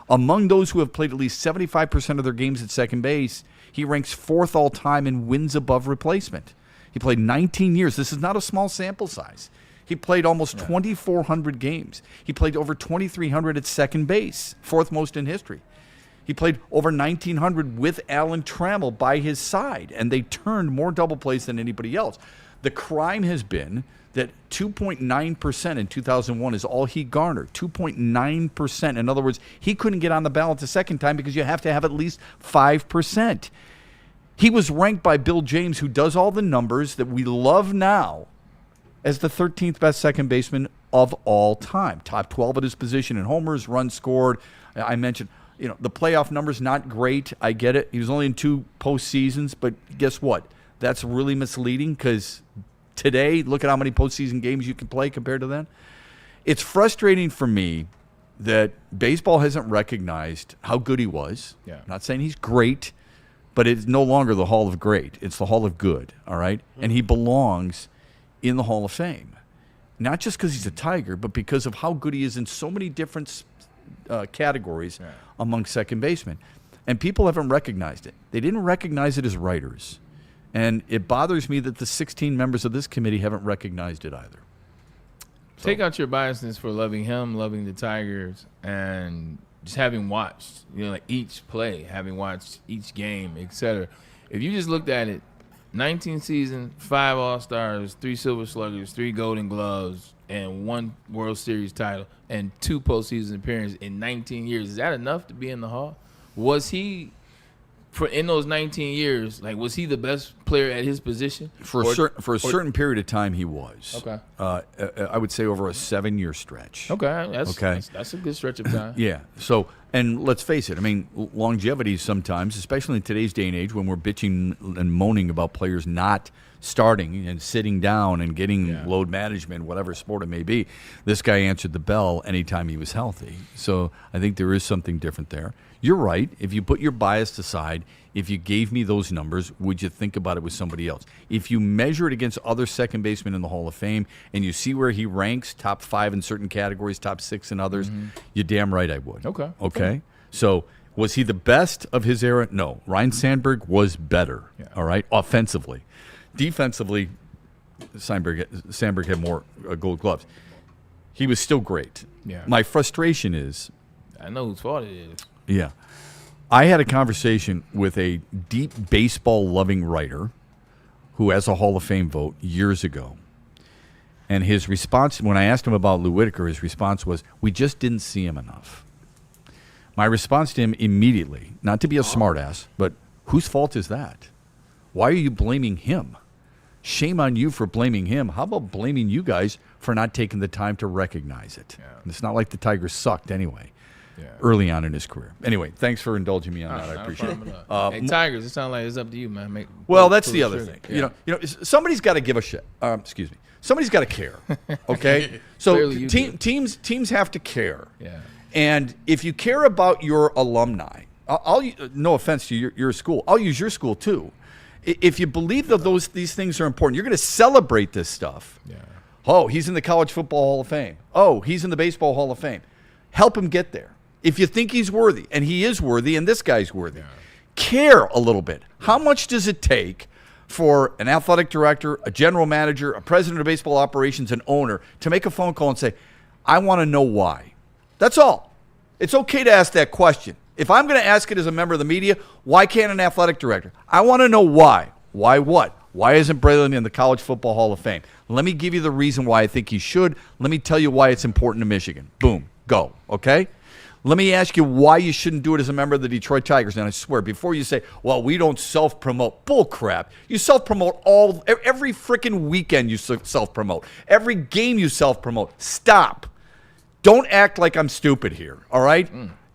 Among those who have played at least 75% of their games at second base, he ranks 4th all-time in wins above replacement. He played 19 years. This is not a small sample size. He played almost 2,400 games. He played over 2,300 at second base, 4th most in history. He played over 1,900 with Alan Trammell by his side, and they turned more double plays than anybody else. The crime has been that 2.9% in 2001 is all he garnered, 2.9%. In other words, he couldn't get on the ballot the second time because you have to have at least 5%. He was ranked by Bill James, who does all the numbers that we love now, as the 13th best second baseman of all time. Top 12 at his position in homers, runs scored. I mentioned, the playoff numbers, not great. I get it. He was only in 2 postseasons, but guess what? That's really misleading because today, look at how many postseason games you can play compared to then. It's frustrating for me that baseball hasn't recognized how good he was. Yeah. I'm not saying he's great, but it's no longer the Hall of Great. It's the Hall of Good, all right? And he belongs in the Hall of Fame. not just because he's a Tiger, but because of how good he is in so many different categories among second basemen. And people haven't recognized it. They didn't recognize it as writers. And it bothers me that the 16 members of this committee haven't recognized it either. So. Take out your biasness for loving him, loving the Tigers, and just having watched, like each play, having watched each game, etc. If you just looked at it, 19 season, 5 All-Stars, 3 Silver Sluggers, 3 Golden Gloves, and 1 World Series title, and 2 postseason appearances in 19 years. Is that enough to be in the Hall? Was he, in those 19 years, was he the best player at his position? For a certain period of time, he was. Okay. I would say over a 7-year stretch. Okay. That's a good stretch of time. Yeah. So, and let's face it, I mean, longevity sometimes, especially in today's day and age when we're bitching and moaning about players not starting and sitting down and getting load management, whatever sport it may be, this guy answered the bell anytime he was healthy. So I think there is something different there. You're right. If you put your bias aside, if you gave me those numbers, would you think about it with somebody else? If you measure it against other second basemen in the Hall of Fame and you see where he ranks, top 5 in certain categories, top 6 in others, you're damn right I would. Okay. So was he the best of his era? No. Ryne Sandberg was better, all right, offensively. Defensively, Sandberg had more gold gloves. He was still great. Yeah. My frustration is... I know whose fault it is. Yeah. I had a conversation with a deep baseball-loving writer who has a Hall of Fame vote years ago. And his response, when I asked him about Lou Whitaker, his response was, we just didn't see him enough. My response to him immediately, not to be a smartass, but whose fault is that? Why are you blaming him? Shame on you for blaming him. How about blaming you guys for not taking the time to recognize it? Yeah. It's not like the Tigers sucked anyway. Early on in his career. Anyway, thanks for indulging me on that. I appreciate it. Hey, Tigers, it sounds like it's up to you, man. That's the other thing. Yeah. You know, somebody's got to give a shit. Excuse me. Somebody's got to care. Okay, so teams have to care. Yeah. And if you care about your alumni, I'll no offense to your school, I'll use your school too. If you believe that these things are important, you're going to celebrate this stuff. Yeah. Oh, he's in the College Football Hall of Fame. Oh, he's in the Baseball Hall of Fame. Help him get there. If you think he's worthy, and he is worthy, and this guy's worthy, care a little bit. How much does it take for an athletic director, a general manager, a president of baseball operations, an owner to make a phone call and say, I want to know why? That's all. It's okay to ask that question. If I'm going to ask it as a member of the media, why can't an athletic director? I want to know why. Why what? Why isn't Braylon in the College Football Hall of Fame? Let me give you the reason why I think he should. Let me tell you why it's important to Michigan. Boom. Go. Okay? Let me ask you why you shouldn't do it as a member of the Detroit Tigers. And I swear, before you say, well, we don't self-promote. Bull crap. You self-promote every freaking weekend you self-promote. Every game you self-promote. Stop. Don't act like I'm stupid here, all right?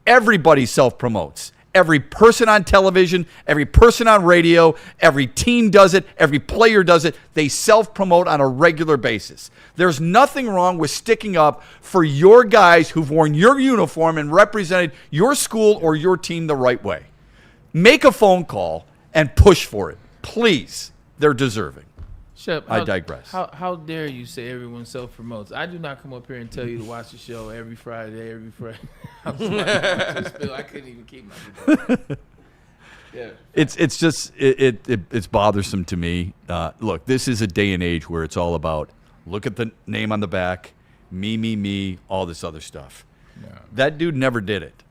Everybody self-promotes. Every person on television, every person on radio, every team does it, every player does it. They self-promote on a regular basis. There's nothing wrong with sticking up for your guys who've worn your uniform and represented your school or your team the right way. Make a phone call and push for it. Please. They're deserving. Shep, I digress. How dare you say everyone self-promotes? I do not come up here and tell you to watch the show every Friday. I couldn't even keep my Yeah. It's just it's bothersome to me. Look, this is a day and age where it's all about look at the name on the back, me, all this other stuff. Yeah. That dude never did it.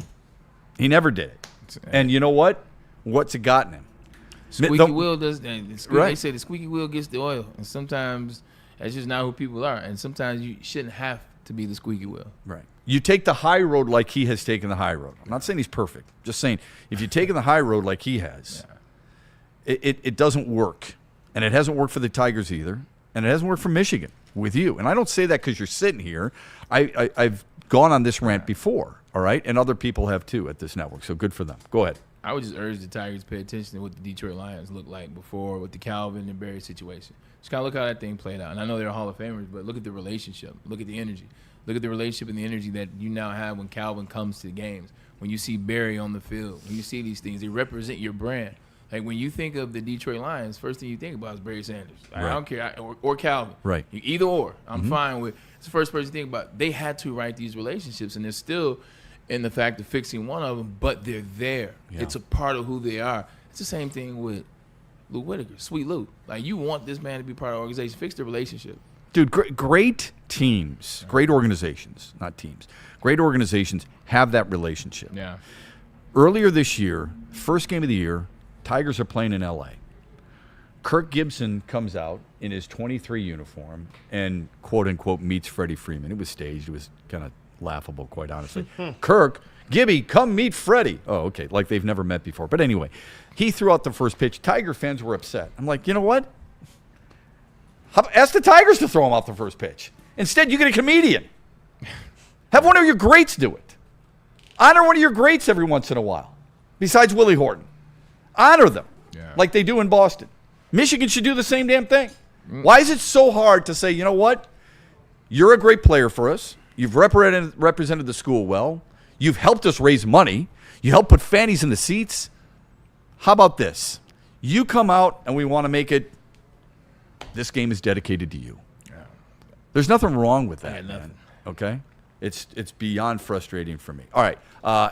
He never did it. And you know what? What's it gotten him? Squeaky wheel does. They say the squeaky wheel gets the oil, and sometimes that's just not who people are. And sometimes you shouldn't have to be the squeaky wheel. Right. You take the high road like he has taken the high road. I'm not saying he's perfect. Just saying if you've taken the high road like he has, it doesn't work, and it hasn't worked for the Tigers either, and it hasn't worked for Michigan with you. And I don't say that because you're sitting here. I've gone on this rant before, all right, and other people have too at this network. So good for them. Go ahead. I would just urge the Tigers to pay attention to what the Detroit Lions looked like before with the Calvin and Barry situation. Just kind of look how that thing played out. And I know they're Hall of Famers, but look at the relationship. Look at the energy. Look at the relationship and the energy that you now have when Calvin comes to the games. When you see Barry on the field, when you see these things, they represent your brand. Like when you think of the Detroit Lions, first thing you think about is Barry Sanders. I Right. don't care, or Calvin. Right. Either or, I'm Mhm. fine with. It's the first person you think about. They had to write these relationships, and they're still in the fact of fixing one of them, but they're there. Yeah. It's a part of who they are. It's the same thing with Lou Whitaker, Sweet Lou. Like you want this man to be part of the organization. Fix the relationship. Dude, great teams, great organizations, not teams. Great organizations have that relationship. Yeah. Earlier this year, first game of the year, Tigers are playing in L.A. Kirk Gibson comes out in his 23 uniform and, quote-unquote, meets Freddie Freeman. It was staged. It was kind of laughable, quite honestly. Kirk, Gibby, come meet Freddie. Oh, okay, like they've never met before. But anyway, he threw out the first pitch. Tiger fans were upset. I'm like, you know what? Ask the Tigers to throw him out the first pitch. Instead, you get a comedian. Have one of your greats do it. Honor one of your greats every once in a while, besides Willie Horton. Honor them like they do in Boston. Michigan should do the same damn thing. Why is it so hard to say, you know what? You're a great player for us. You've represented the school well. You've helped us raise money. You helped put fannies in the seats. How about this? You come out and we want to make it, this game is dedicated to you. Yeah. There's nothing wrong with that, man. Okay? It's beyond frustrating for me. All right.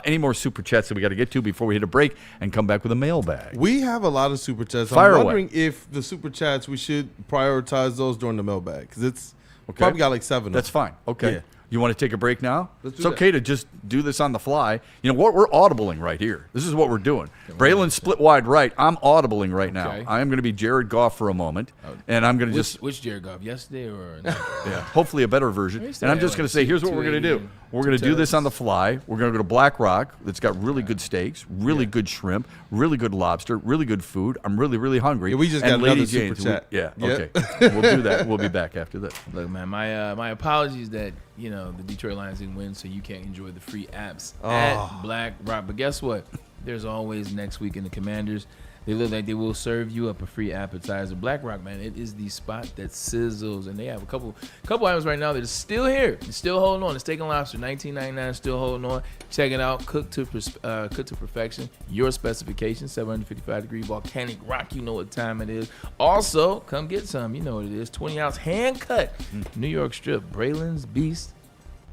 Any more super chats that we got to get to before we hit a break and come back with a mailbag? We have a lot of super chats. Fire I'm away. wondering if the super chats, we should prioritize those during the mailbag because it's probably got like 7 of them. That's fine. Okay. Yeah. You want to take a break now? Let's do It's that. okay to just do this on the fly. You know what? We're audibling right here. This is what we're doing. Braylon split wide right. I'm audibling right now. Okay. I am going to be Jared Goff for a moment, and I'm going to Which Jared Goff? Yesterday or yeah, hopefully a better version. And I'm just going to say, here's what we're going to do. We're going to do this on the fly. We're going to go to Black Rock. That's got really good steaks, really good shrimp, really good lobster, really good food. I'm really, really hungry. Yeah, we just and got another Lady super Jane's, chat. Yeah, Yep. okay. We'll do that. We'll be back after this. Look, man, my apologies that the Detroit Lions didn't win, so you can't enjoy the free apps at Black Rock. But guess what? There's always next week in the Commanders. They look like they will serve you up a free appetizer. Black Rock, man, it is the spot that sizzles, and they have a couple items right now that are still here. They're still holding on. The steak and lobster, $19.99, still holding on. Check it out. Cooked to perfection. Your specifications, 755-degree volcanic rock. You know what time it is. Also, come get some. You know what it is. 20-ounce hand-cut New York strip. Braylon's Beast.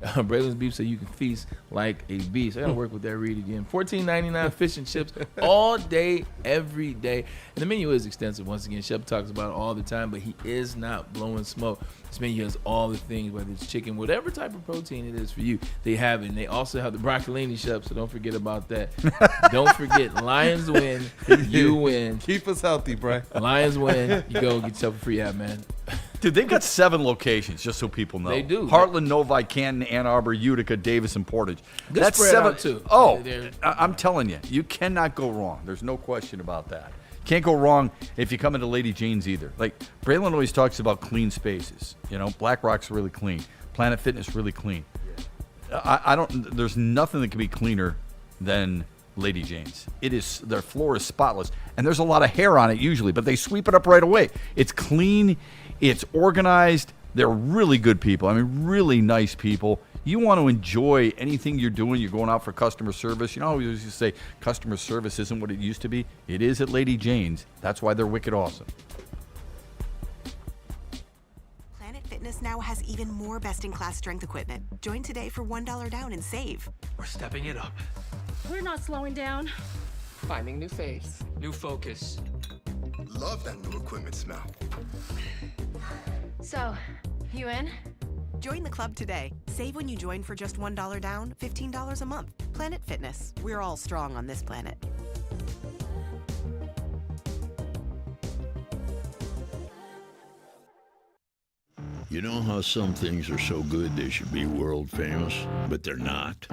Braylon's beef so you can feast like a beast. I gotta work with that read again. $14.99 fish and chips all day, every day. And the menu is extensive. Once again, Shep talks about it all the time, but he is not blowing smoke. This menu has all the things, whether it's chicken, whatever type of protein it is for you, they have it. And they also have the broccolini, Shep, so don't forget about that. Don't forget, Lions win, you win. Keep us healthy, bro. Lions win, you go get yourself a free app, man. Dude, they've got 7 locations, just so people know. They do. Heartland, Novi, Canton, Ann Arbor, Utica, Davis, and Portage. Good That's spread 7 out, too. Oh, They're- I'm telling you, you cannot go wrong. There's no question about that. Can't go wrong if you come into Lady Jane's either. Like, Braylon always talks about clean spaces. Black Rock's really clean. Planet Fitness really clean. I don't. There's nothing that can be cleaner than Lady Jane's. Their floor is spotless, and there's a lot of hair on it usually, but they sweep it up right away. It's clean. It's organized. They're really good people. I mean, really nice people. You want to enjoy anything you're doing. You're going out for customer service. We used to say customer service isn't what it used to be. It is at Lady Jane's. That's why they're wicked awesome. Planet Fitness now has even more best-in-class strength equipment. Join today for $1 down and save. We're stepping it up. We're not slowing down. Finding new face. New focus. Love that new equipment smell. So, you in? Join the club today. Save when you join for just $1 down, $15 a month. Planet Fitness. We're all strong on this planet. You know how some things are so good they should be world famous, but they're not?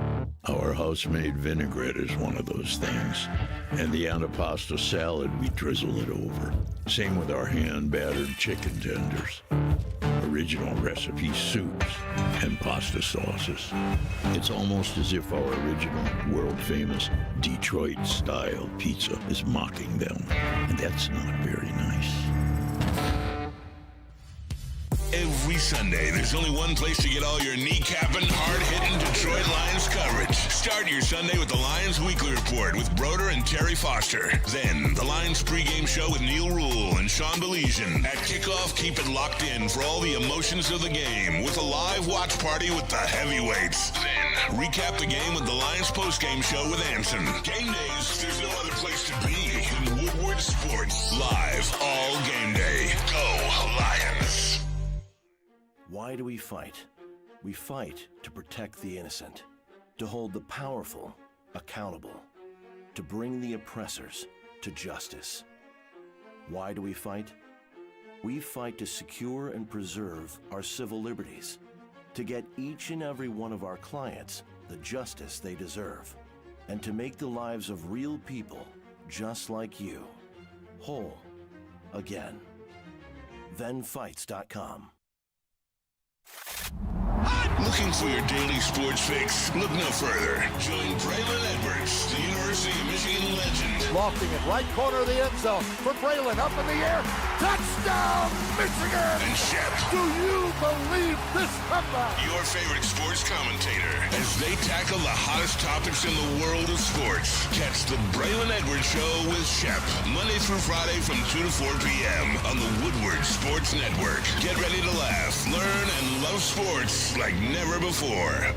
Our house-made vinaigrette is one of those things. And the antipasto salad, we drizzle it over. Same with our hand-battered chicken tenders. Original recipe soups and pasta sauces. It's almost as if our original, world-famous Detroit-style pizza is mocking them. And that's not very nice. Every Sunday, there's only one place to get all your kneecapping, hard-hitting Detroit Lions coverage. Start your Sunday with the Lions Weekly Report with Broder and Terry Foster. Then, the Lions pregame show with Neil Rule and Sean Baligian. At kickoff, keep it locked in for all the emotions of the game with a live watch party with the heavyweights. Then, recap the game with the Lions postgame show with Anson. Game days, there's no other place to be than Woodward Sports. Live all game day. Go Lions. Why do we fight? We fight to protect the innocent, to hold the powerful accountable, to bring the oppressors to justice. Why do we fight? We fight to secure and preserve our civil liberties, to get each and every one of our clients the justice they deserve, and to make the lives of real people just like you whole again. ThenFights.com. Looking for your daily sports fix? Look no further. Join Braylon Edwards, the University of Michigan legend. Lofting it, right corner of the end zone for Braylon, up in the air. Touchdown, Michigan! And Shep. Do you believe this comeback? Your favorite sports commentator as they tackle the hottest topics in the world of sports. Catch the Braylon Edwards Show with Shep, Monday through Friday from 2 to 4 p.m. on the Woodward Sports Network. Get ready to laugh, learn, and love sports like never before.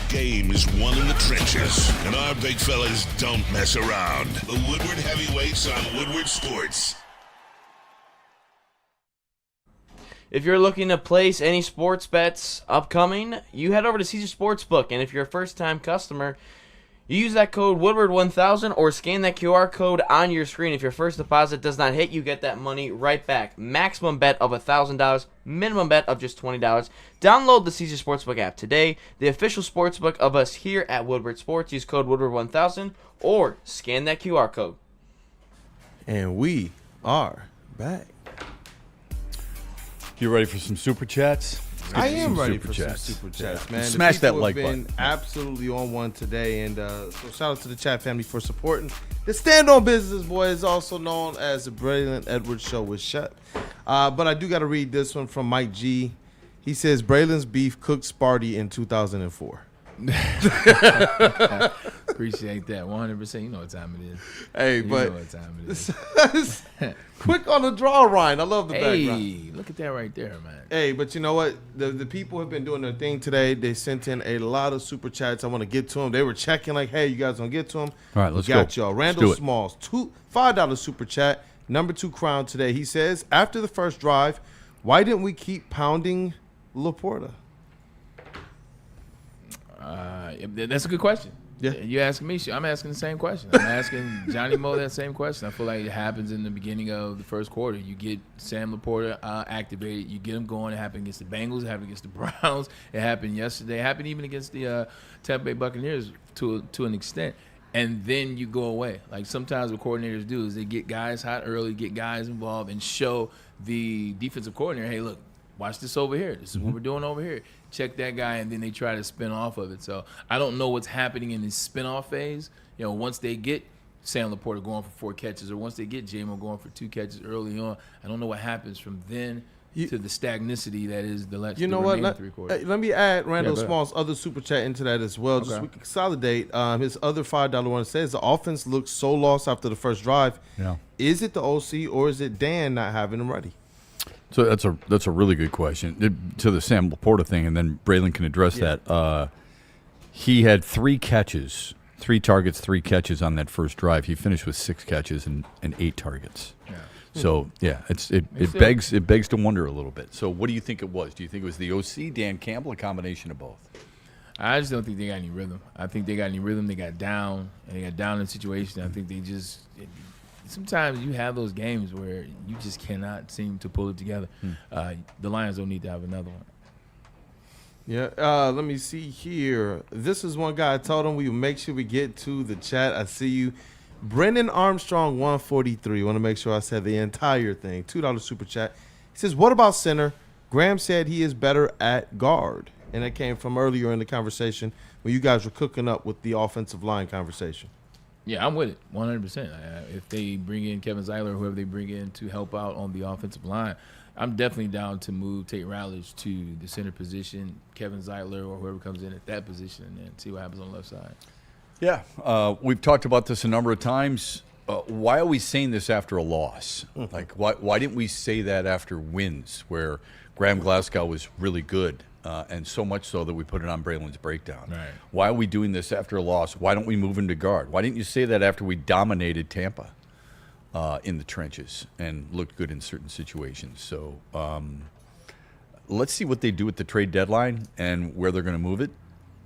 Game is won in the trenches, and our big fellas don't mess around. The Woodward Heavyweights on Woodward Sports. If you're looking to place any sports bets upcoming, you head over to Caesar Sportsbook, and if you're a first-time customer, you use that code Woodward1000 or scan that QR code on your screen. If your first deposit does not hit, you get that money right back. Maximum bet of $1,000, minimum bet of just $20. Download the Caesar Sportsbook app today, the official sportsbook of us here at Woodward Sports. Use code Woodward1000 or scan that QR code. And we are back. You ready for some super chats? I am ready for some super chats, man. Smash that like button. button. Absolutely on one today, and so shout out to the chat family for supporting the Stand On Business Boys, also known as the Braylon Edwards Show with Shep. But I do got to read this one from Mike G. He says Braylon's beef cooked Sparty in 2004. Appreciate that 100%. You know what time it is. Hey, you but know what time it is. Quick on the draw, Ryan. I love the background. Hey, look at that right there, man. Hey, but you know what? The people have been doing their thing today. They sent in a lot of super chats. I want to get to them. They were checking like, hey, you guys gonna get to them? All right, let's go. Got y'all. Randall Smalls, $5 super chat. Number 2 crown today. He says, after the first drive, why didn't we keep pounding Laporta? That's a good question. Yeah. You're asking me. I'm asking the same question. I'm asking Johnny Moe that same question. I feel like it happens in the beginning of the first quarter. You get Sam Laporta activated. You get him going. It happened against the Bengals. It happened against the Browns. It happened yesterday. It happened even against the Tampa Bay Buccaneers to an extent. And then you go away. Like sometimes what coordinators do is they get guys hot early, get guys involved, and show the defensive coordinator, hey, look, watch this over here. This is what we're doing over here. Check that guy, and then they try to spin off of it. So I don't know what's happening in this spin-off phase. You know, once they get Sam Laporta going for 4 catches, or once they get J-Mo going for 2 catches early on, I don't know what happens from then to the stagnicity that is the You know what? remaining 3 quarters. Let me add Randall Small's other super chat into that as well. Just so we can consolidate. His other $5 one says the offense looks so lost after the first drive. Yeah. Is it the OC or is it Dan not having them ready? So that's a really good question to the Sam Laporta thing, and then Braylon can address that. He had 3 catches, 3 targets, 3 catches on that first drive. He finished with 6 catches and 8 targets. Yeah. So it begs to wonder a little bit. So what do you think it was? Do you think it was the OC, Dan Campbell, a combination of both? I just don't think they got any rhythm. I think they got any rhythm. They got down, and they got down in the situation. I think they just sometimes you have those games where you just cannot seem to pull it together. The Lions don't need to have another one. Yeah, let me see here. This is one guy. I told him we would make sure we get to the chat. I see you. Brendan Armstrong, 143. Want to make sure I said the entire thing. $2 super chat. He says, what about center? Graham said he is better at guard. And that came from earlier in the conversation when you guys were cooking up with the offensive line conversation. Yeah, I'm with it 100%. If they bring in Kevin Zeitler or whoever they bring in to help out on the offensive line, I'm definitely down to move Tate Rowledge to the center position, Kevin Zeitler or whoever comes in at that position, and then see what happens on the left side. Yeah, we've talked about this a number of times. Why are we saying this after a loss? Like, why didn't we say that after wins where Graham Glasgow was really good? And so much so that we put it on Braylon's breakdown. Right. Why are we doing this after a loss? Why don't we move him to guard? Why didn't you say that after we dominated Tampa in the trenches and looked good in certain situations? So let's see what they do at the trade deadline and where they're going to move it.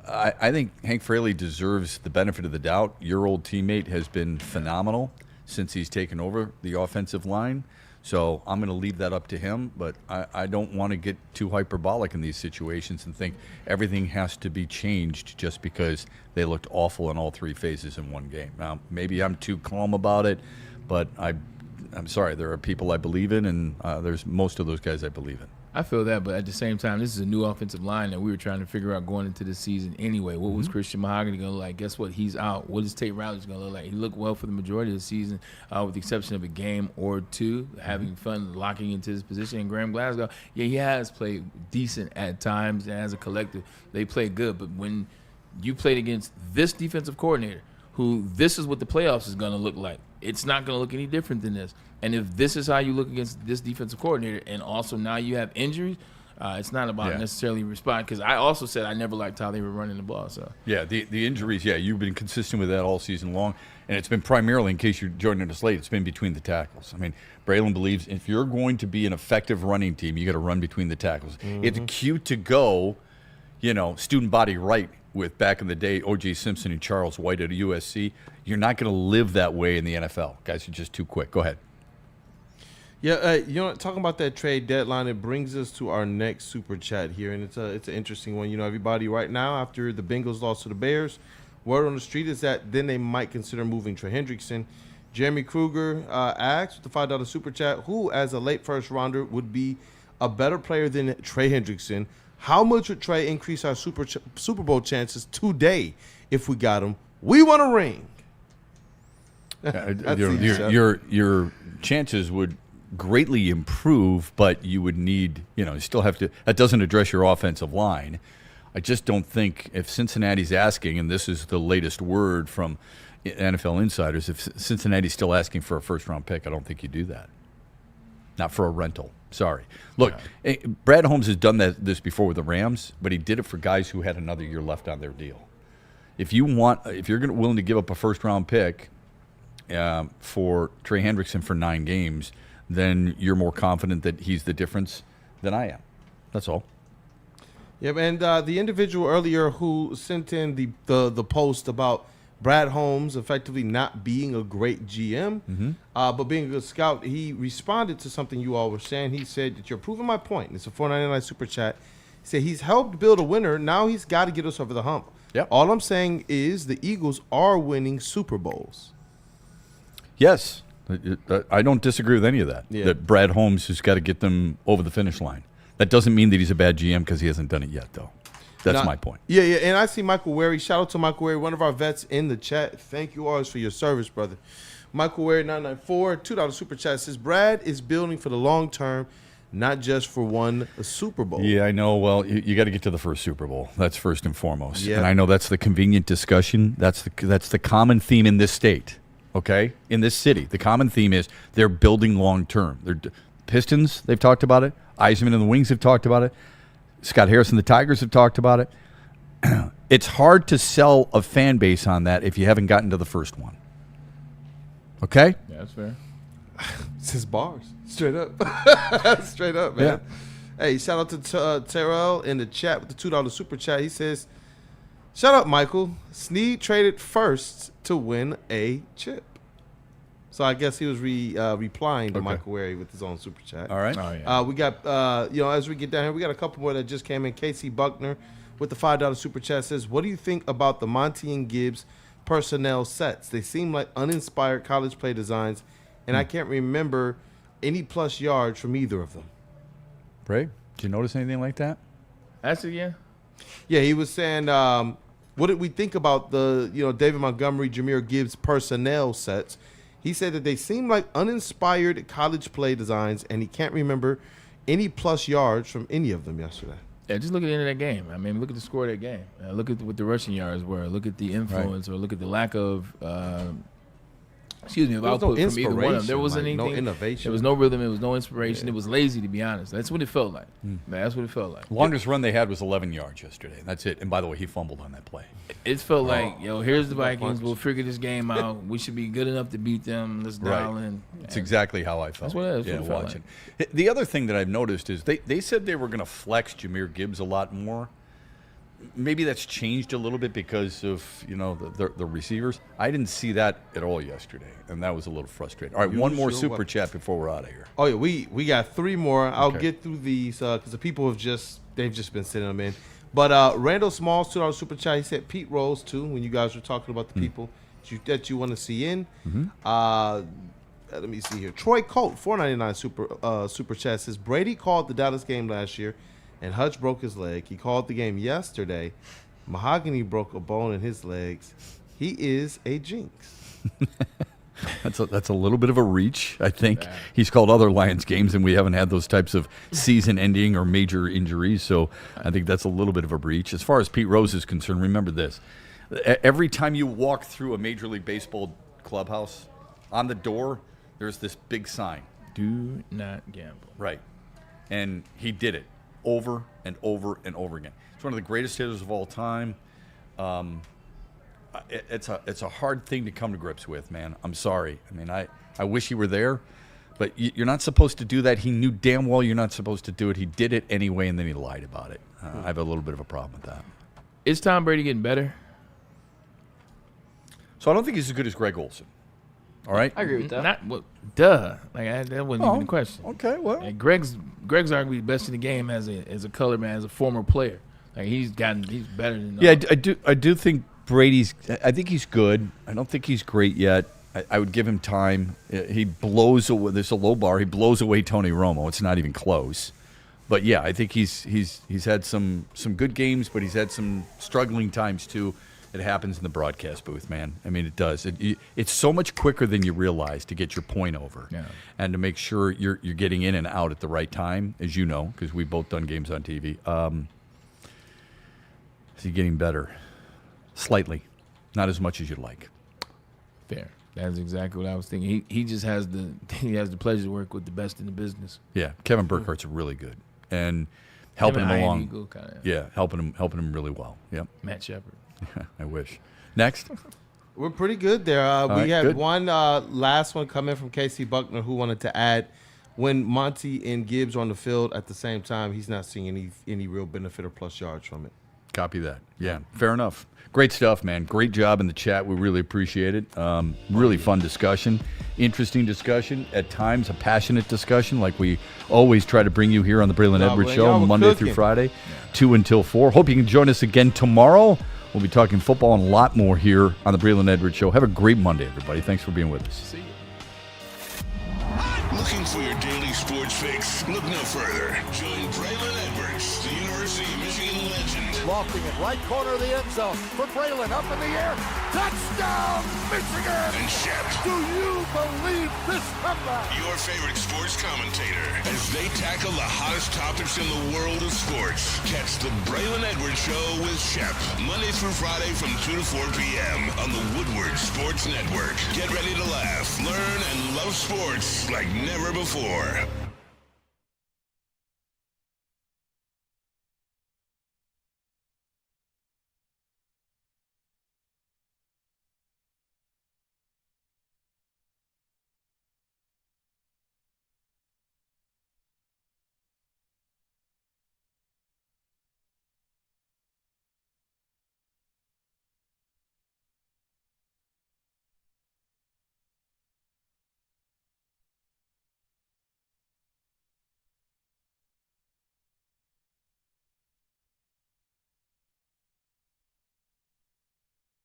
I think Hank Fraley deserves the benefit of the doubt. Your old teammate has been phenomenal since he's taken over the offensive line. So I'm going to leave that up to him, but I don't want to get too hyperbolic in these situations and think everything has to be changed just because they looked awful in all three phases in one game. Now, maybe I'm too calm about it, but I'm sorry. There are people I believe in, and there's most of those guys I believe in. I feel that, but at the same time, this is a new offensive line that we were trying to figure out going into this season anyway. What was Christian Mahogany going to look like? Guess what? He's out. What is Tate Rowledge going to look like? He looked well for the majority of the season, with the exception of a game or two, having fun locking into his position. And Graham Glasgow, yeah, he has played decent at times, and as a collective, they play good. But when you played against this defensive coordinator, who this is what the playoffs is going to look like, it's not going to look any different than this. And if this is how you look against this defensive coordinator, and also now you have injuries, it's not about necessarily responding. Because I also said I never liked how they were running the ball. So yeah, the injuries. Yeah, you've been consistent with that all season long, and it's been primarily, in case you're joining us late, it's been between the tackles. I mean, Braylon believes if you're going to be an effective running team, you got to run between the tackles. It's cute to go, student body right with back in the day O.J. Simpson and Charles White at USC. You're not going to live that way in the NFL. Guys are just too quick. Go ahead. Yeah, talking about that trade deadline, it brings us to our next super chat here, and it's an interesting one. Everybody right now, after the Bengals lost to the Bears, word on the street is that then they might consider moving Trey Hendrickson. Jeremy Kruger asked with the $5 super chat, who as a late first rounder would be a better player than Trey Hendrickson? How much would Trey increase our Super Bowl chances today if we got him? We want a ring. Your chances would greatly improve, but you would need, you still have to. That doesn't address your offensive line. I just don't think if Cincinnati's asking, and this is the latest word from NFL insiders, if Cincinnati's still asking for a first-round pick, I don't think you do that. Not for a rental. Sorry. Look, Brad Holmes has done this before with the Rams, but he did it for guys who had another year left on their deal. If you're willing to give up a first-round pick for Trey Hendrickson for 9 games, then you're more confident that he's the difference than I am. That's all. Yeah, and the individual earlier who sent in the post about Brad Holmes effectively not being a great GM, but being a good scout, he responded to something you all were saying. He said that you're proving my point. It's a $4.99 super chat. He said he's helped build a winner. Now he's got to get us over the hump. Yep. All I'm saying is the Eagles are winning Super Bowls. Yes. I don't disagree with any of that. Yeah. That Brad Holmes has got to get them over the finish line. That doesn't mean that he's a bad GM because he hasn't done it yet, though. That's my point. Yeah, and I see Michael Wary. Shout out to Michael Wary, one of our vets in the chat. Thank you always for your service, brother. Michael Wary, 994, $2 super chat says, Brad is building for the long term, not just for one Super Bowl. Yeah, I know. Well, you got to get to the first Super Bowl. That's first and foremost. Yeah. And I know that's the convenient discussion. That's the common theme in this state, okay? In this city. The common theme is they're building long term. Pistons, they've talked about it. Eisman and the Wings have talked about it. Scott Harris and the Tigers have talked about it. It's hard to sell a fan base on that if you haven't gotten to the first one. Okay? Yeah, that's fair. It's his bars. Straight up. Straight up, man. Yeah. Hey, shout out to Terrell in the chat with the $2 super chat. He says, shout out, Michael. Snead traded first to win a chip. So I guess he was replying to Michael Wary with his own super chat. All right. Oh, yeah. We got, as we get down here, we got a couple more that just came in. Casey Buckner with the $5 super chat says, what do you think about the Monty and Gibbs personnel sets? They seem like uninspired college play designs, and I can't remember any plus yards from either of them. Bray, did you notice anything like that? That's it, yeah. Yeah, he was saying what did we think about the, David Montgomery, Jahmyr Gibbs personnel sets? He said that they seem like uninspired college play designs, and he can't remember any plus yards from any of them yesterday. Yeah, just look at the end of that game. I mean, look at the score of that game. Look at what the rushing yards were. Look at the influence, or look at the lack of, of output from either one of them. There wasn't anything. No innovation. There was no rhythm. There was no inspiration. It was lazy, to be honest. That's what it felt like. That's what it felt like. Longest run they had was 11 yards yesterday. That's it. And by the way, he fumbled on that play. It felt like, here's the Vikings. We'll figure this game out. We should be good enough to beat them. Let's dial in. It's exactly how I felt. That's what it felt watching. Like. The other thing that I've noticed is they said they were going to flex Jahmyr Gibbs a lot more. Maybe that's changed a little bit because of the receivers. I didn't see that at all yesterday, and that was a little frustrating. All right, one more super chat before we're out of here. Oh yeah, we got 3 more. I'll get through these because the people they've just been sending them in. But Randall Smalls, $2 super chat. He said Pete Rose too when you guys were talking about the people that you want to see in. Let me see here. Troy Colt, $4.99 super chat says Brady called the Dallas game last year. And Hutch broke his leg. He called the game yesterday. Mahogany broke a bone in his legs. He is a jinx. That's a little bit of a reach, I think. Yeah. He's called other Lions games, and we haven't had those types of season-ending or major injuries, so I think that's a little bit of a breach. As far as Pete Rose is concerned, remember this. Every time you walk through a Major League Baseball clubhouse, on the door, there's this big sign. Do not gamble. Right. And he did it. Over and over and over again. It's one of the greatest hitters of all time. It's a hard thing to come to grips with, man. I'm sorry. I mean, I wish he were there, but you're not supposed to do that. He knew damn well you're not supposed to do it. He did it anyway, and then he lied about it. I have a little bit of a problem with that. Is Tom Brady getting better? So I don't think he's as good as Greg Olsen. All right, I agree with that. That wasn't even a question. Okay, well, and Greg's arguably best in the game as a color man, as a former player. Like he's better than. Yeah, I do think Brady's. I think he's good. I don't think he's great yet. I would give him time. He blows away. There's a low bar. He blows away Tony Romo. It's not even close. But yeah, I think he's had some good games, but he's had some struggling times too. It happens in the broadcast booth, man. I mean, it does. It's so much quicker than you realize to get your point over, and to make sure you're getting in and out at the right time, as you know, because we've both done games on TV. Is he getting better? Slightly, not as much as you'd like. Fair. That's exactly what I was thinking. He just has the pleasure to work with the best in the business. Yeah, Kevin Burkhart's really good, and helping him along. Yeah, helping him really well. Yep. Matt Shepard. I wish. Next. We're pretty good there. We had good. one last one come in from Casey Buckner who wanted to add when Monty and Gibbs are on the field at the same time, he's not seeing any real benefit or plus yards from it. Copy that. Yeah, fair enough. Great stuff, man. Great job in the chat. We really appreciate it. Really fun discussion. Interesting discussion. At times, a passionate discussion like we always try to bring you here on the Braylon Edwards Show Monday through Friday, 2 until 4. Hope you can join us again tomorrow. We'll be talking football and a lot more here on the Braylon Edwards Show. Have a great Monday, everybody. Thanks for being with us. See you. Looking for your daily sports fix? Look no further. Join Braylon Edwards, the University of Michigan legend. Lofting it right corner of the end zone for Braylon, up in the air. Touchdown, Michigan! And Shep. Do you believe this comeback? Your favorite sports commentator as they tackle the hottest topics in the world of sports. Catch the Braylon Edwards Show with Shep. Monday through Friday from 2 to 4 p.m. on the Woodward Sports Network. Get ready to laugh, learn, and love sports like never before.